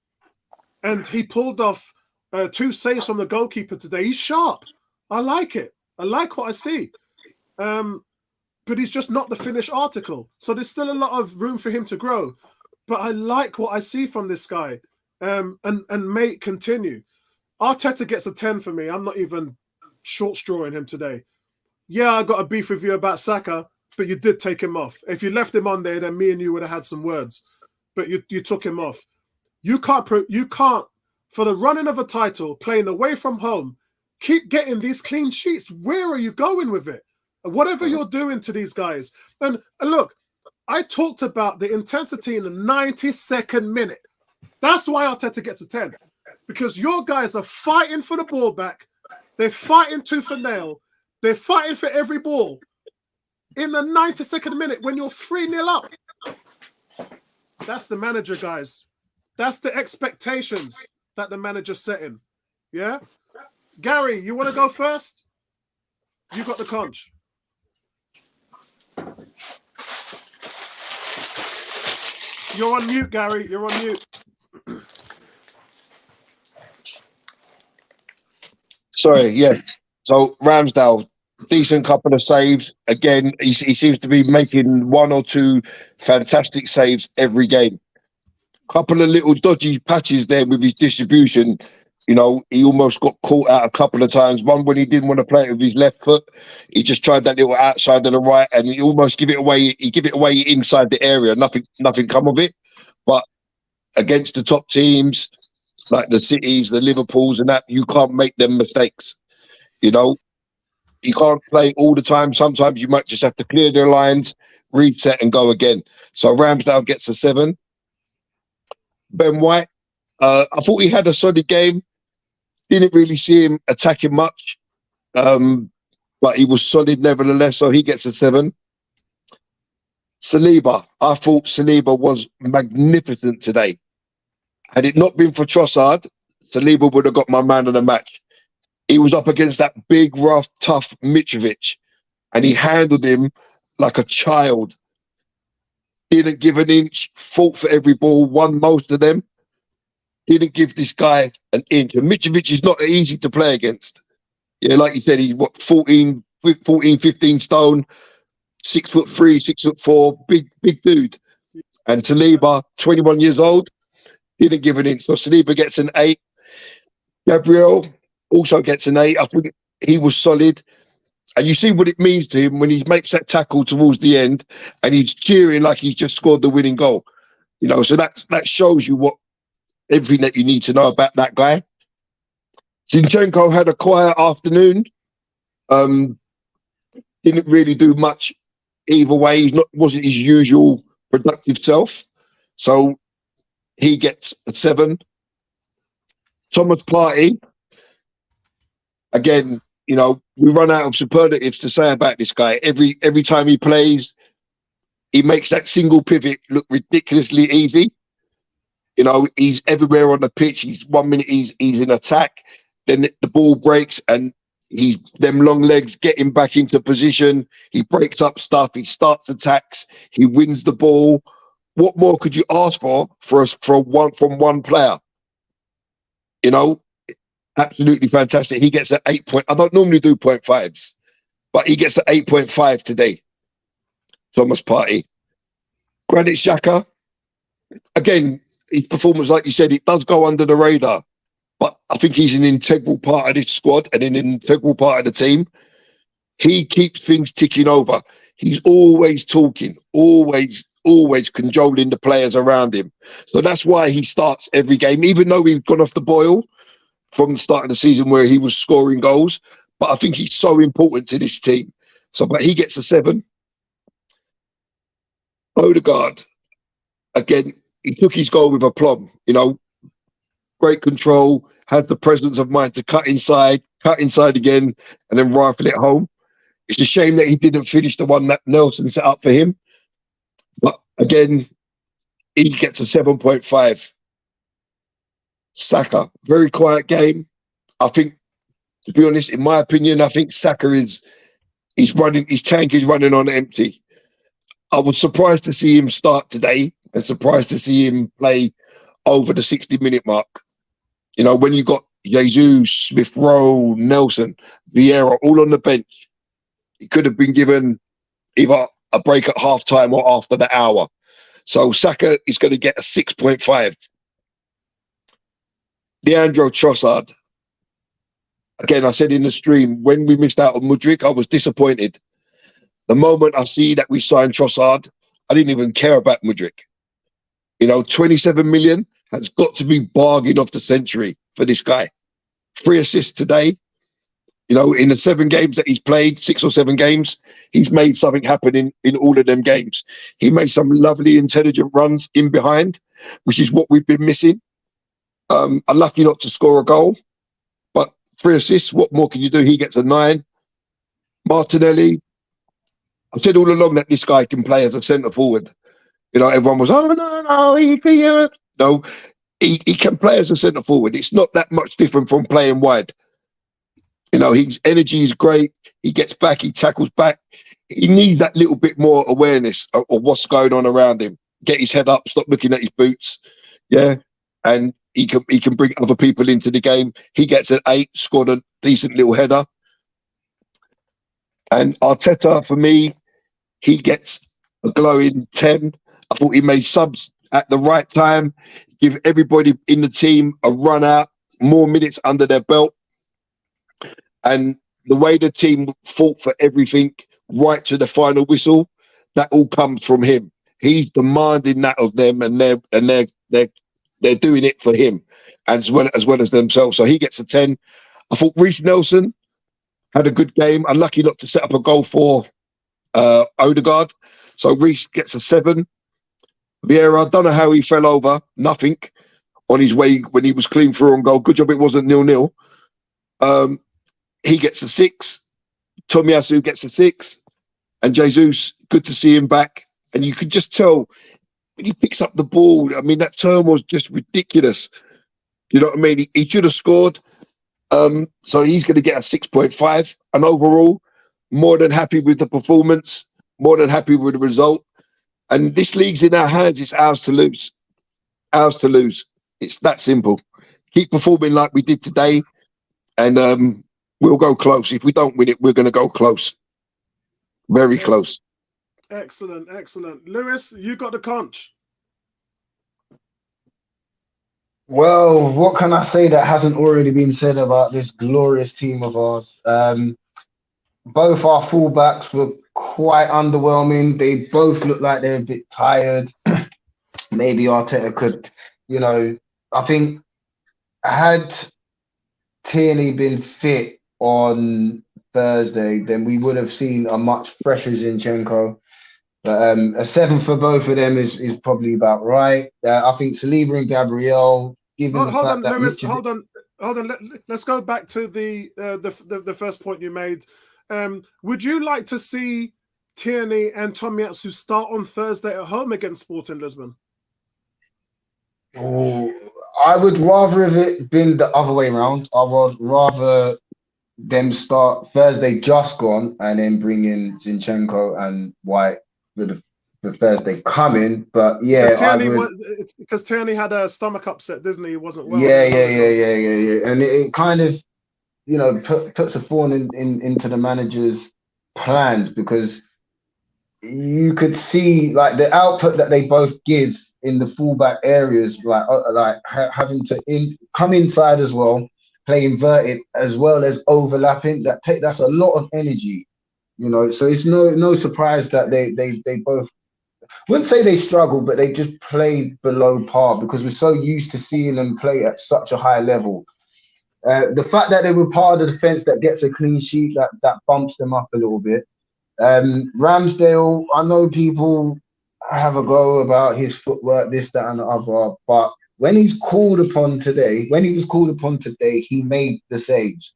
And he pulled off 2 saves from the goalkeeper today. He's sharp. I like it. I like what I see. But he's just not the finished article. So there's still a lot of room for him to grow. But I like what I see from this guy. And may continue. Arteta gets a 10 for me. I'm not even short strawing him today. Yeah, I got a beef with you about Saka, but you did take him off. If you left him on there, then me and you would have had some words. But you took him off. You can't, for the running of a title, playing away from home, keep getting these clean sheets. Where are you going with it? Whatever you're doing to these guys. And look, I talked about the intensity in the 92nd minute. That's why Arteta gets a 10. Because your guys are fighting for the ball back. They're fighting tooth and nail. They're fighting for every ball. In the 92nd minute, when you're 3-0 up. That's the manager, guys. That's the expectations that the manager's setting. Yeah? Gary, you want to go first? You got the conch. You're on mute, Gary. You're on mute. Sorry, yeah. So Ramsdale, decent couple of saves. Again, he seems to be making 1 or 2 fantastic saves every game. Couple of little dodgy patches there with his distribution. You know, he almost got caught out a couple of times. One when he didn't want to play it with his left foot. He just tried that little outside of the right, and he almost give it away. He give it away inside the area. Nothing come of it. But against the top teams, like the Cities, the Liverpools, and that, you can't make them mistakes. You know, you can't play all the time. Sometimes you might just have to clear their lines, reset, and go again. So Ramsdale gets a 7. Ben White, I thought he had a solid game. Didn't really see him attacking much, but he was solid nevertheless, so he gets a 7. Saliba, I thought Saliba was magnificent today. Had it not been for Trossard, Saliba would have got my man of the match. He was up against that big, rough, tough Mitrovic, and he handled him like a child. Didn't give an inch, fought for every ball, won most of them. Didn't give this guy an inch. And Mitrovic is not easy to play against. Yeah, like you said, he's 14, 15 stone, 6'3", 6'4", big dude. And Saliba, 21 years old, didn't give an inch. So Saliba gets an 8. Gabriel also gets an 8. I think he was solid. And you see what it means to him when he makes that tackle towards the end and he's cheering like he's just scored the winning goal. You know, so that shows you everything that you need to know about that guy. Zinchenko had a quiet afternoon. Didn't really do much either way. Wasn't his usual productive self. So he gets a 7. Thomas Partey, again, you know, we run out of superlatives to say about this guy. Every time he plays, he makes that single pivot look ridiculously easy. You know, he's everywhere on the pitch. 1 minute he's in attack, then the ball breaks and he's them long legs getting back into position. He breaks up stuff. He starts attacks. He wins the ball. What more could you ask for from one player? You know, absolutely fantastic. He gets an 8 point. I don't normally do 0.5s, but he gets an 8.5 today. Thomas Partey. Granit Xhaka, again, his performance, like you said, it does go under the radar. But I think he's an integral part of this squad and an integral part of the team. He keeps things ticking over. He's always talking, always cajoling the players around him. So that's why he starts every game, even though we've gone off the boil from the start of the season where he was scoring goals. But I think he's so important to this team. So, but he gets a 7. Odegaard, again, he took his goal with aplomb. You know, great control, had the presence of mind to cut inside again, and then rifle it home. It's a shame that he didn't finish the one that Nelson set up for him. But again, he gets a 7.5. Saka, very quiet game. I think, to be honest, in my opinion, I think Saka he's running, his tank is running on empty. I was surprised to see him start today and surprised to see him play over the 60-minute mark. You know, when you got Jesus, Smith Rowe, Nelson, Vieira all on the bench, he could have been given either a break at half-time or after the hour. So Saka is going to get a 6.5. Leandro Trossard. Again, I said in the stream, when we missed out on Mudryk, I was disappointed. The moment I see that we signed Trossard, I didn't even care about Mudryk. You know, 27 million has got to be bargain of the century for this guy. 3 assists today. You know, in the 7 games that he's played, 6 or 7 games, he's made something happen in all of them games. He made some lovely, intelligent runs in behind, which is what we've been missing. Unlucky not to score a goal, but 3 assists, what more can you do? He gets a 9. Martinelli, I said all along that this guy can play as a centre forward. You know, everyone was, oh, no, he can. No, he can play as a centre forward. It's not that much different from playing wide. You know, his energy is great. He gets back, he tackles back. He needs that little bit more awareness of what's going on around him. Get his head up, stop looking at his boots. Yeah. And he can bring other people into the game. He gets an 8, scored a decent little header. And Arteta, for me, he gets a glowing 10. I thought he made subs at the right time, give everybody in the team a run out, more minutes under their belt. And the way the team fought for everything right to the final whistle, that all comes from him. He's demanding that of them, and they're doing it for him as well as themselves. So he gets a 10. I thought Reiss Nelson had a good game. Unlucky not to set up a goal for Odegaard. So Reiss gets a 7. Vieira, I don't know how he fell over. Nothing on his way when he was clean through on goal. Good job it wasn't 0-0. He gets a 6. Tomiyasu gets a 6. And Jesus, good to see him back. And you could just tell when he picks up the ball, I mean, that turn was just ridiculous. You know what I mean? He should have scored. So he's going to get a 6.5. And overall, more than happy with the performance, more than happy with the result. And this league's in our hands. It's ours to lose. Ours to lose. It's that simple. Keep performing like we did today, and we'll go close. If we don't win it, we're going to go close. Very close. Excellent, excellent. Lewis, you got the conch. Well, what can I say that hasn't already been said about this glorious team of ours? Both our fullbacks were quite underwhelming. They both look like they're a bit tired. Maybe Arteta could, you know, I think had Tierney been fit on Thursday, then we would have seen a much fresher Zinchenko. But a 7 for both of them is probably about right. I think Saliba and Gabriel, given the fact that Lewis, hold on. Let's go back to the first point you made. Would you like to see Tierney and Tomiyasu start on Thursday at home against Sporting Lisbon? Oh, I would rather have it been the other way around. I would rather them start Thursday just gone and then bring in Zinchenko and White for the Thursday coming. But yeah, because Tierney had a stomach upset, didn't he? He wasn't well. Yeah. And it kind of, you know, puts a thorn into the manager's plans, because you could see like the output that they both give in the fullback areas, having to come inside as well, play inverted as well as overlapping. That's a lot of energy, you know. So it's no surprise that they both, wouldn't say they struggle, but they just play below par because we're so used to seeing them play at such a high level. The fact that they were part of the defense that gets a clean sheet, that bumps them up a little bit. Ramsdale, I know people have a go about his footwork, this, that, and the other, but when he was called upon today, he made the saves.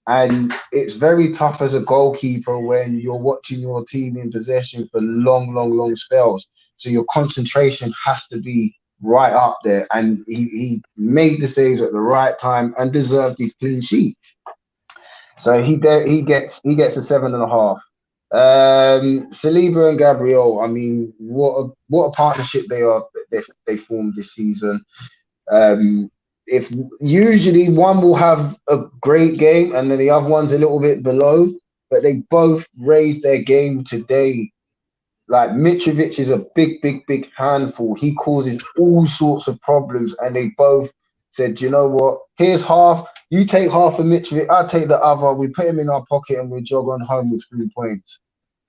And it's very tough as a goalkeeper when you're watching your team in possession for long spells. So your concentration has to be right up there. And he made the saves at the right time and deserved his clean sheet. So he gets a 7.5. Saliba and Gabriel, I mean, what a partnership they formed this season. If usually one will have a great game and then the other one's a little bit below, but they both raised their game today. Like Mitrovic is a big handful. He causes all sorts of problems, and they both said, you know what? Here's half. You take half of Mitrovic. I'll take the other. We put him in our pocket and we jog on home with 3 points.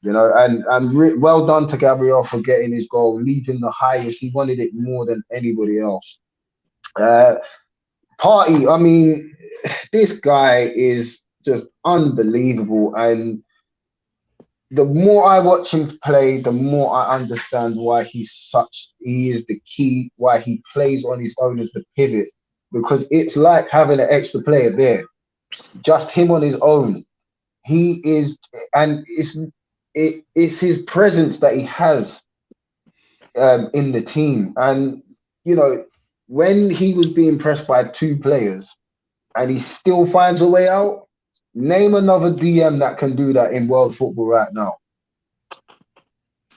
You know, and well done to Gabriel for getting his goal, leaving the highest. He wanted it more than anybody else. Party, I mean, this guy is just unbelievable. And the more I watch him play, the more I understand why he is the key, why he plays on his own as the pivot. Because it's like having an extra player there. Just him on his own. He is, and it's his presence that he has in the team. And, you know, when he was being pressed by 2 players and he still finds a way out, name another DM that can do that in world football right now.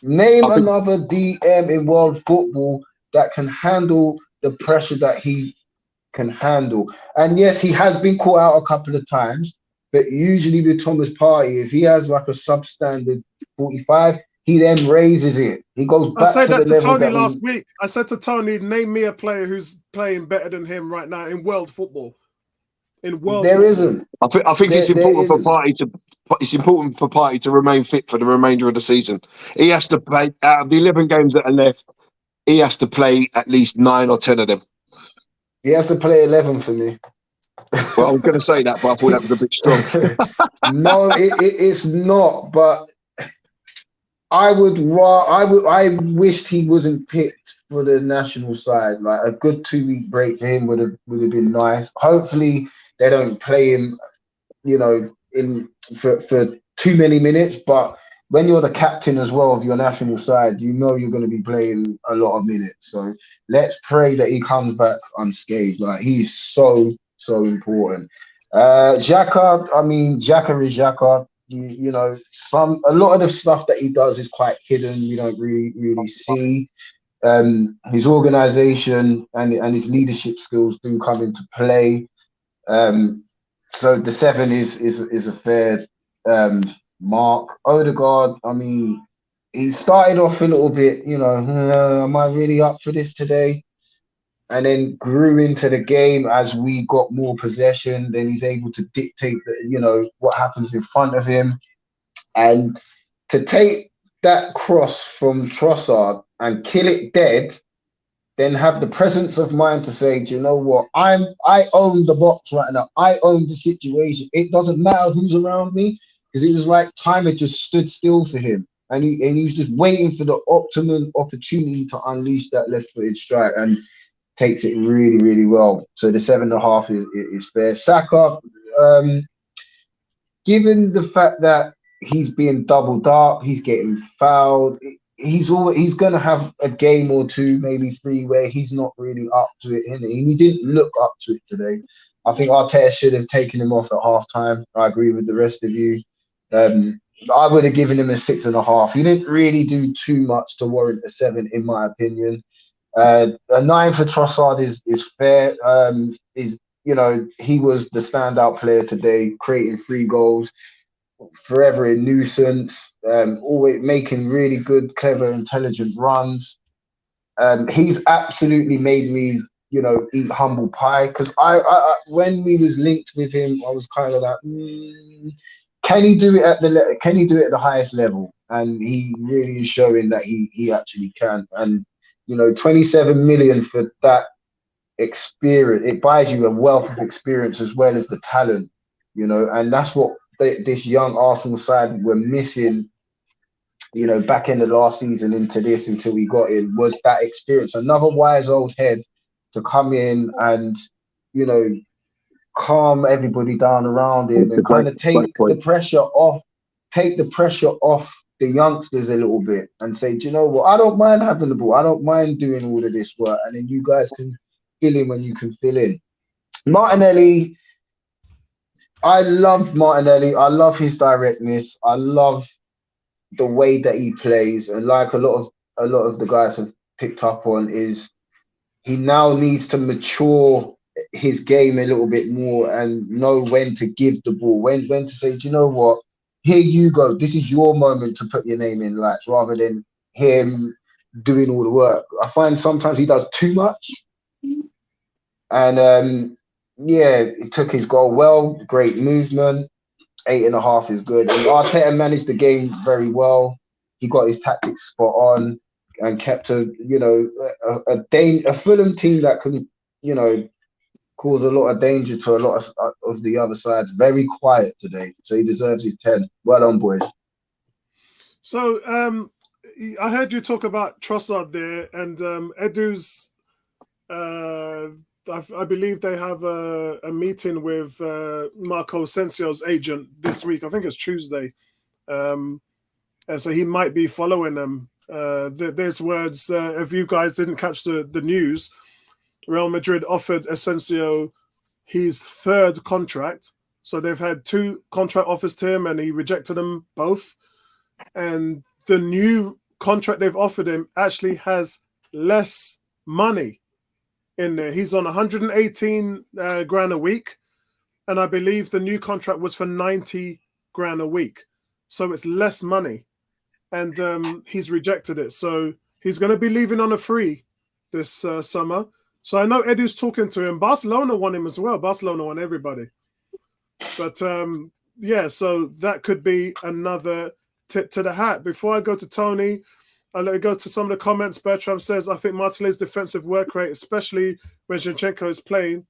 Name another DM in world football that can handle the pressure that he can handle. And yes, he has been caught out a couple of times, but usually with Thomas Partey, if he has like a substandard 45, he then raises it. He goes back I said to that the to level Tony last week. I said to Tony, name me a player who's playing better than him right now in world football. There isn't. I think it's important for Partey to. It's important for Partey to remain fit for the remainder of the season. He has to play out of the 11 games that are left. He has to play at least 9 or 10 of them. He has to play 11 for me. Well, I was going to say that, but I thought that was a bit strong. No, it's not. But I wished he wasn't picked for the national side. Like a good 2-week break for him would have been nice. Hopefully they don't play him, you know, for too many minutes. But when you're the captain as well of your national side, you know you're going to be playing a lot of minutes. So let's pray that he comes back unscathed. Like he's so important. Xhaka, I mean, Xhaka is Xhaka. You know, a lot of the stuff that he does is quite hidden. You don't really see. His organisation and his leadership skills do come into play. So the 7 is a fair mark. Odegaard, I mean, he started off a little bit, you know, am I really up for this today? And then grew into the game as we got more possession. Then he's able to dictate, you know, what happens in front of him. And to take that cross from Trossard and kill it dead, then have the presence of mind to say, do you know what? I own the box right now. I own the situation. It doesn't matter who's around me, because it was like time had just stood still for him. And he was just waiting for the optimum opportunity to unleash that left-footed strike. And takes it really well. So the 7.5 is fair. Saka, given the fact that he's being doubled up, he's getting fouled, he's going to have a game or 2, maybe 3, where he's not really up to it. And he didn't look up to it today. I think Arteta should have taken him off at halftime. I agree with the rest of you. I would have given him a 6.5. He didn't really do too much to warrant a 7, in my opinion. A 9 for Trossard is fair. You know, he was the standout player today, creating 3 goals, forever a nuisance, always making really good, clever, intelligent runs. He's absolutely made me, eat humble pie, because I when we was linked with him, I was kind of like, can he do it at the highest level? And he really is showing that he actually can. And 27 million for that experience, it buys you a wealth of experience as well as the talent, and that's what this young Arsenal side were missing. Back in the last season into this, until we got in, was that experience. Another wise old head to come in and, calm everybody down around him and kind of take the pressure off the youngsters a little bit and say, do you know what? I don't mind having the ball. I don't mind doing all of this work. And then you guys can fill in when you can fill in. Martinelli, I love Martinelli. I love his directness. I love the way that he plays, and like a lot of the guys have picked up on, is he now needs to mature his game a little bit more and know when to give the ball, when to say, do you know what, here you go, this is your moment to put your name in lights, rather than him doing all the work. I find sometimes he does too much, and he took his goal well, great movement. 8.5 is good. And Arteta managed the game very well. He got his tactics spot on and kept a Fulham team that can, cause a lot of danger to a lot of the other sides. Very quiet today, so he deserves his 10. Well done, boys. So I heard you talk about Trossard there, and Edu's. I believe they have a meeting with Marco Asensio's agent this week. I think it's Tuesday. And so he might be following them. There's words, if you guys didn't catch the news, Real Madrid offered Asensio his 3rd contract. So they've had 2 contract offers to him and he rejected them both. And the new contract they've offered him actually has less money in there. He's on 118 grand a week, and I believe the new contract was for 90 grand a week, so it's less money, and he's rejected it. So he's going to be leaving on a free this summer. So I know Edu's talking to him. Barcelona want him as well. Barcelona want everybody, but so that could be another tip to the hat. Before I go to Tony, I'll let me go to some of the comments. Bertram says, I think Martinelli's defensive work rate, especially when Zinchenko is playing,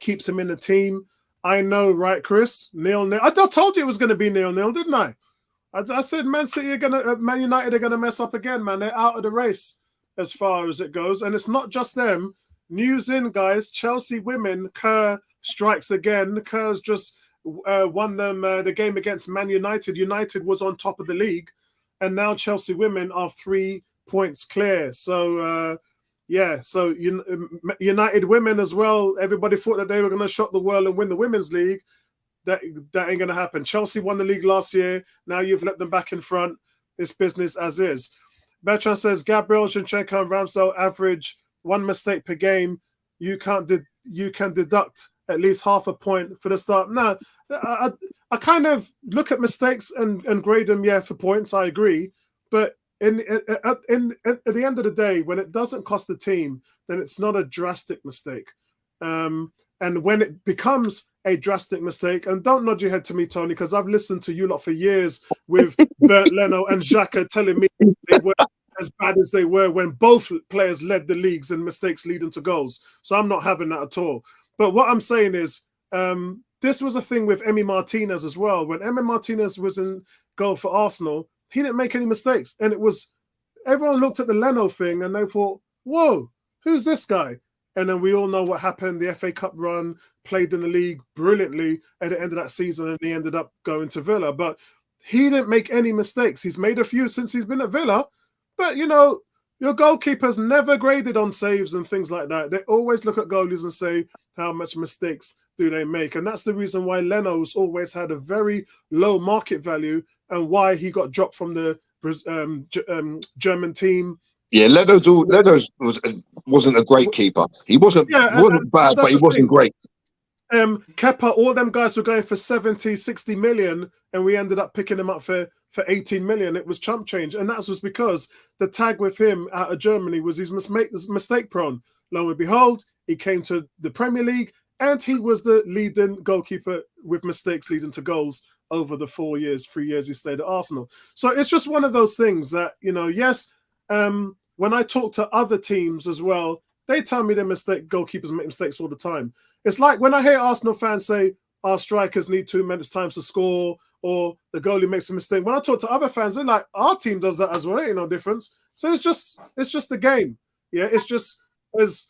keeps him in the team. I know, right, Chris? 0-0. I told you it was going to be 0-0, didn't I? I said Man United are going to mess up again, man. They're out of the race as far as it goes. And it's not just them. News in, guys. Chelsea women, Kerr strikes again. Kerr's just won them the game against Man United. United was on top of the league. And now Chelsea women are 3 points clear. So, so United women as well. Everybody thought that they were going to shock the world and win the women's league. That ain't going to happen. Chelsea won the league last year. Now you've let them back in front. It's business as is. Bertrand says, Gabriel, Zinchenko and Ramsdale average 1 mistake per game. You can deduct at least half a point for the start. No, I kind of look at mistakes and grade them, for points. I agree, but at the end of the day, when it doesn't cost the team, then it's not a drastic mistake. And when it becomes a drastic mistake, and don't nod your head to me, Tony, because I've listened to you lot for years with Bert Leno and Xhaka telling me they were as bad as they were when both players led the leagues and mistakes leading to goals. So I'm not having that at all. But what I'm saying is, this was a thing with Emi Martinez as well. When Emi Martinez was in goal for Arsenal, he didn't make any mistakes. And it was, everyone looked at the Leno thing and they thought, whoa, who's this guy? And then we all know what happened. The FA Cup run, played in the league brilliantly at the end of that season, and he ended up going to Villa. But he didn't make any mistakes. He's made a few since he's been at Villa. But, your goalkeepers never graded on saves and things like that. They always look at goalies and say, how much mistakes do they make? And that's the reason why Leno's always had a very low market value and why he got dropped from the German team. Yeah, Leno's wasn't a great keeper. He wasn't bad, but he wasn't great. Kepa, all them guys were going for 70, 60 million, and we ended up picking them up for 18 million. It was chump change. And that was because the tag with him out of Germany was he's mistake prone. Lo and behold, he came to the Premier League and he was the leading goalkeeper with mistakes leading to goals over the 3 years he stayed at Arsenal. So it's just one of those things that, yes, when I talk to other teams as well, they tell me goalkeepers make mistakes all the time. It's like when I hear Arsenal fans say our strikers need 2 minutes time to score or the goalie makes a mistake. When I talk to other fans, they're like, our team does that as well. Ain't no difference. So it's just the game. Yeah, it's just as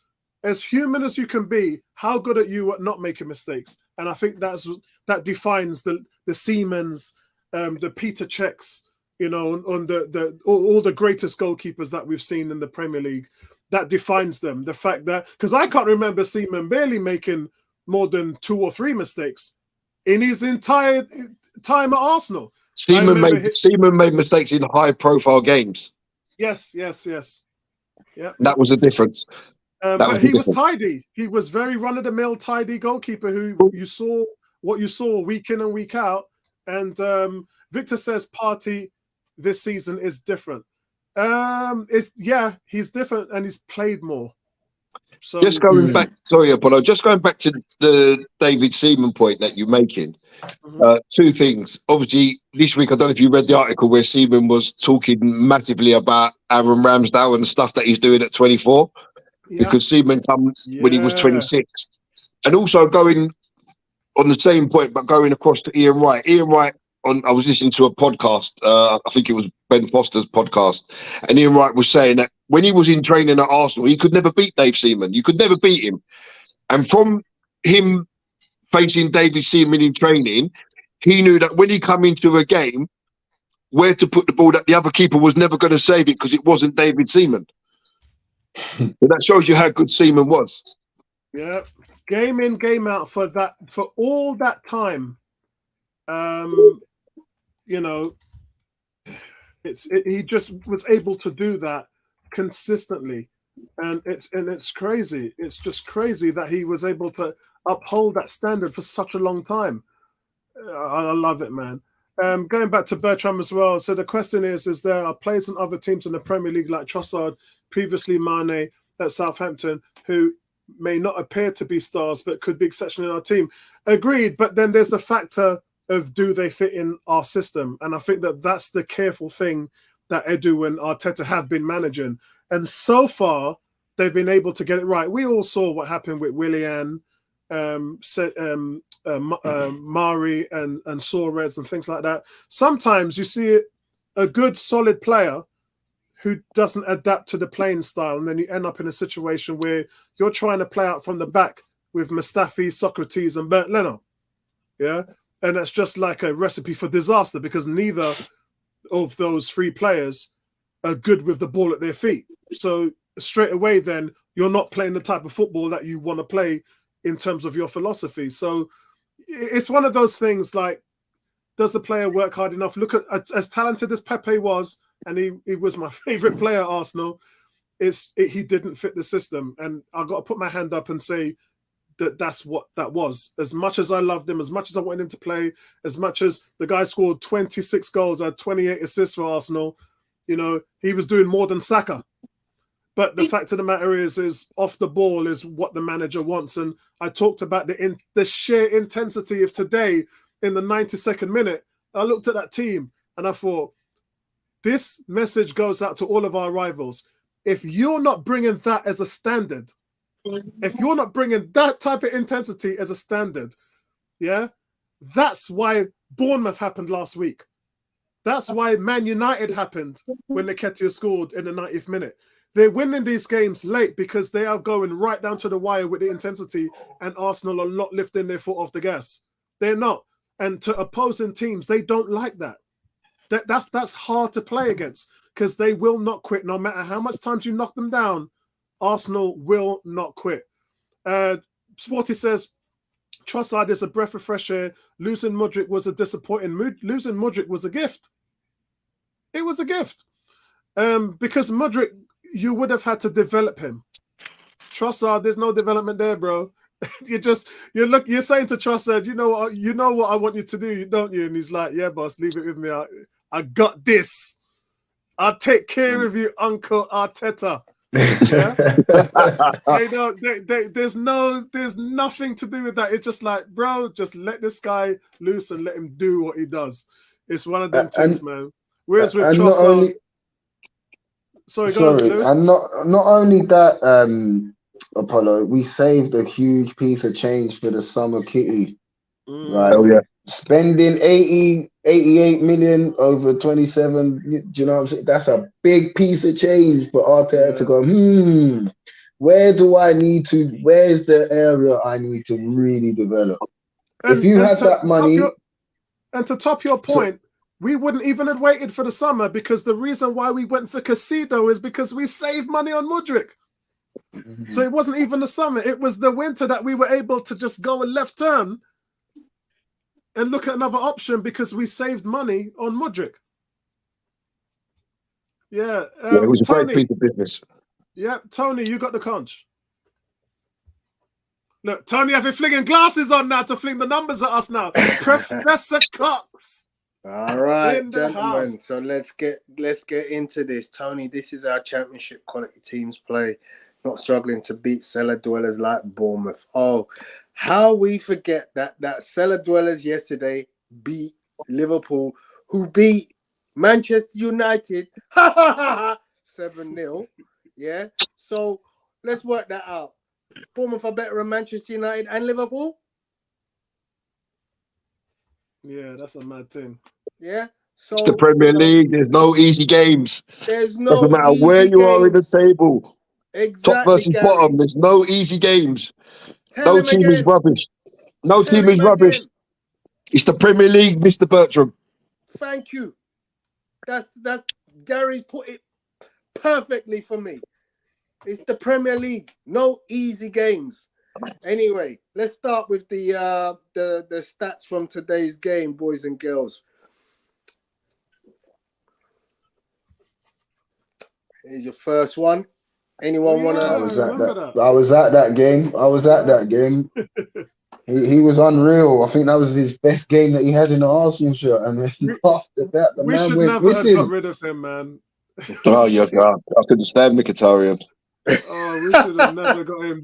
human as you can be, how good are you at not making mistakes? And I think that defines the Siemens, the Peter Cechs, on all the greatest goalkeepers that we've seen in the Premier League. That defines them. The fact that, because I can't remember Seaman barely making more than 2 or 3 mistakes in his entire time at Arsenal. Seaman made mistakes in high-profile games. Yes. Yeah, that was the difference. But he was tidy. He was very run-of-the-mill, tidy goalkeeper who you saw week in and week out. And Victor says Partey this season is different. He's different and he's played more. So just going back, sorry, Apollo, just going back to the David Seaman point that you're making. 2 things. Obviously, this week, I don't know if you read the article where Seaman was talking massively about Aaron Ramsdale and the stuff that he's doing at 24, because Seaman come when he was 26. And also going on the same point, but going across to Ian Wright. Ian Wright, I was listening to a podcast, I think it was Ben Foster's podcast, and Ian Wright was saying that when he was in training at Arsenal, he could never beat Dave Seaman. You could never beat him. And from him facing David Seaman in training, he knew that when he come into a game, where to put the ball, that the other keeper was never going to save it because it wasn't David Seaman. So that shows you how good Seaman was. Yeah, game in, game out for all that time. He just was able to do that consistently, and it's crazy. It's just crazy that he was able to uphold that standard for such a long time. I love it, man. Going back to Bertram as well. So the question is there are players in other teams in the Premier League like Trossard, previously Mane at Southampton, who may not appear to be stars but could be exceptional in our team? Agreed, but then there's the factor of do they fit in our system? And I think that's the careful thing that Edu and Arteta have been managing. And so far, they've been able to get it right. We all saw what happened with Willian, Mari and Suarez and things like that. Sometimes you see a good, solid player who doesn't adapt to the playing style, and then you end up in a situation where you're trying to play out from the back with Mustafi, Socrates, and Bernd Leno. Yeah? And that's just like a recipe for disaster because neither of those 3 players are good with the ball at their feet. So straight away, then you're not playing the type of football that you want to play in terms of your philosophy. So it's one of those things like, does the player work hard enough? Look at as talented as Pepe was, and he was my favorite player at Arsenal. He didn't fit the system, and I've got to put my hand up and say that's what that was. As much as I loved him, as much as I wanted him to play, as much as the guy scored 26 goals, had 28 assists for Arsenal, he was doing more than Saka. But the fact of the matter is off the ball is what the manager wants. And I talked about the sheer intensity of today in the 92nd minute. I looked at that team and I thought, this message goes out to all of our rivals. If you're not bringing that as a standard, if you're not bringing that type of intensity as a standard, that's why Bournemouth happened last week. That's why Man United happened when Nketiah scored in the 90th minute. They're winning these games late because they are going right down to the wire with the intensity, and Arsenal are not lifting their foot off the gas. They're not. And to opposing teams, they don't like that. That's hard to play against because they will not quit. No matter how much times you knock them down, Arsenal will not quit. Sporty says, Trossard is a breath of fresh air. Losing Mudryk was a disappointing. Losing Mudryk was a gift. It was a gift. Because Mudryk, you would have had to develop him. Trossard, there's no development there, bro. You're saying to Trossard, you know what I want you to do, don't you? And he's like, yeah, boss, leave it with me. I got this. I'll take care of you, Uncle Arteta. Yeah. There's nothing to do with that. It's just like, bro, just let this guy loose and let him do what he does. It's one of them things, man. Whereas with Trossard, and not only that, Apollo, we saved a huge piece of change for the summer kitty, right? Oh yeah, spending 88 million over 27. Do you know what I'm saying? That's a big piece of change for Arteta to go. Where's the area I need to really develop? If you had that money, and to top your point, we wouldn't even have waited for the summer, because the reason why we went for Casido is because we saved money on Mudryk. So it wasn't even the summer. It was the winter that we were able to just go and left turn and look at another option because we saved money on Mudryk. Yeah. It was a Tony, great piece of business. Yeah, Tony, you got the conch. Look, Tony, have you flinging glasses on now to fling the numbers at us now? Professor Cox. All right, gentlemen. So let's get into this. Tony, this is our championship quality teams play. Not struggling to beat cellar dwellers like Bournemouth. Oh, how we forget that cellar dwellers yesterday beat Liverpool, who beat Manchester United 7-0. Yeah. So let's work that out. Bournemouth are better than Manchester United and Liverpool. Yeah, that's a mad thing. Yeah. So it's the Premier League. There's no easy games. There's no doesn't matter easy where you games. are in the table. Exactly, Top versus Gary. bottom. There's no easy games. Tell No team again. is rubbish. No Tell team is rubbish. Again. It's the Premier League, Mr. Bertram. Thank you. That's Gary's put it perfectly for me. It's the Premier League. No easy games. Anyway, let's start with the stats from today's game, boys and girls. Here's your first one. Anyone want to? I was at that game. He was unreal. I think that was his best game that he had in the Arsenal shirt. And then after that, the man went never missing. got rid of him, man. Oh, yeah, God. I couldn't stand Nketiah. Oh, we should have never got him.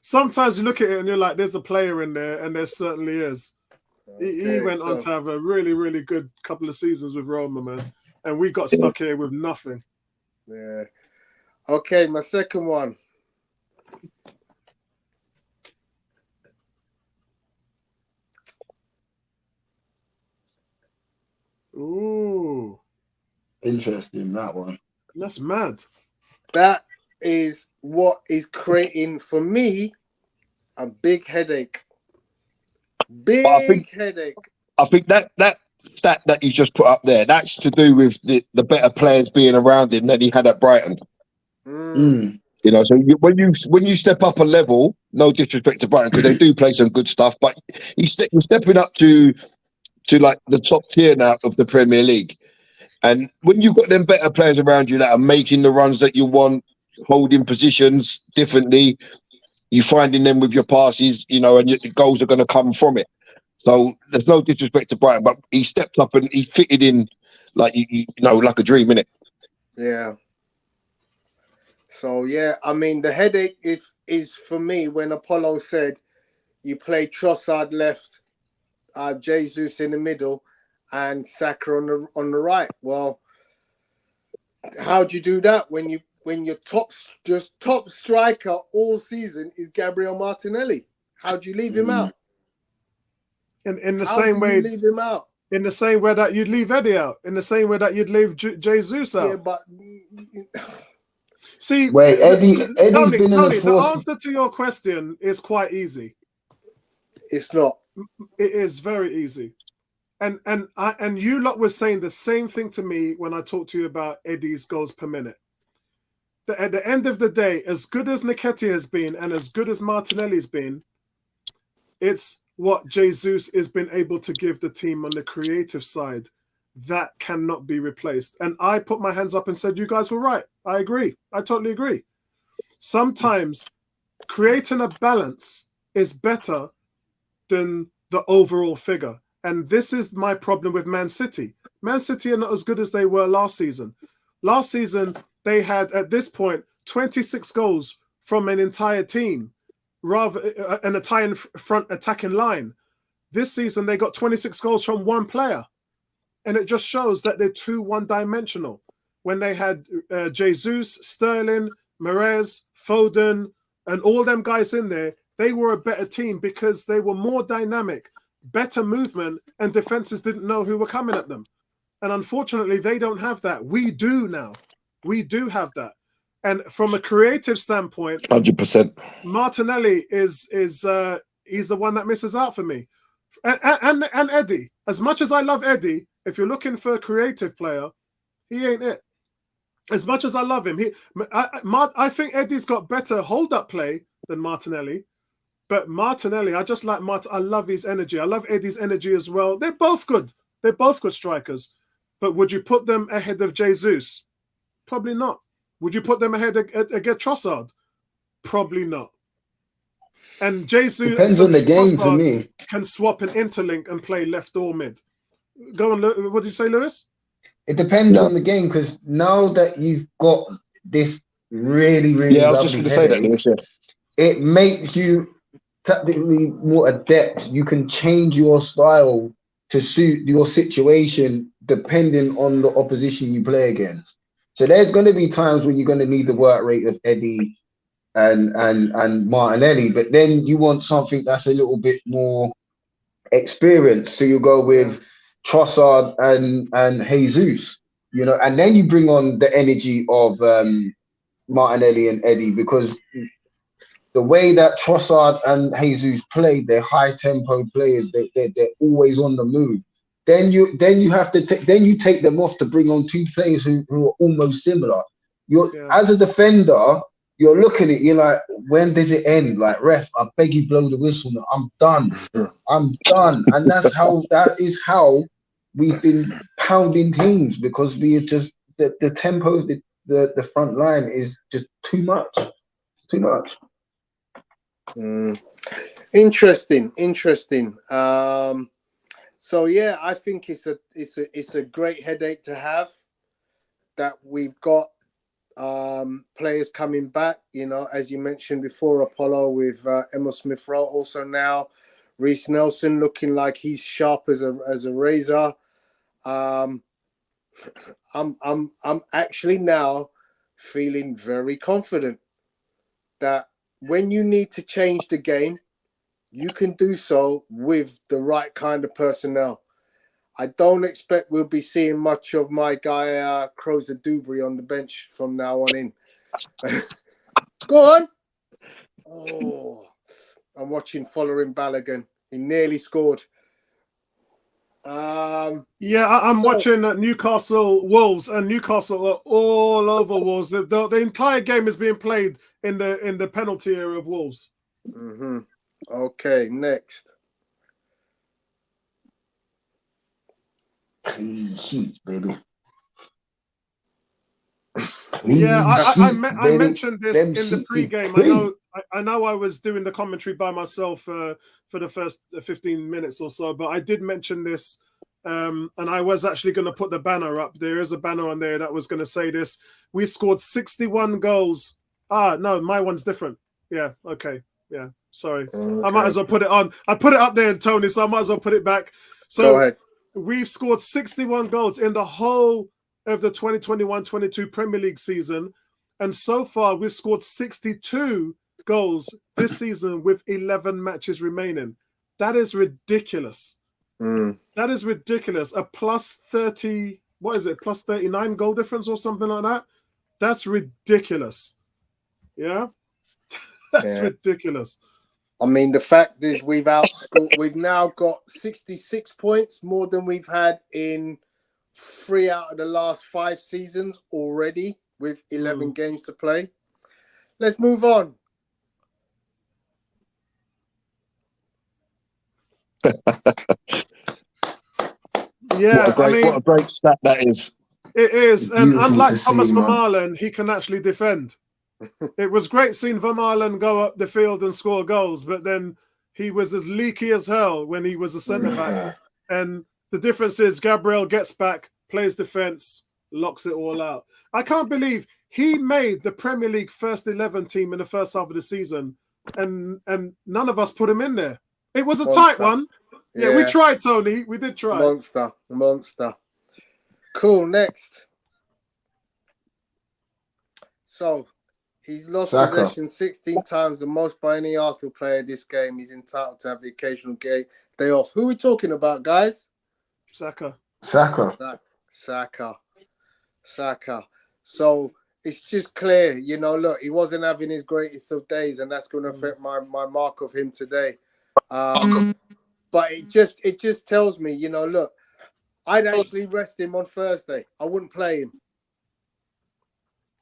Sometimes you look at it and you're like, there's a player in there, and there certainly is. He went on to have a really, really good couple of seasons with Roma, man. And we got stuck here with nothing. Yeah. Okay, my second one. Ooh. Interesting, that one. That's mad. That is what is creating, for me, a big headache. Headache. I think that stat that you just put up there, that's to do with the better players being around him than he had at Brighton. You know, so when you step up a level, no disrespect to Brighton, because they do play some good stuff, but you're stepping up to like the top tier now of the Premier League. And when you've got them better players around you that are making the runs that you want, holding positions differently, you're finding them with your passes, you know, and your goals are going to come from it. So there's no disrespect to Brighton, but he stepped up and he fitted in like you know, like a dream, innit? Yeah. So yeah, I mean the headache is for me when Apollo said you play Trossard left, Jesus in the middle, and Saka on the right. Well, how do you do that when your top striker all season is Gabriel Martinelli? How do you leave him out? In the same way, leave him out. In the same way that you'd leave Eddie out. In the same way that you'd leave Jesus out. Yeah, but see, wait, Eddie's been Tony, in the force. the answer to your question is quite easy. It's not. It is very easy. And you lot were saying the same thing to me when I talked to you about Eddie's goals per minute. At the end of the day, as good as Nketiah has been and as good as Martinelli's been, it's what Jesus has been able to give the team on the creative side that cannot be replaced. And I put my hands up and said, you guys were right. I agree. I totally agree. Sometimes creating a balance is better than the overall figure. And this is my problem with Man City. Man City are not as good as they were last season. Last season, they had, at this point, 26 goals from an entire team, rather an entire front attacking line. This season, they got 26 goals from one player. And it just shows that they're too one-dimensional. When they had Jesus, Sterling, Mahrez, Foden, and all them guys in there, they were a better team because they were more dynamic, better movement, and defenses didn't know who were coming at them. And unfortunately, they don't have that. We do now. We do have that. And from a creative standpoint, 100%. Martinelli is he's the one that misses out for me. And Eddie. As much as I love Eddie, if you're looking for a creative player, he ain't it. As much as I love him, I think Eddie's got better hold-up play than Martinelli. But Martinelli, I just like I love his energy. I love Eddie's energy as well. They're both good. They're both good strikers. But would you put them ahead of Jesus? Probably not. Would you put them ahead against Trossard? Probably not. And Jesus depends on the game for me. Can swap and interlink and play left or mid. Go on. What did you say, Lewis? It depends on the game because now that you've got this really, really I was just going to say that, Lewis. Yeah. It makes you tactically more adept. You can change your style to suit your situation depending on the opposition you play against. So there's going to be times when you're going to need the work rate of Eddie and Martinelli, but then you want something that's a little bit more experienced. So you go with Trossard and Jesus, you know, and then you bring on the energy of Martinelli and Eddie, because the way that Trossard and Jesus play, they're high tempo players. They're always on the move. Then you have to take them off to bring on two players who are almost similar. As a defender, you're looking at it, you're like, when does it end? Like, ref, I beg you, blow the whistle. I'm done. I'm done. And that is how we've been pounding teams, because we are just the tempo of the front line is just too much. Too much. Interesting. So yeah, I think it's a great headache to have, that we've got players coming back, you know, as you mentioned before, Apollo, with Emil Smith-Rowe, also now Reiss Nelson looking like he's sharp as a razor. I'm actually now feeling very confident that when you need to change the game, you can do so with the right kind of personnel. I don't expect we'll be seeing much of my guy Crozer Dubry on the bench from now on in. Go on. Oh, I'm watching following Balogun. He nearly scored. I'm watching Newcastle Wolves, and Newcastle are all over Wolves. The entire game is being played in the penalty area of Wolves. Mm-hmm. Okay, next. Clean sheets, baby. I mentioned this in the pre-game. I know I was doing the commentary by myself for the first 15 minutes or so, but I did mention this, and I was actually going to put the banner up. There is a banner on there that was going to say this. We scored 61 goals. No, my one's different. Yeah, okay. Yeah, sorry. Okay. I might as well put it on. I put it up there, Tony, so I might as well put it back. So go ahead. We've scored 61 goals in the whole of the 2021-22 Premier League season. And so far, we've scored 62 goals this season with 11 matches remaining. That is ridiculous. That is ridiculous. A plus 30, what is it? Plus 39 goal difference or something like that? That's ridiculous. Yeah? That's ridiculous. I mean, the fact is we've now got 66 points, more than we've had in 3 out of the last 5 seasons already, with 11 games to play. Let's move on. What a great stat that is. It is. And unlike Thomas Vermaelen, he can actually defend. It was great seeing Vermaelen go up the field and score goals, but then he was as leaky as hell when he was a centre-back. And the difference is Gabriel gets back, plays defence, locks it all out. I can't believe he made the Premier League first 11 team in the first half of the season, and none of us put him in there. It was a tight one. Yeah, we tried, Tony. We did try. Monster. Cool, next. So, he's lost possession 16 times, the most by any Arsenal player this game. He's entitled to have the occasional day off. Who are we talking about, guys? Saka. So, it's just clear, look, he wasn't having his greatest of days, and that's going to affect my mark of him today. But it just tells me, look, I'd actually rest him on Thursday. I wouldn't play him.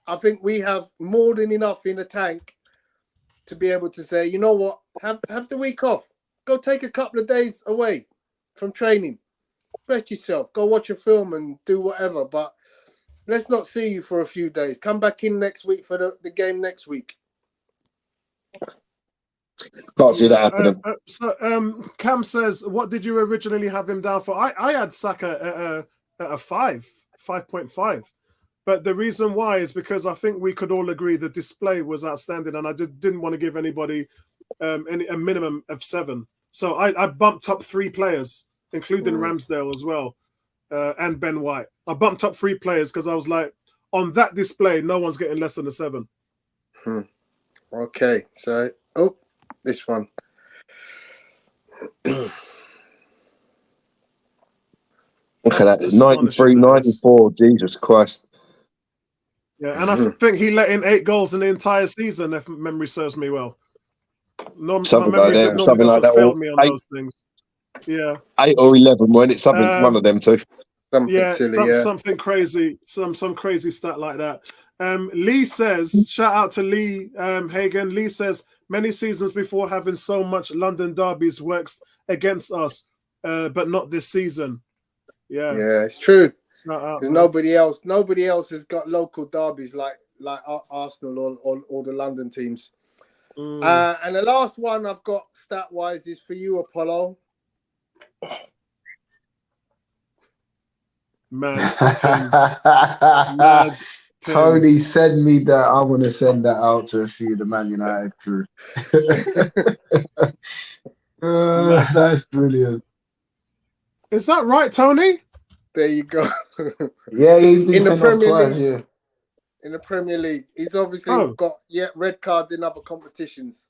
I think we have more than enough in the tank to be able to say, you know what, have the week off. Go take a couple of days away from training. Rest yourself. Go watch a film and do whatever. But let's not see you for a few days. Come back in next week for the game next week. Can't see that happening. Cam says, what did you originally have him down for? I had Saka at a 5.5. But the reason why is because I think we could all agree the display was outstanding, and I just didn't want to give anybody a minimum of 7. So I bumped up 3 players, including Ramsdale as well, and Ben White. I bumped up 3 players because I was like, on that display, no one's getting less than a 7. Okay, so this one. Look at that, 93, 94, Jesus Christ. Yeah, and I think he let in 8 goals in the entire season, if memory serves me well. Something like that. Failed me on those things. Yeah, 8 or 11, weren't it? One of them two. Something crazy, some crazy stat like that. Lee says, shout out to Lee Hagen. Lee says, many seasons before having so much London derbies works against us, but not this season. Yeah, it's true. Because nobody else has got local derbies like Arsenal or the London teams. And the last one I've got stat-wise is for you, Apollo. Mad. Tony, send me that. I want to send that out to a few of the Man United crew. That's brilliant. Is that right, Tony? There you go. Yeah, he's been sent off twice, yeah. In the Premier League. He's obviously got red cards in other competitions.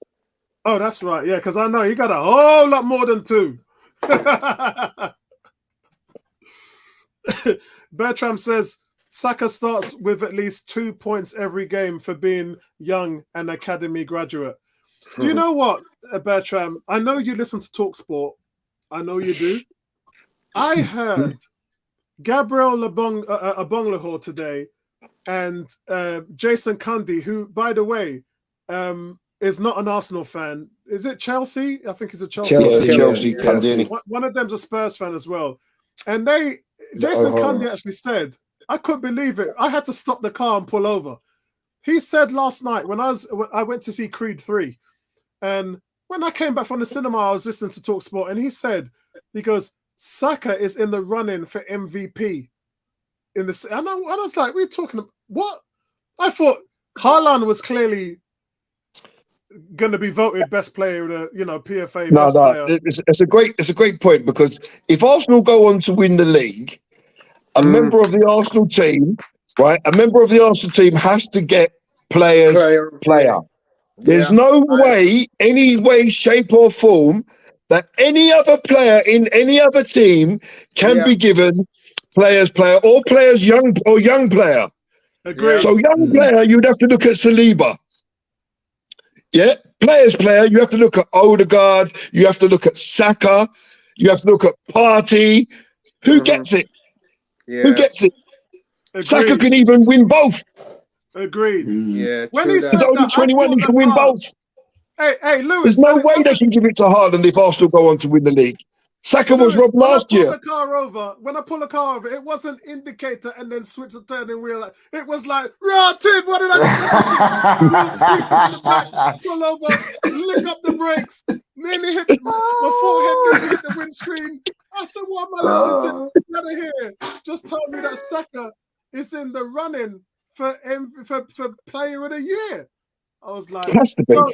Oh, that's right. Yeah, because I know he got a whole lot more than 2. Bertram says, Saka starts with at least 2 points every game for being young and academy graduate. Do you know what, Bertram? I know you listen to TalkSport. I know you do. I heard Gabriel Abonglahor today and Jason Cundy, who, by the way, is not an Arsenal fan. Is it Chelsea? I think he's a Chelsea fan. Chelsea. Cundy. One of them's a Spurs fan as well. And Jason Cundy actually said, I couldn't believe it. I had to stop the car and pull over. He said last night when I went to see Creed 3, and when I came back from the cinema, I was listening to TalkSport, and he goes, Saka is in the running for MVP. And I was like, we're talking about what? I thought Haaland was clearly going to be voted best player, PFA. Player. It's a great point, because if Arsenal go on to win the league, a member of the Arsenal team, right? A member of the Arsenal team has to get player. There's no way, any way, shape, or form that any other player in any other team can be given players or players young player. Agreed. So young player, you'd have to look at Saliba. Yeah, players player, you have to look at Odegaard, you have to look at Saka, you have to look at Partey. Who gets it? Yeah. Who gets it? Agreed. Saka can even win both. Agreed. Yeah, when he said he's only 21, he can win both. Hey, Lewis. There's no way they can give it to Haaland if Arsenal go on to win the league. Saka was robbed last year. When I pull the car over, it wasn't indicator and then switch the turning wheel. It was like, rotted, what did I listen to? Screaming in the back, pull over, lick up the brakes, nearly hit my forehead, nearly hit the windscreen. I said, what am I listening to? Out of here. Just told me that Saka is in the running for player of the year. I was like, so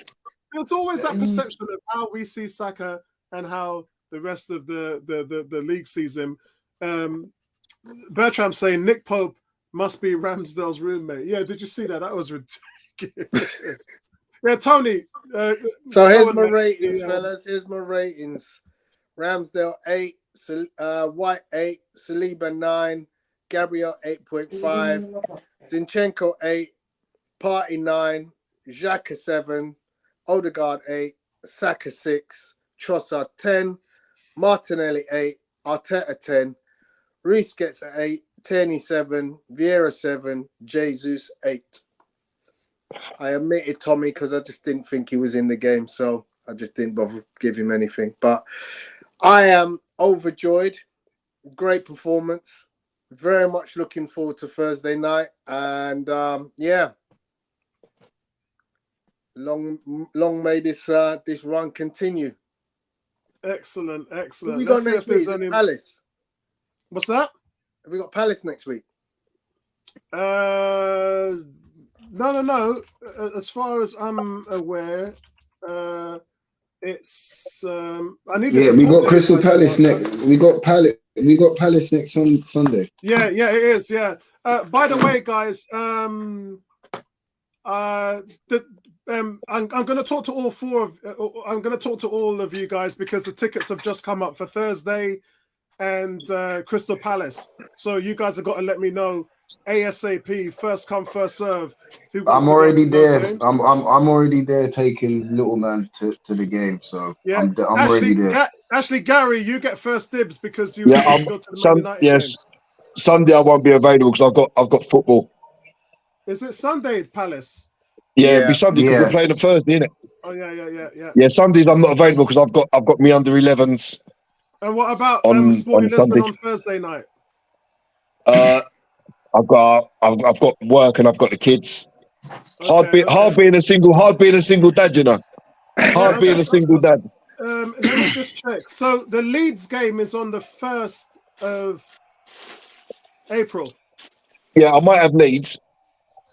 there's always that perception of how we see Saka and how the rest of the league sees him. Bertram saying Nick Pope must be Ramsdale's roommate. Yeah, did you see that? That was ridiculous. Yeah, Tony. So here's my ratings, fellas. Here's my ratings. Ramsdale 8, White 8, Saliba 9, Gabriel 8.5, Zinchenko 8, Partey 9, Xhaka 7, Odegaard 8, Saka 6, Trossard 10, Martinelli 8, Arteta 10, Reiss gets 8, Tierney 7, Vieira 7, Jesus 8. I admitted Tommy because I just didn't think he was in the game, so I just didn't bother give him anything. But I am overjoyed. Great performance. Very much looking forward to Thursday night. And yeah, long may this run continue. Excellent. Who we got next week? Palace. What's that? Have we got Palace next week? No. As far as I'm aware, it's I need. Yeah, we got Crystal Palace next. We got Palace next Sunday. Yeah, it is. Yeah. By the way, guys, I'm going to talk to all four of. I'm going to talk to all of you guys because the tickets have just come up for Thursday and Crystal Palace. So you guys have got to let me know ASAP. First come, first serve. I'm already there. I'm already there taking little man to the game. So yeah, I'm already there. Ashley, Gary, you get first dibs because you go to the Man United yes. Game. Sunday I won't be available because I've got football. Is it Sunday, Palace? Yeah, it'll be Sunday because we're playing on Thursday, innit? Oh yeah. Yeah, Sundays I'm not available because I've got me under 11s. And what about Sporting Lisbon on Thursday night? I've got work and I've got the kids. Okay, hard being a single dad, you know. Hard being a single dad. Let me just check. So the Leeds game is on the 1st of April. Yeah, I might have Leeds.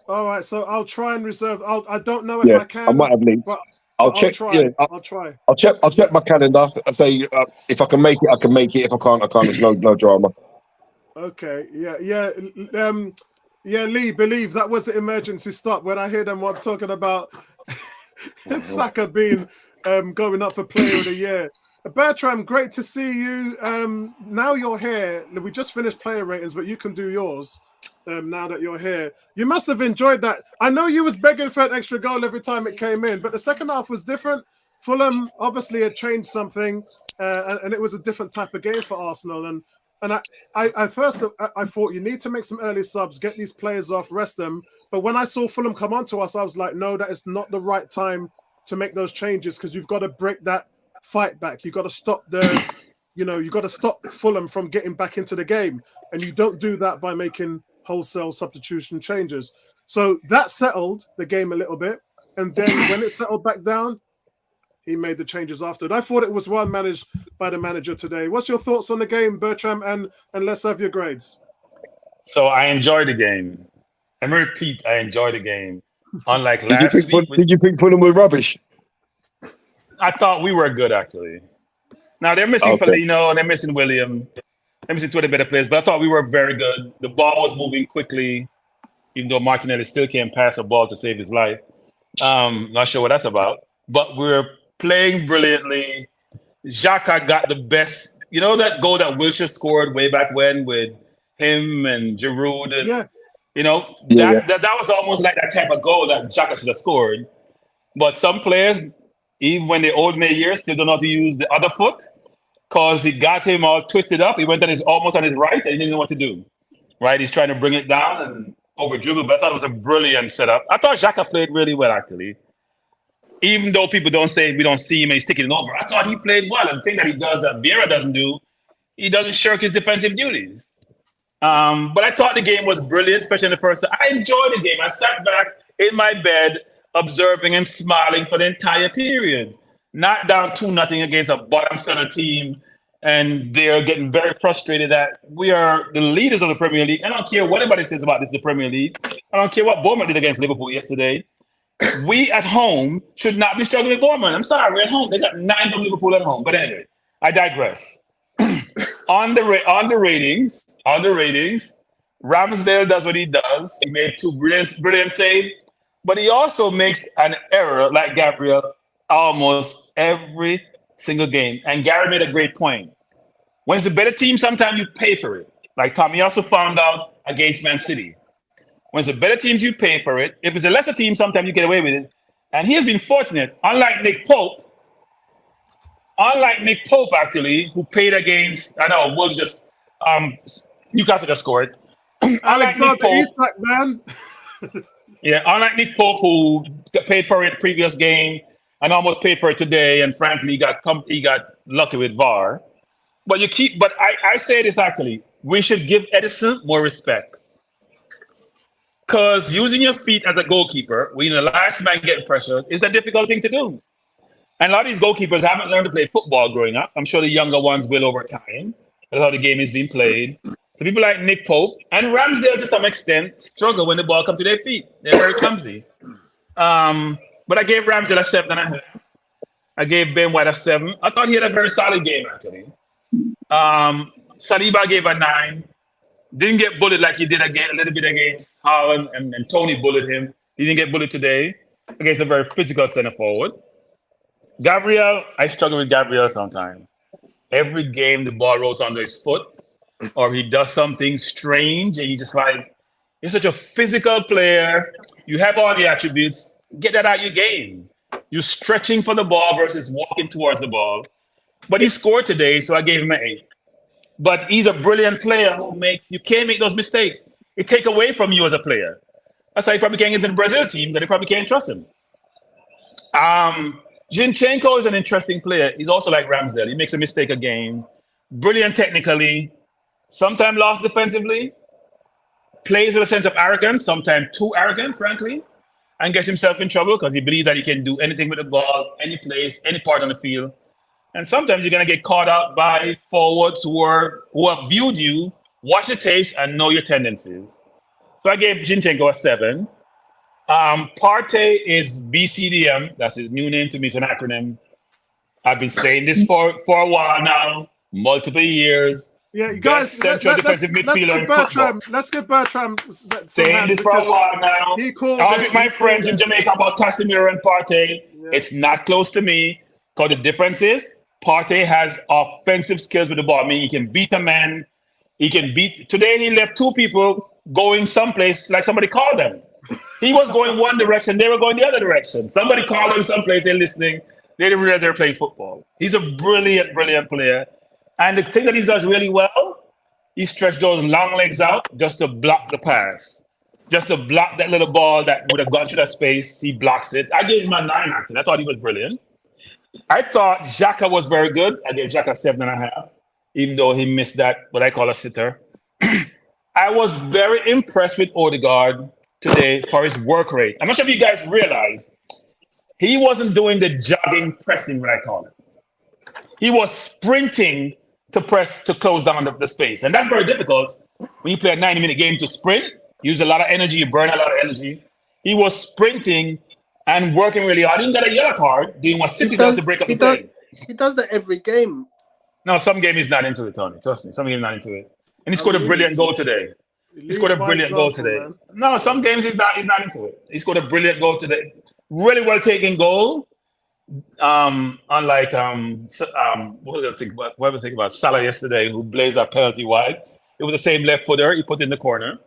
All right, so I'll try and reserve. I don't know if I can. I might have Leeds. I'll check. I'll try. I'll check my calendar. I say if I can make it, I can make it. If I can't, I can't. There's no drama. Okay. Yeah. Lee, believe that was an emergency stop when I hear them talking about Saka being going up for Player of the Year. Bertram, great to see you. Now you're here. We just finished player ratings, but you can do yours. Now that you're here, you must have enjoyed that. I know you was begging for an extra goal every time it came in, but the second half was different. Fulham obviously had changed something, and it was a different type of game for Arsenal. And I thought you need to make some early subs, get these players off, rest them. But when I saw Fulham come onto us, I was like, no, that is not the right time to make those changes because you've got to break that fight back. You've got to stop you've got to stop Fulham from getting back into the game, and you don't do that by making wholesale substitution changes. So that settled the game a little bit. And then when it settled back down, he made the changes after. I thought it was well managed by the manager today. What's your thoughts on the game, Bertram? And let's have your grades. So I enjoyed the game. Let me repeat, I enjoyed the game. Unlike last week. Did you think Fulham were rubbish? I thought we were good, actually. Now, they're missing Polino, they're missing William. They're missing two of the better players, but I thought we were very good. The ball was moving quickly, even though Martinelli still can't pass a ball to save his life. Not sure what that's about. But we're playing brilliantly. Xhaka got the best. You know that goal that Wilshere scored way back when with him and Giroud? And, that was almost like that type of goal that Xhaka should have scored. But some players, even when they're old in their years, still don't know how to use the other foot because he got him all twisted up. He went almost on his right and he didn't know what to do. Right? He's trying to bring it down and over dribble, but I thought it was a brilliant setup. I thought Xhaka played really well, actually. even though people don't say we don't see him and he's taking it over, I thought he played well. And the thing that he does that Vieira doesn't do, he doesn't shirk his defensive duties. But I thought the game was brilliant, especially in the first. I enjoyed the game. I sat back in my bed observing and smiling for the entire period. Not down 2-0 against a bottom center team, and they're getting very frustrated that we are the leaders of the Premier League. I don't care what anybody says about this, the Premier League. I don't care what Bournemouth did against Liverpool yesterday. We at home should not be struggling with Bournemouth. I'm sorry, we're at home. They got 9 from Liverpool at home. But anyway, I digress. on the ratings, Ramsdale does what he does. He made 2 brilliant saves, but he also makes an error like Gabriel almost every single game. And Gary made a great point. When it's a better team, sometimes you pay for it. Like Tommy also found out against Man City. When it's a better team, you pay for it. If it's a lesser team, sometimes you get away with it. And he has been fortunate, unlike Nick Pope, actually, who played against, I know, Wolves just, Newcastle just scored. Alexander Isak, man. Yeah, unlike Nick Pope, who paid for it the previous game and almost paid for it today, and frankly, he got lucky with VAR. But I say this actually, we should give Edison more respect. Because using your feet as a goalkeeper, when the last man getting pressure, is a difficult thing to do. And a lot of these goalkeepers haven't learned to play football growing up. I'm sure the younger ones will over time. That's how the game is being played. So people like Nick Pope and Ramsdale, to some extent, struggle when the ball comes to their feet. They're very clumsy. But I gave Ramsdale a 7.5. I gave Ben White a 7. I thought he had a very solid game, actually. Saliba gave a 9. Didn't get bullied like he did a little bit against Haaland and Tony bullied him. He didn't get bullied today against a very physical centre forward. Gabriel, I struggle with Gabriel sometimes. Every game the ball rolls under his foot or he does something strange and you're such a physical player. You have all the attributes. Get that out of your game. You're stretching for the ball versus walking towards the ball. But he scored today, so I gave him an 8. But he's a brilliant player you can't make those mistakes. It take away from you as a player. That's why you probably can't get into the Brazil team, that they probably can't trust him. Zinchenko is an interesting player. He's also like Ramsdale. He makes a mistake a game. Brilliant technically. Sometimes lost defensively. Plays with a sense of arrogance, sometimes too arrogant, frankly, and gets himself in trouble because he believes that he can do anything with the ball, any place, any part on the field. And sometimes you're going to get caught out by forwards who have viewed you, watch the tapes, and know your tendencies. So I gave Zinchenko a 7. Partey is BCDM. That's his new name to me. It's an acronym. I've been saying this for a while now, multiple years. Yeah, you guys, central defensive midfielder in football. Let's give Bertram saying this for a while now. I'll with my friends in Jamaica about Casemiro and Partey. Yeah. It's not close to me because the difference is Partey has offensive skills with the ball. I mean, he can beat a man. Today he left 2 people going someplace like somebody called them. He was going one direction, they were going the other direction. Somebody called him someplace, they're listening. They didn't realize they were playing football. He's a brilliant, brilliant player. And the thing that he does really well, he stretched those long legs out just to block the pass. Just to block that little ball that would have gone through that space. He blocks it. I gave him a 9, actually. I thought he was brilliant. I thought Xhaka was very good. I gave Xhaka 7.5, even though he missed that, what I call a sitter. I was very impressed with Odegaard today for his work rate. I'm not sure if you guys realize he wasn't doing the jogging pressing, what I call it. He was sprinting to press to close down the space. And that's very difficult when you play a 90-minute game to sprint. You use a lot of energy, you burn a lot of energy. He was sprinting and working really hard. He didn't get a yellow card doing what City does to break up the game. He does that every game. No, some game he's not into it, Tony. Trust me. Some game he's not into it. And he scored a brilliant goal today. Man. No, some games he's not into it. He scored a brilliant goal today. Really well taken goal. Unlike what was I think about Salah yesterday, who blazed that penalty wide. It was the same left footer he put in the corner.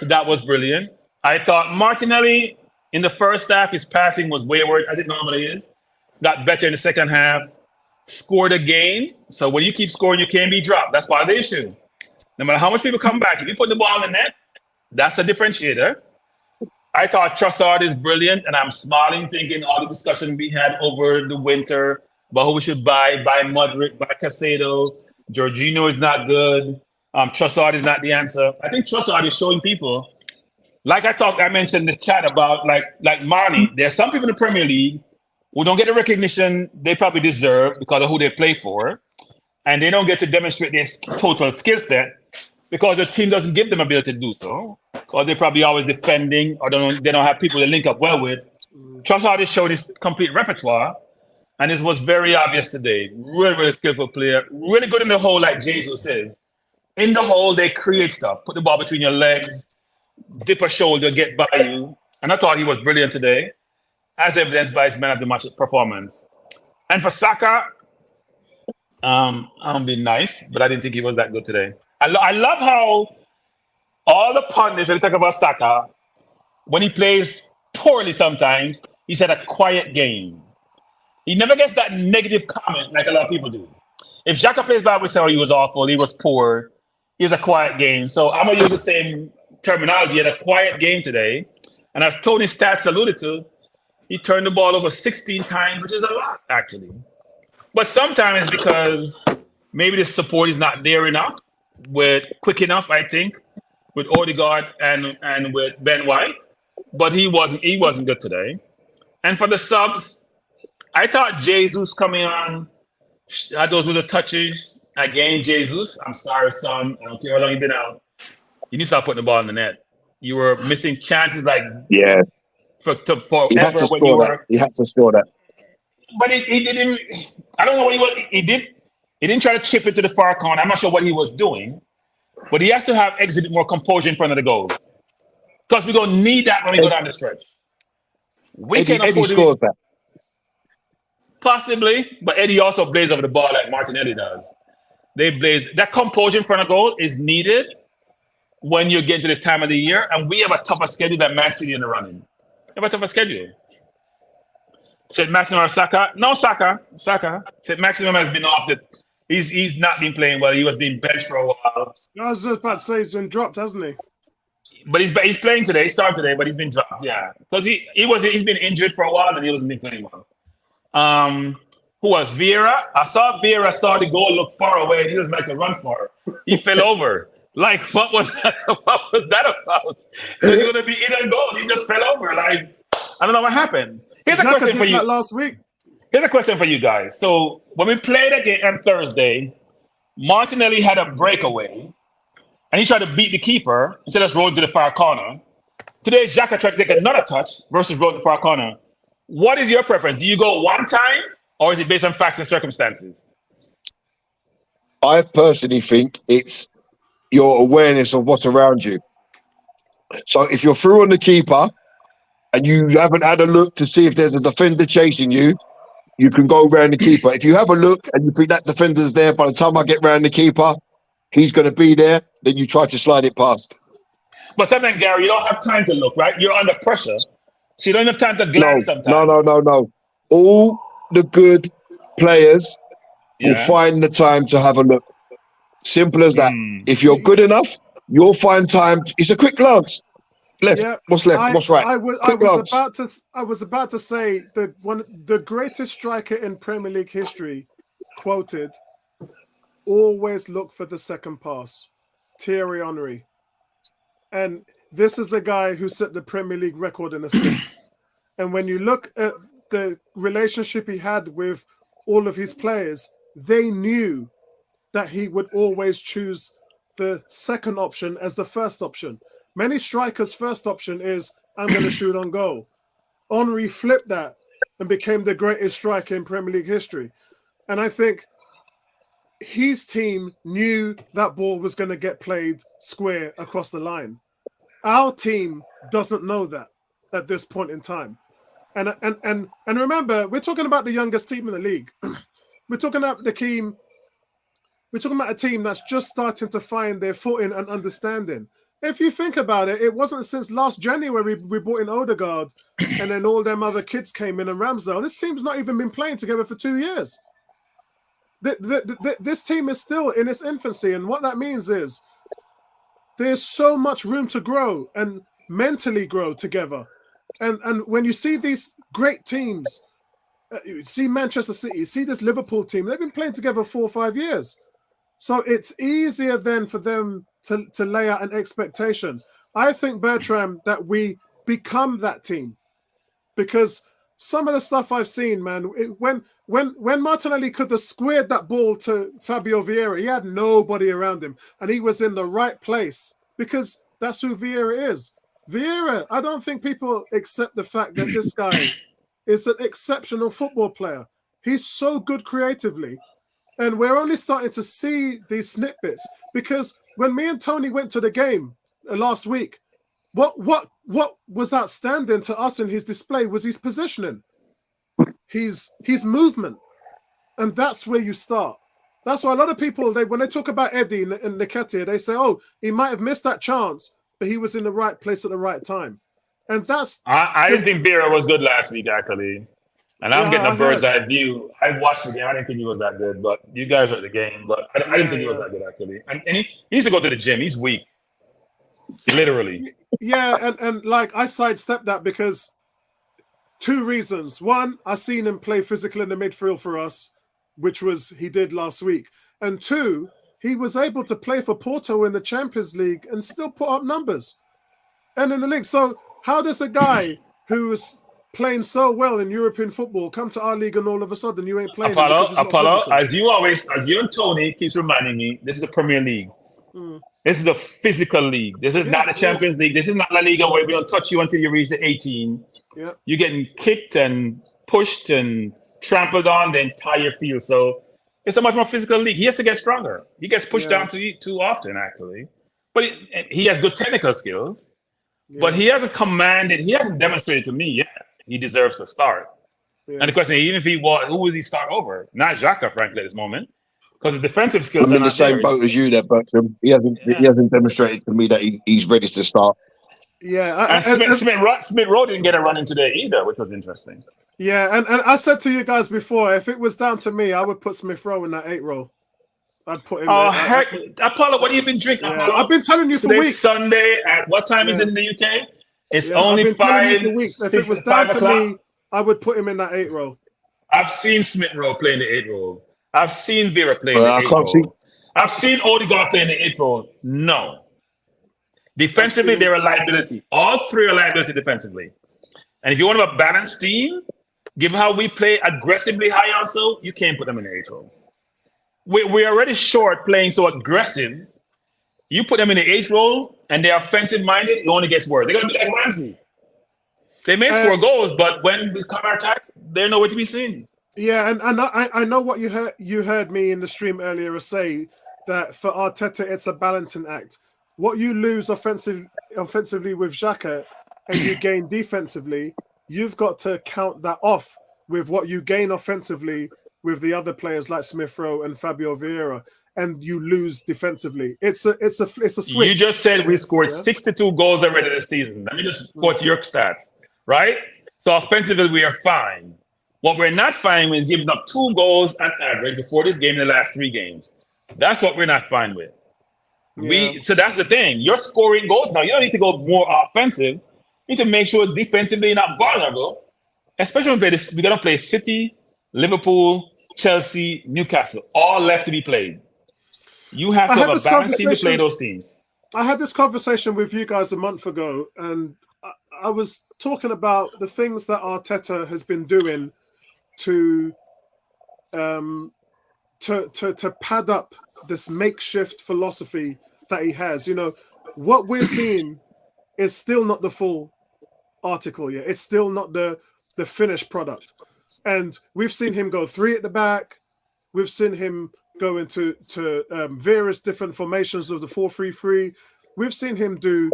So that was brilliant. I thought Martinelli in the first half, his passing was wayward as it normally is. Got better in the second half. Scored a game. So when you keep scoring, you can't be dropped. That's part of the issue. No matter how much people come back, if you put the ball in the net, that's a differentiator. I thought Trossard is brilliant, and I'm smiling thinking all the discussion we had over the winter about who we should buy Modric, buy Casado. Jorginho is not good. Trossard is not the answer. I think Trossard is showing people, like I mentioned in the chat about like Marnie. There are some people in the Premier League who don't get the recognition they probably deserve because of who they play for, and they don't get to demonstrate their total skill set because the team doesn't give them ability to do so, because they're probably always defending or they don't have people to link up well with. Trossard has showed his complete repertoire, and it was very obvious today. Really, really skillful player. Really good in the hole, like Jesus is. In the hole, they create stuff. Put the ball between your legs, dip a shoulder, get by you. And I thought he was brilliant today, as evidenced by his man of the match performance. And for Saka, I'm being nice, but I didn't think he was that good today. I love how all the pundits, when they talk about Saka, when he plays poorly sometimes, he's had a quiet game. He never gets that negative comment like a lot of people do. If Xhaka plays bad, we say, oh, he was awful, he was poor. He was a quiet game. So I'm going to use the same terminology. He had a quiet game today. And as Tony's stats alluded to, he turned the ball over 16 times, which is a lot, actually. But sometimes it's because maybe the support is not there enough, quick enough, I think, with Odegaard and with Ben White. But he wasn't good today. And for the subs, I thought Jesus coming on had those little touches. Again, Jesus, I'm sorry, son. I don't care how long you've been out. You need to start putting the ball in the net. You were missing chances like for he had to score that. He had to score that. But he didn't. I don't know what he was. He didn't try to chip it to the far corner. I'm not sure what he was doing. But he has to have exhibit more composure in front of the goal, because we're gonna need that when we go down the stretch. Eddie scores that. Possibly, but Eddie also blazes over the ball like Martinelli does. They blaze. That composure in front of goal is needed when you get to this time of the year, and we have a tougher schedule than Man City in the running. We have a tougher schedule. Said Maximum or Saka? No, Saka. Said Maximum has been off the. He's not been playing well. He was being benched for a while. I was just about to say he's been dropped, hasn't he? But he's playing today. He started today, but he's been dropped. Yeah, because he's been injured for a while and he wasn't been playing well. Who was Vieira? I saw Vieira saw the goal look far away and he was like to run for it. He fell over. Like, what was that about? He's going to be in and goal. He just fell over. Like, I don't know what happened. Here's a question for you. Last week. Here's a question for you guys. So when we played again on Thursday, Martinelli had a breakaway and he tried to beat the keeper instead of rolling to the far corner. Today, Xhaka tried to take another touch versus rolling to the far corner. What is your preference? Do you go one time or is it based on facts and circumstances? I personally think it's your awareness of what's around you. So if you're through on the keeper and you haven't had a look to see if there's a defender chasing you, you can go around the keeper. If you have a look and you think that defender's there, by the time I get around the keeper, he's going to be there, then you try to slide it past. But sometimes, Gary, you don't have time to look, right? You're under pressure. So you don't have time to glance sometimes. No. All the good players will find the time to have a look. Simple as that. If you're good enough, you'll find time. It's a quick glance. Left, what's left, what's right. I was about to say that the greatest striker in Premier League history quoted, always look for the second pass. Thierry Henry. And this is a guy who set the Premier League record in assists. And when you look at the relationship he had with all of his players, they knew that he would always choose the second option as the first option. Many strikers' first option is, I'm going to shoot on goal. Henry flipped that and became the greatest striker in Premier League history. And I think his team knew that ball was going to get played square across the line. Our team doesn't know that at this point in time. And remember, we're talking about the youngest team in the league. We're talking about a team that's just starting to find their footing and understanding. If you think about it, it wasn't since last January we brought in Odegaard and then all them other kids came in and Ramsdale. This team's not even been playing together for 2 years. This team is still in its infancy, and what that means is there's so much room to grow. And mentally grow together. And when you see these great teams, you see Manchester City, you see this Liverpool team, they've been playing together 4 or 5 years. So it's easier then for them to lay out an expectation. I think, Bertram, that we become that team, because some of the stuff I've seen, man, when Martinelli could have squared that ball to Fabio Vieira, he had nobody around him, and he was in the right place because that's who Vieira is. Vieira, I don't think people accept the fact that this guy is an exceptional football player. He's so good creatively, and we're only starting to see these snippets because when me and Tony went to the game last week, what was outstanding to us in his display was his positioning, his movement, and that's where you start. That's why a lot of people, when they talk about Eddie and Nketiah, they say, "Oh, he might have missed that chance, but he was in the right place at the right time." And that's I didn't think Vieira was good last week, actually. And I'm getting a bird's eye view. I watched the game. I didn't think he was that good, but you guys are at the game. But I didn't think he was that good, actually. And he needs to go to the gym. He's weak, literally. Yeah, and like I sidestepped that because 2 reasons. One, I seen him play physical in the midfield for us, which was he did last week. And 2, he was able to play for Porto in the Champions League and still put up numbers. And in the league. So how does a guy who is playing so well in European football come to our league and all of a sudden you ain't playing? Apollo, as you and Tony keeps reminding me, this is the Premier League. This is a physical league. This is not the Champions League. This is not La Liga where we don't touch you until you reach the 18. Yeah. You're getting kicked and pushed and trampled on the entire field. So it's a much more physical league. He has to get stronger. He gets pushed down too often, actually. But he has good technical skills. Yeah. But he hasn't demonstrated to me yet he deserves to start. Yeah. And the question is, even if he was, who would he start over? Not Xhaka, frankly, at this moment. Because the defensive skills I'm in the same boat as you there, Bertram. He hasn't demonstrated to me that he's ready to start. Yeah. Smith Rowe didn't get a run in today either, which was interesting. Yeah, and I said to you guys before, if it was down to me, I would put Smith Rowe in that 8 role. I'd put him there. Heck, Apollo, what have you been drinking? Yeah. I've been telling you for weeks. Sunday, at what time is it in the UK? It's only 5. If it was down to me, I would put him in that 8 role. I've seen Smith Rowe play in the 8 role. I've seen Vieira play in the 8 role. I've seen Odegaard play in the 8 role. No. Defensively, they're a liability. All 3 are liability defensively. And if you want a balanced team, given how we play aggressively high also, you can't put them in the 8 role. We're already short playing so aggressive. You put them in the 8 role and they're offensive-minded, it only gets worse. They're going to be like Ramsey. They may score goals, but when we counter attack, they're nowhere to be seen. Yeah, and I know what you heard me in the stream earlier say, that for Arteta, it's a balancing act. What you lose offensively with Xhaka and you gain defensively, you've got to count that off with what you gain offensively with the other players like Smith Rowe and Fabio Vieira, and you lose defensively. It's a switch. You just said we scored 62 goals already this season. Let me just quote your stats, right? So offensively, we are fine. What we're not fine with is giving up 2 goals on average before this game in the last 3 games. That's what we're not fine with. Yeah. So that's the thing. You're scoring goals now. You don't need to go more offensive. You need to make sure defensively you're not vulnerable. Especially when we're going to play City, Liverpool, Chelsea, Newcastle, all left to be played. You have to have a balanced team to play those teams. I had this conversation with you guys a month ago, and I was talking about the things that Arteta has been doing to pad up this makeshift philosophy that he has. You know, what we're seeing is still not the full article yet. It's still not the finished product. And we've seen him go 3 at the back. We've seen him go into various different formations of the 4-3-3. We've seen him do,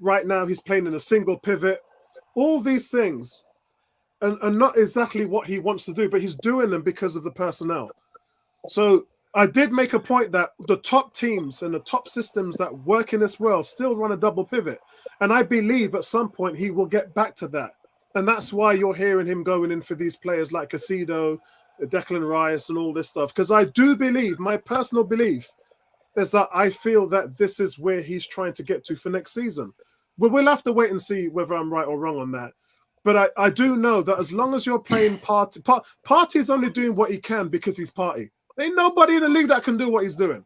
right now he's playing in a single pivot. All these things, and not exactly what he wants to do, but he's doing them because of the personnel. So I did make a point that the top teams and the top systems that work in this world still run a double pivot. And I believe at some point he will get back to that. And that's why you're hearing him going in for these players like Caicedo, Declan Rice, and all this stuff. Because I do believe, my personal belief is that I feel that this is where he's trying to get to for next season. Well, we'll have to wait and see whether I'm right or wrong on that. But I do know that as long as you're playing Partey is only doing what he can because he's Partey. Ain't nobody in the league that can do what he's doing.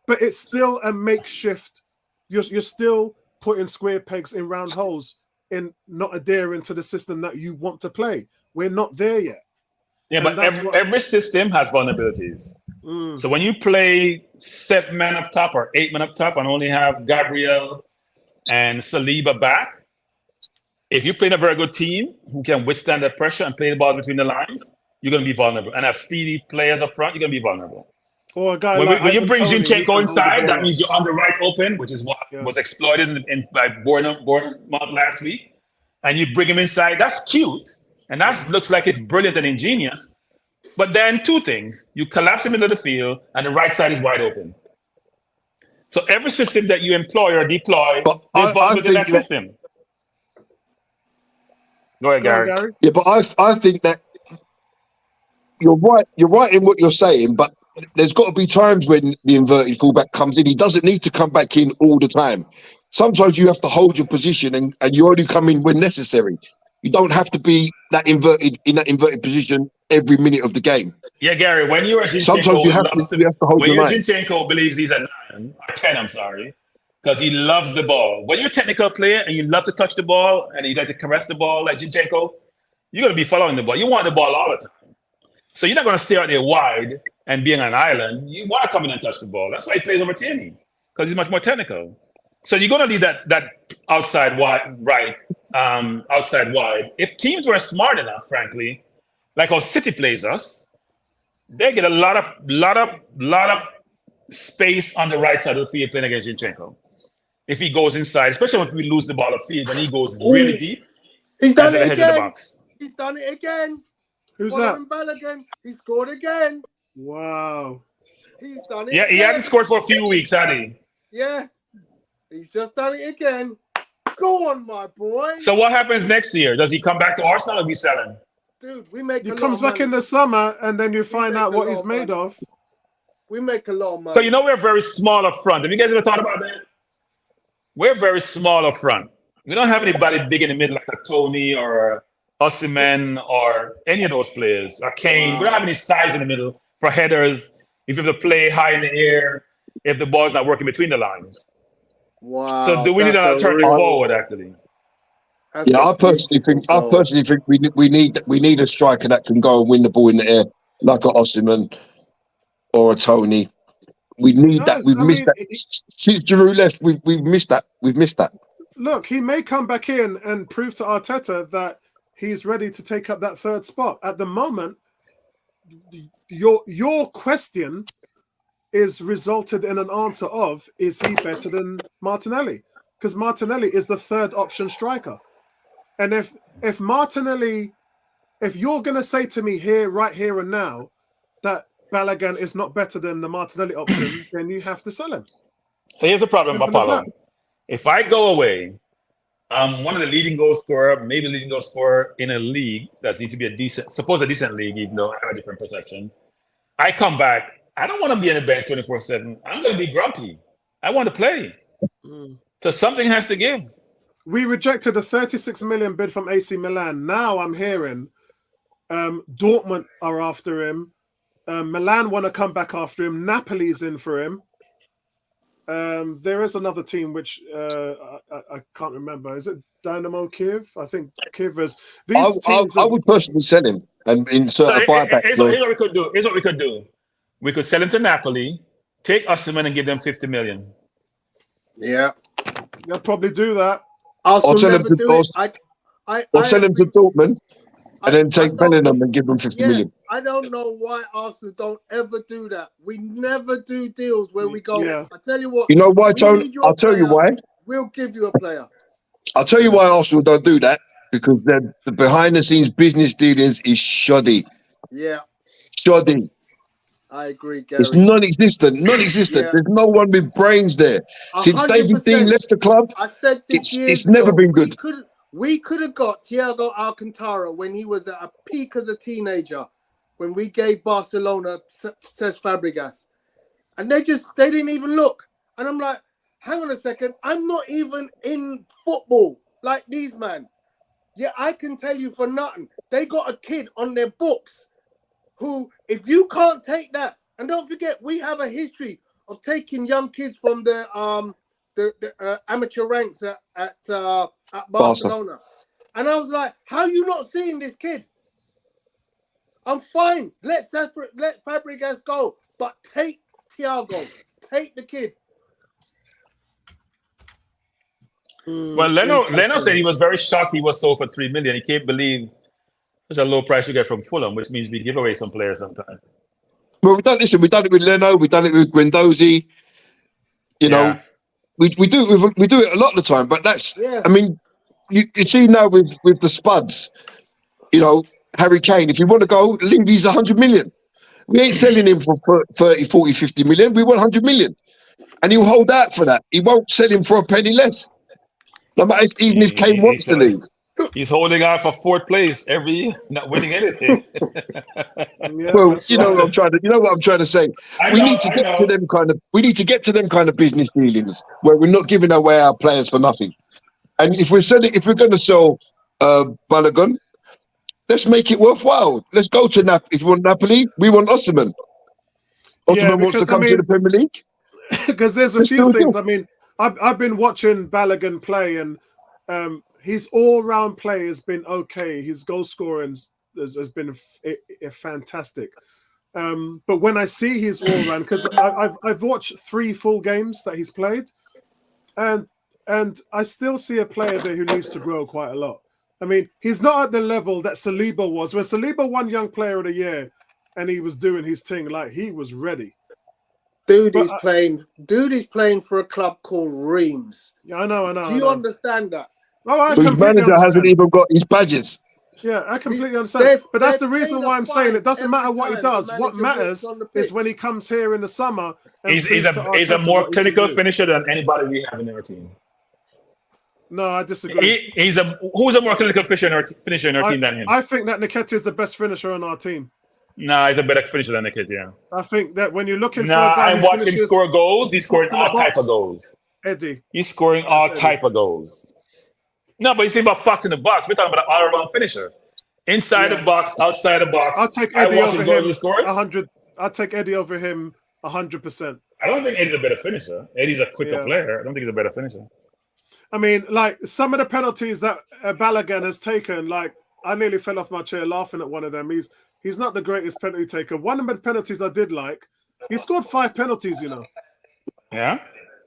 But it's still a makeshift. You're still putting square pegs in round holes in not adhering to the system that you want to play. We're not there yet. Yeah, but every system has vulnerabilities. So when you play 7 men up top or 8 men up top and only have Gabriel and Saliba back, if you play in a very good team who can withstand that pressure and play the ball between the lines, you're going to be vulnerable. And as speedy players up front, you're going to be vulnerable. Or a guy when you bring Zinchenko inside, that means you're on the right open, which is what was exploited by Bournemouth last week. And you bring him inside, that's cute. And that looks like it's brilliant and ingenious. But then 2 things. You collapse him into the field and the right side is wide open. So every system that you employ or deploy is vulnerable to that system. Go ahead, Gary. Yeah, but I think that you're right. You're right in what you're saying, but there's got to be times when the inverted fullback comes in. He doesn't need to come back in all the time. Sometimes you have to hold your position and you only come in when necessary. You don't have to be that inverted position every minute of the game. Yeah, Gary, when you're a Zinchenko, sometimes you have to hold your line. Zinchenko believes he's a 9 or 10, I'm sorry, because he loves the ball. When you're a technical player and you love to touch the ball and you like to caress the ball like Zinchenko, you're going to be following the ball. You want the ball all the time. So you're not going to stay out there wide and being on an island. You want to come in and touch the ball. That's why he plays over Tierney, because he's much more technical. So you're going to need that outside wide, outside wide. If teams were smart enough, frankly, like how City plays us, they get a lot of space on the right side of the field playing against Zinchenko. If he goes inside, especially when we lose the ball upfield, when he goes really deep, he's done it again. He's done it again. Who's Following that? Balogun. He scored again. Wow. He's done it. Yeah, again. he hadn't scored for a few weeks, had he? Yeah. He's just done it again. Go on, my boy. So what happens next year? Does he come back to Arsenal or be selling? Dude, we make He comes back in the summer and then you find out what he's made of. We make a lot of money. So you know we're very small up front. Have you guys ever thought about that? We're very small up front. We don't have anybody big in the middle like a Tony or a Osimhen or any of those players. Or Kane. Wow. We don't have any size in the middle for headers. If you have to play high in the air, if the ball's not working between the lines. Wow. So do we need an alternative forward actually? Yeah, I personally think we need a striker that can go and win the ball in the air, like a Osimhen or a Tony. We need that. We've missed that since Giroud left. We've missed that. We've missed that. Look, he may come back in and prove to Arteta that he's ready to take up that 3rd spot. At the moment, your question is resulted in an answer of, is he better than Martinelli? Because Martinelli is the 3rd option striker. And if Martinelli, if you're going to say to me right here and now that Balogun is not better than the Martinelli option, then you have to sell him. So here's the problem, Apollo. If I go away, I'm one of the leading goal scorer, maybe leading goal scorer in a league that needs to be a decent league, even though I have a different perception. I come back. I don't want to be on the bench 24/7. I'm going to be grumpy. I want to play. So something has to give. We rejected a 36 million bid from AC Milan. Now I'm hearing Dortmund are after him. Milan want to come back after him. Napoli's in for him. There is another team which I can't remember. Is it Dynamo Kiev? I think Kiev is. I would personally sell him and insert a buyback. Here's what we could do. We could sell him to Napoli, take Osimhen and give them 50 million. Yeah. They'll probably do that. Or sell him to Dortmund and then take Bellingham and give them 50 million. I don't know why Arsenal don't ever do that. We never do deals where we go, I tell you what. You know why, Tony? I'll tell you why. We'll give you a player. I'll tell you why Arsenal don't do that. Because the behind-the-scenes business dealings is shoddy. Yeah. Shoddy. I agree, Gary. It's non-existent. Yeah. There's no one with brains there. 100%. Since David Dean left the club, I said it's never been good. We could have got Thiago Alcantara when he was at a peak as a teenager, when we gave Barcelona Cesc Fabregas. And they didn't even look. And I'm like, hang on a second, I'm not even in football like these man. Yeah, I can tell you for nothing. They got a kid on their books who, if you can't take that, and don't forget, we have a history of taking young kids from the amateur ranks at Barcelona. And I was like, how are you not seeing this kid? I'm fine. Let Fabregas go. But take Thiago. Take the kid. Well, Leno said he was very shocked he was sold for 3 million. He can't believe such a low price you get from Fulham, which means we give away some players sometimes. Well, we've done it with Leno, we've done it with Guendouzi. You know, we do it a lot of the time. But that's, I mean, you see now with the Spuds, you know, Harry Kane, if you want to go, leave, he's 100 million. We ain't selling him for 30, 40, 50 million. We want 100 million. And he'll hold out for that. He won't sell him for a penny less. No matter even if Kane wants to leave. He's holding out for fourth place every year, not winning anything. Well, you know what I'm trying to say. We need to get to them kind of business dealings where we're not giving away our players for nothing. And if we're going to sell Balogun, let's make it worthwhile. Let's go to Napoli. If you want Napoli, we want Osimhen. Osimhen wants to come to the Premier League. Because there's a few things. I mean, I've been watching Balogun play, and his all-round play has been okay. His goal scoring has been fantastic. But when I see his all-round, because I've watched 3 full games that he's played, and I still see a player there who needs to grow quite a lot. I mean, he's not at the level that Saliba was. When Saliba won Young Player of the Year and he was doing his thing, like, he was ready. Dude is playing for a club called Reims. Yeah, I know. Do you understand that? Oh, his manager hasn't even got his badges. Yeah, I completely understand. But that's the reason why I'm saying it doesn't matter what he does. What matters is when he comes here in the summer. He's a more clinical finisher than anybody we have in our team. No, I disagree. Who's a more clinical finisher in our team than him? I think that Nketiah is the best finisher on our team. No, he's a better finisher than Nketiah. I think that when you're looking for a guy I'm watching him score goals, he's scoring all type of goals. Eddie. He's scoring all type of goals. No, but you see about Fox in the box. We're talking about an all-around finisher. Inside the box, outside the box. I'll take Eddie over him 100. I'll take Eddie over him 100%. I don't think Eddie's a better finisher. Eddie's a quicker player. I don't think he's a better finisher. I mean, like, some of the penalties that Balogun has taken, like, I nearly fell off my chair laughing at one of them. He's not the greatest penalty taker. One of the penalties I did like, he scored 5 penalties, you know. Yeah?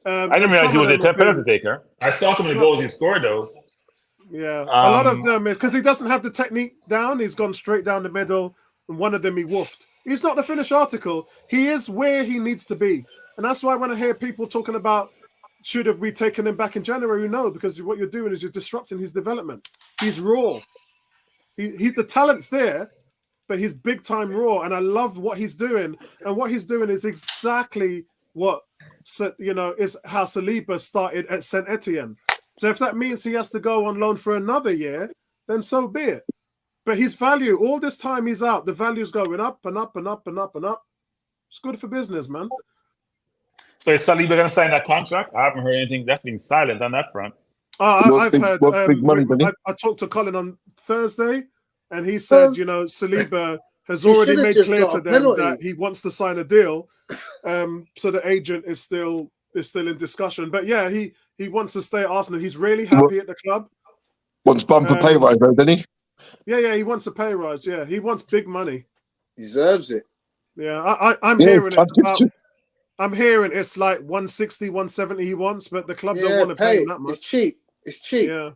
I didn't realize he was a penalty taker. I saw some of the goals he scored, though. Yeah, a lot of them, because he doesn't have the technique down. He's gone straight down the middle, and one of them he woofed. He's not the finished article. He is where he needs to be. And that's why when I hear people talking about should have we taken him back in January, no, because what you're doing is you're disrupting his development. He's raw. The talent's there, but he's big time raw. And I love what he's doing. And what he's doing is exactly what, is how Saliba started at St. Etienne. So if that means he has to go on loan for another year, then so be it. But his value, all this time he's out, the value's going up and up and up and up and up. It's good for business, man. So is Saliba going to sign that contract? I haven't heard anything. That's been silent on that front. I've heard. I talked to Colin on Thursday, and he said, Saliba has already made clear to them that he wants to sign a deal. So the agent is still in discussion. But yeah, he wants to stay at Arsenal. He's really happy at the club. Wants bumper pay rise, doesn't he? Yeah, he wants a pay rise. Yeah, he wants big money. Deserves it. Yeah, I'm hearing it. I'm hearing it's like 160, 170 he wants, but the club don't want to pay him that much. It's cheap. Yeah.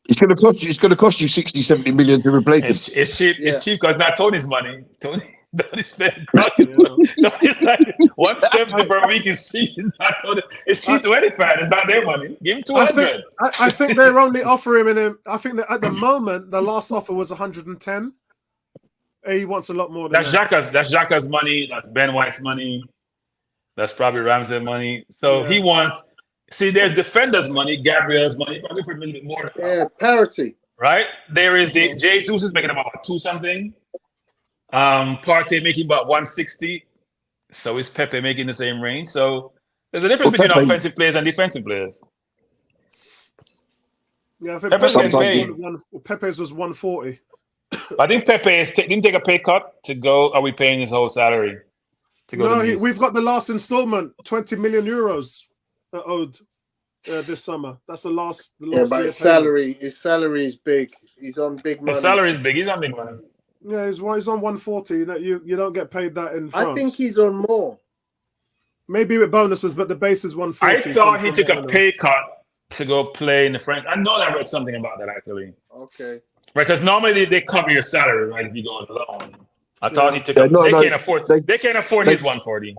It's going to cost you 60, 70 million to replace him. It's cheap. Yeah. It's cheap because not Tony's money. Tony's spending Tony's like 170 per week is cheap. It's not Tony. It's cheap to any fan. It's not their money. Give him 200. I think they're only offering him. I think that at the moment the last offer was 110. He wants a lot more than that. That's Xhaka's money. That's Ben White's money. That's probably Ramsey's money. So he wants. See, there's defenders' money, Gabriel's money, probably a little bit more. Yeah, parity. Right? There is Jesus is making about 2-something. Partey making about 160. So is Pepe making the same range. So There's a difference Well, between Pepe- offensive players and defensive players. Yeah, I think Pepe's getting Sometimes- paid. Pepe's was 140. I think Pepe didn't take a pay cut to go. Are we paying his whole salary to go No, to Nice? we've got the last installment, 20 million euros owed this summer. That's the last. Yeah, but year his payment. salary is big. He's on big money. His salary is big. He's on big money. Yeah, he's on 140. You don't get paid that in France. I think he's on more. Maybe with bonuses, but the base is 140. I thought he took a pay cut to go play in the French. I know I read something about that actually. Okay. Right, because normally they cover your salary, right? If you go on loan. I thought he took. Yeah, no, they can't afford his 140.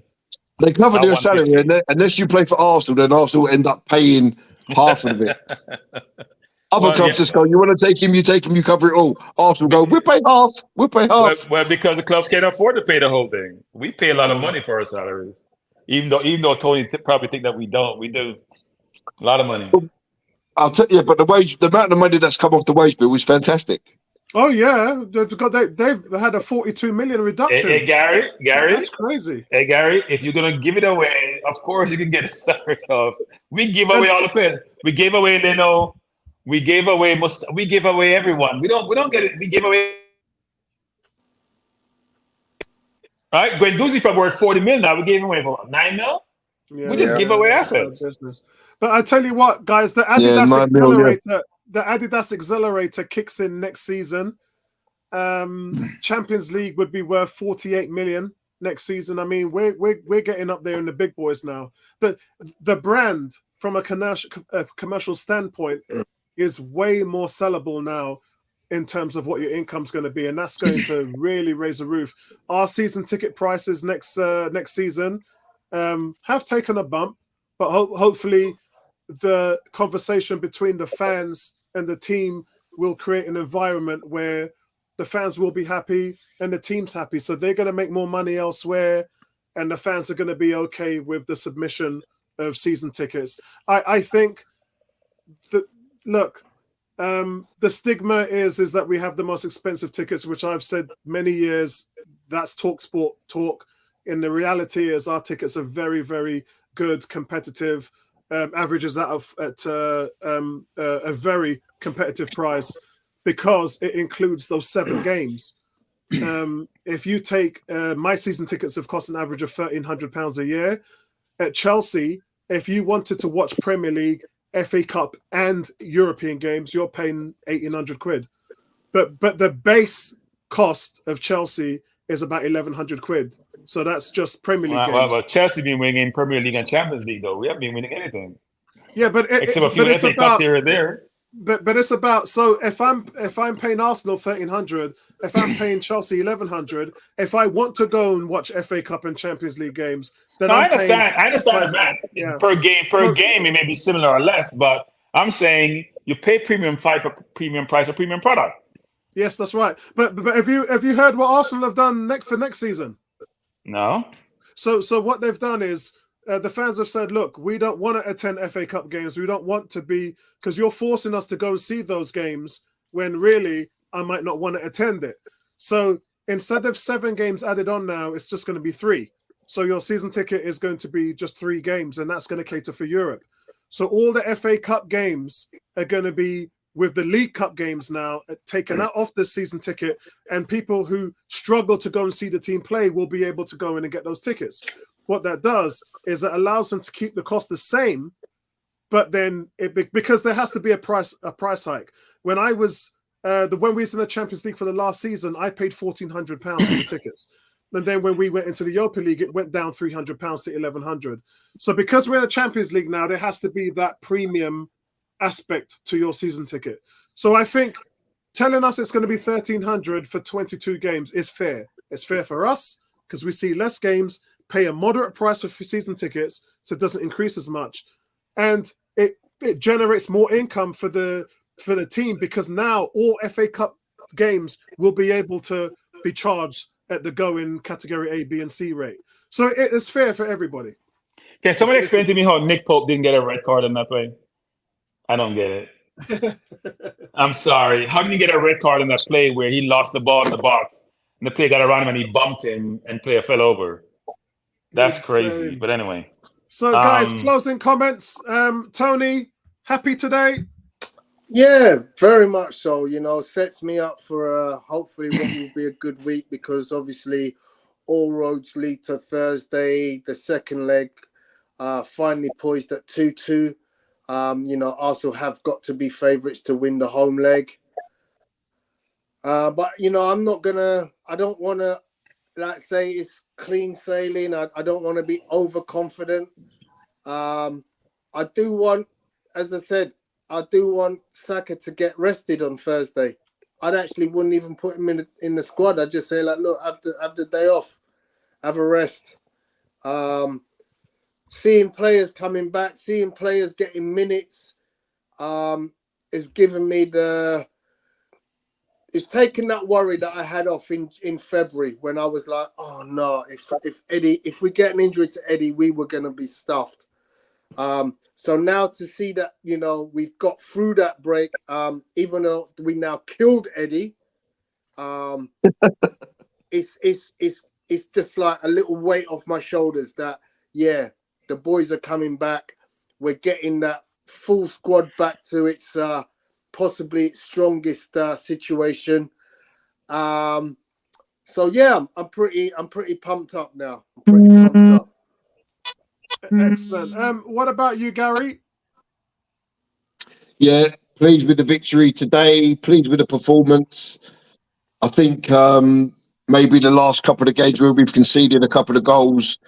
They cover Not their salary, 150. and unless you play for Arsenal, then Arsenal end up paying half of it. Other clubs just go, you want to take him, you take him, you cover it all. Arsenal go, we'll pay half. Well, because the clubs can't afford to pay the whole thing. We pay a lot of money for our salaries, even though Tony probably think that we don't. We do a lot of money. I'll tell you, but the amount of money that's come off the wage bill is fantastic. Oh yeah, they've had a 42 million reduction. Hey, Gary, That's crazy. Hey, Gary, if you're gonna give it away, of course you can get a salary off. We give away all the players. We gave away Leno. We gave away We give away everyone. We don't get it. We give away. Right, Guendouzi probably worth 40 million now. We gave him away for what, 9 mil. Yeah, We just give away assets. Business. But I tell you what, guys, the Adidas Accelerator kicks in next season. Champions League would be worth 48 million next season. I mean, we're getting up there in the big boys now. The brand from a commercial standpoint is way more sellable now in terms of what your income's going to be, and that's going to really raise the roof. Our season ticket prices next season have taken a bump, but hopefully the conversation between the fans and the team will create an environment where the fans will be happy and the team's happy. So they're going to make more money elsewhere, and the fans are going to be okay with the submission of season tickets. I think that, look, the stigma is that we have the most expensive tickets, which I've said many years. That's TalkSport talk. And the reality is our tickets are very, very good, competitive, averages out at a very competitive price because it includes those 7 games. If you take my season tickets have cost an average of £1,300 a year. At Chelsea, if you wanted to watch Premier League, FA Cup and European games, you're paying 1,800 quid. But the base cost of Chelsea is about 1,100 quid. So that's just Premier League games. Well, Chelsea been winning Premier League and Champions League though. We haven't been winning anything. Yeah, but except a few FA Cups here or there. But it's about, so if I'm paying Arsenal 1,300, if I'm paying Chelsea 1,100, if I want to go and watch FA Cup and Champions League games, then I understand that. Yeah. Per game it may be similar or less, but I'm saying you pay premium price for premium product. Yes, that's right. But have you heard what Arsenal have done for next season? No. So what they've done is the fans have said, look, we don't want to attend FA Cup games. We don't want to be, because you're forcing us to go and see those games when really I might not want to attend it. So instead of 7 games added on now, it's just going to be 3. So your season ticket is going to be just 3 games, and that's going to cater for Europe. So all the FA Cup games are going to be with the League Cup games now taken out off the season ticket, and people who struggle to go and see the team play will be able to go in and get those tickets. What that does is it allows them to keep the cost the same, but then because there has to be a price hike. When I was when we was in the Champions League for the last season, I paid £1,400 for the tickets. And then when we went into the Europa League, it went down £300 to £1,100. So because we're in the Champions League now, there has to be that premium aspect to your season ticket. So I think telling us it's going to be £1,300 for 22 games is fair. It's fair for us because we see less games, pay a moderate price for season tickets, so it doesn't increase as much. And it generates more income for the team because now all FA Cup games will be able to be charged at the going category A, B, and C rate. So it is fair for everybody. Can somebody explain to me how Nick Pope didn't get a red card in that play? I don't get it. I'm sorry. How did he get a red card in that play where he lost the ball in the box and the player got around him and he bumped him and player fell over? That's crazy. But anyway. So, guys, closing comments. Tony, happy today? Yeah, very much so. You know, sets me up for hopefully what will be a good week, because obviously all roads lead to Thursday, the second leg, finally poised at 2-2. You know, Arsenal have got to be favourites to win the home leg. But, you know, I don't want to, like, say it's clean sailing. I don't want to be overconfident. I do want, as I said, I do want Saka to get rested on Thursday. I'd actually wouldn't even put him in the squad. I'd just say, like, look, have the day off, have a rest. Seeing players coming back, seeing players getting minutes, is giving me it's taken that worry that I had off in February, when I was like, oh no, if we get an injury to Eddie, we were going to be stuffed. So now to see that, you know, we've got through that break, even though we now killed Eddie, it's just like a little weight off my shoulders that, yeah, the boys are coming back. We're getting that full squad back to its possibly its strongest situation. So yeah, I'm pretty pumped up now. I'm pretty pumped up. Excellent. What about you, Gary? Yeah, pleased with the victory today. Pleased with the performance. I think maybe the last couple of games where we've conceded a couple of goals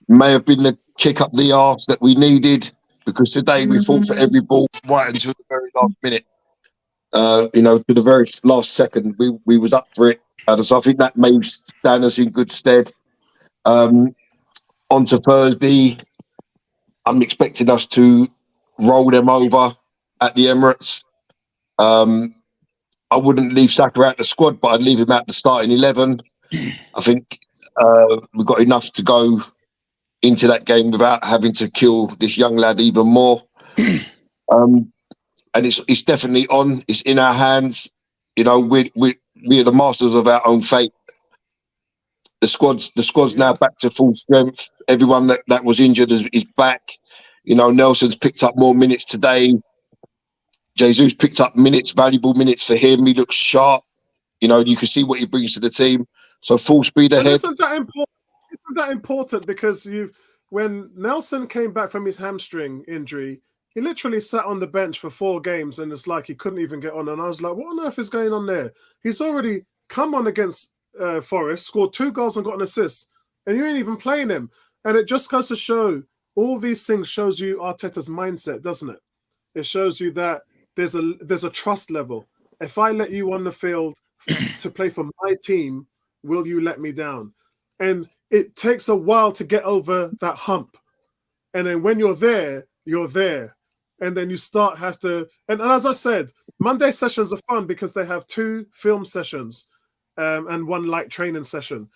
may have been the kick up the arse that we needed, because today we fought for every ball right until the very last minute. You know, to the very last second, we was up for it. So I think that may stand us in good stead. On to Thursday, I'm expecting us to roll them over at the Emirates. I wouldn't leave Saka out the squad, but I'd leave him out the starting 11. I think we've got enough to go into that game without having to kill this young lad even more. And it's definitely on. It's in our hands. You know, we are the masters of our own fate. The squad's now back to full strength. Everyone that was injured is back. You know, Nelson's picked up more minutes today. Jesus picked up minutes, valuable minutes for him. He looks sharp. You know, you can see what he brings to the team. So full speed ahead. Isn't that important? Because when Nelson came back from his hamstring injury, he literally sat on the bench for 4 games, and it's like he couldn't even get on. And I was like, what on earth is going on there? He's already come on against Forest, scored 2 goals and got an assist, and you ain't even playing him. And it just goes to show, all these things shows you Arteta's mindset, doesn't it? It shows you that there's a trust level. If I let you on the field to play for my team, will you let me down? And it takes a while to get over that hump. And then when you're there, you're there. And then you have to, and as I said, Monday sessions are fun because they have 2 film sessions and 1 light training session.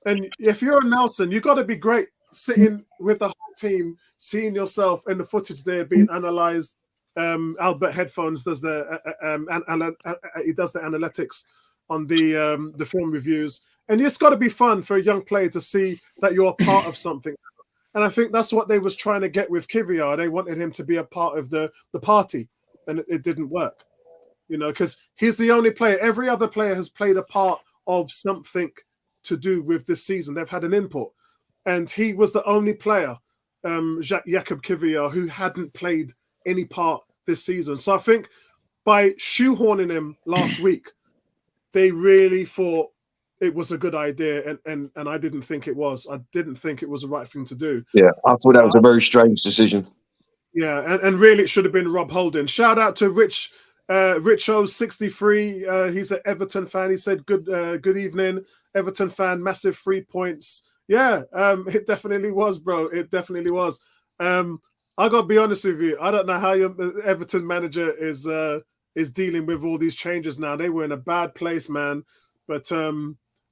And if you're a Nelson, you've got to be great sitting with the whole team, seeing yourself and the footage there being analyzed. Albert Headphones does he does the analytics on the film reviews, and it's got to be fun for a young player to see that you're a part of something. And I think that's what they was trying to get with Nketiah. They wanted him to be a part of the party, and it didn't work, you know, because he's the only player. Every other player has played a part of something to do with this season. They've had an input, and he was the only player, Jakob Nketiah, who hadn't played any part this season. So I think by shoehorning him last week, they really thought it was a good idea, and I didn't think it was. I didn't think it was the right thing to do. Yeah, I thought that was a very strange decision. Yeah, and really it should have been Rob Holding. Shout out to Richo63. He's an Everton fan. He said good evening, Everton fan. Massive 3 points. Yeah, it definitely was, bro. It definitely was. I gotta be honest with you. I don't know how your Everton manager is dealing with all these changes now. They were in a bad place, man. But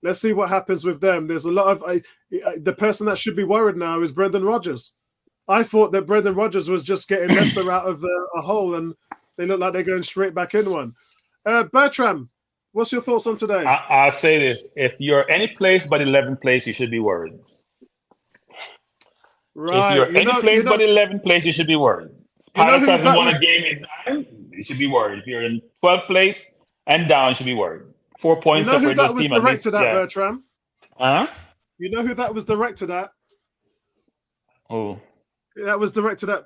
let's see what happens with them. There's a lot of the person that should be worried now is Brendan Rodgers. I thought that Brendan Rodgers was just getting Leicester out of a hole, and they look like they're going straight back in one. Bertram, what's your thoughts on today? I'll say this: if you're any place but 11th place, you should be worried. Right. If you're any place but 11th place, you should be worried. Palace hasn't won a game in 9, you should be worried. If you're in 12th place and down, you should be worried. 4 points You know who separate that those was teams. directed at, Bertram? Huh? You know who that was directed at? Oh. That was directed at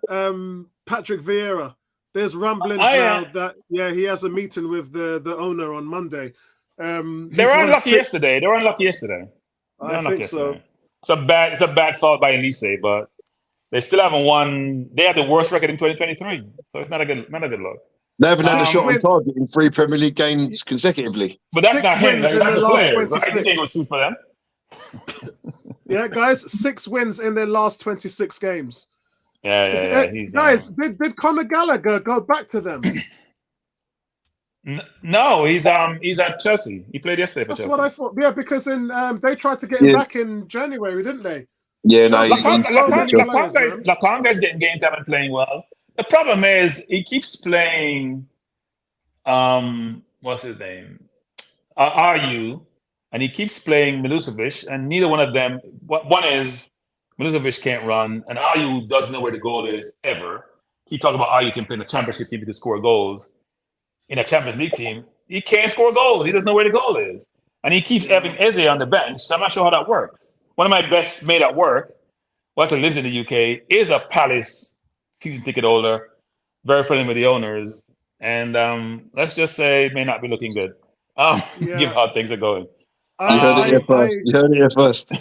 Patrick Vieira. There's rumblings now that he has a meeting with the owner on Monday. They were unlucky yesterday. I think so. It's a bad thought by Elise, but they still haven't won. They had the worst record in 2023, so it's not a good look. They haven't had a shot on target in 3 Premier League games consecutively. But that's not him. That's the player. Right? You can't go shoot for them. Yeah, guys, 6 wins in their last 26 games. Yeah. Guys, did Conor Gallagher go back to them? No, he's at Chelsea. He played yesterday for Chelsea. That's what I thought. Yeah, because they tried to get him back in January, didn't they? Yeah, no. Laconga's getting game time and playing well. The problem is he keeps playing. What's his name? Ayew, and he keeps playing Milosevic, and neither one of them. One is Milosevic can't run, and Ayew doesn't know where the goal is ever. Keep talking about Ayew can play in a championship team to score goals. In a Champions League team, he can't score goals. He doesn't know where the goal is. And he keeps having Eze on the bench, so I'm not sure how that works. One of my best made at work, who actually lives in the UK, is a Palace season ticket holder, very friendly with the owners. And let's just say it may not be looking good, given how things are going. You heard it here first.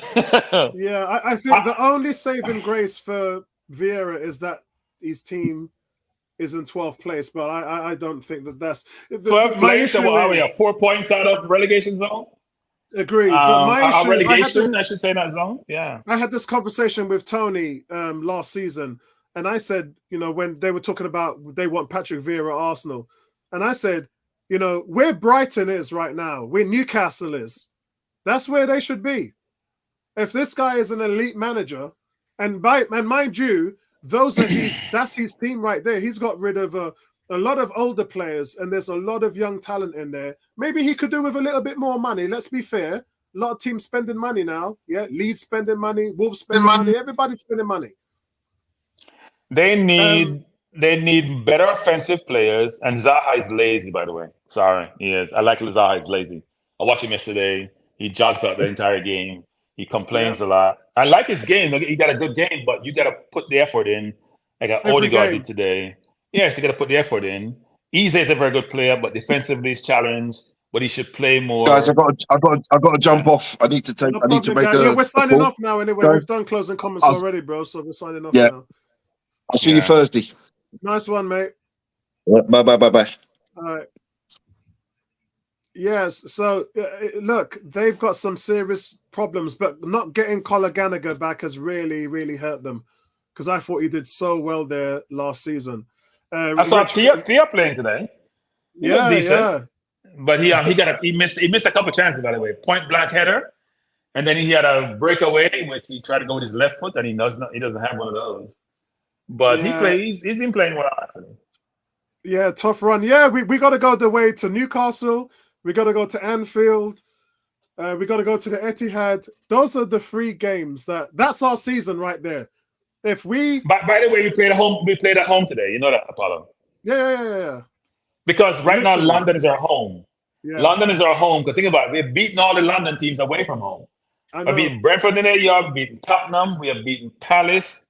Yeah, I think the only saving grace for Vieira is that his team is in 12th place, but I don't think that's 12th place. So what are we at? 4 points out of relegation zone. Agreed. But my issue, relegation, I should say that zone. Yeah. I had this conversation with Tony last season, and I said, when they were talking about they want Patrick Vieira at Arsenal, and I said, where Brighton is right now, where Newcastle is, that's where they should be. If this guy is an elite manager, and mind you, that's his team right there. He's got rid of a lot of older players, and there's a lot of young talent in there. Maybe he could do with a little bit more money. Let's be fair. A lot of teams spending money now. Yeah, Leeds spending money, Wolves spending money. Everybody's spending money. They need better offensive players, and Zaha is lazy, by the way. Sorry, he is. I like Zaha is lazy. I watched him yesterday. He jogs out the entire game. He complains a lot. I like his game. He got a good game, but you got to put the effort in. Like Odegaard did today. Yes, you got to put the effort in. Eze is a very good player, but defensively he's challenged. But he should play more. Guys, I got to jump off. I need to make we're signing off now anyway. We've done closing comments already, bro. So we're signing off now. I'll see you Thursday. Nice one, mate. Bye. All right. Yes, so look, they've got some serious problems, but not getting Conor Gallagher back has really, really hurt them, because I thought he did so well there last season. I saw Thea playing today. He looked decent, but he missed a couple chances, by the way. Point blank header, and then he had a breakaway which he tried to go with his left foot, and he doesn't have one of those. But he's been playing well actually. Yeah, tough run. Yeah, we got to go the way to Newcastle. We got to go to Anfield. We got to go to the Etihad. Those are the 3 games that's our season right there. If we, by the way, we played at home. We played at home today. You know that, Apollo. Yeah. Because now London is our home. Yeah. London is our home. Because think about it, we've beaten all the London teams away from home. We've beaten Brentford in their yard. We've beaten Tottenham. We have beaten Palace.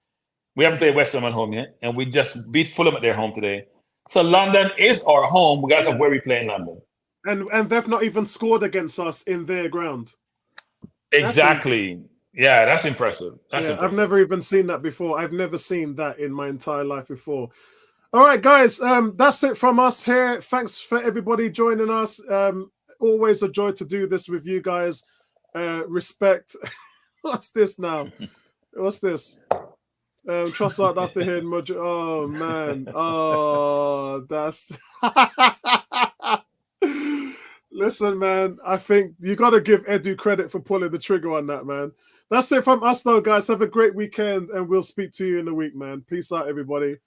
We haven't played West Ham at home yet, and we just beat Fulham at their home today. So London is our home, regardless of where we play in London. And they've not even scored against us in their ground. Exactly. That's impressive. I've never even seen that before. I've never seen that in my entire life before. All right, guys, that's it from us here. Thanks for everybody joining us. Always a joy to do this with you guys. Respect. What's this now? What's this? Trossard after hearing Mojo. Oh, man. Oh, that's... Listen, man, I think you got to give Edu credit for pulling the trigger on that, man. That's it from us, though, guys. Have a great weekend, and we'll speak to you in a week, man. Peace out, everybody.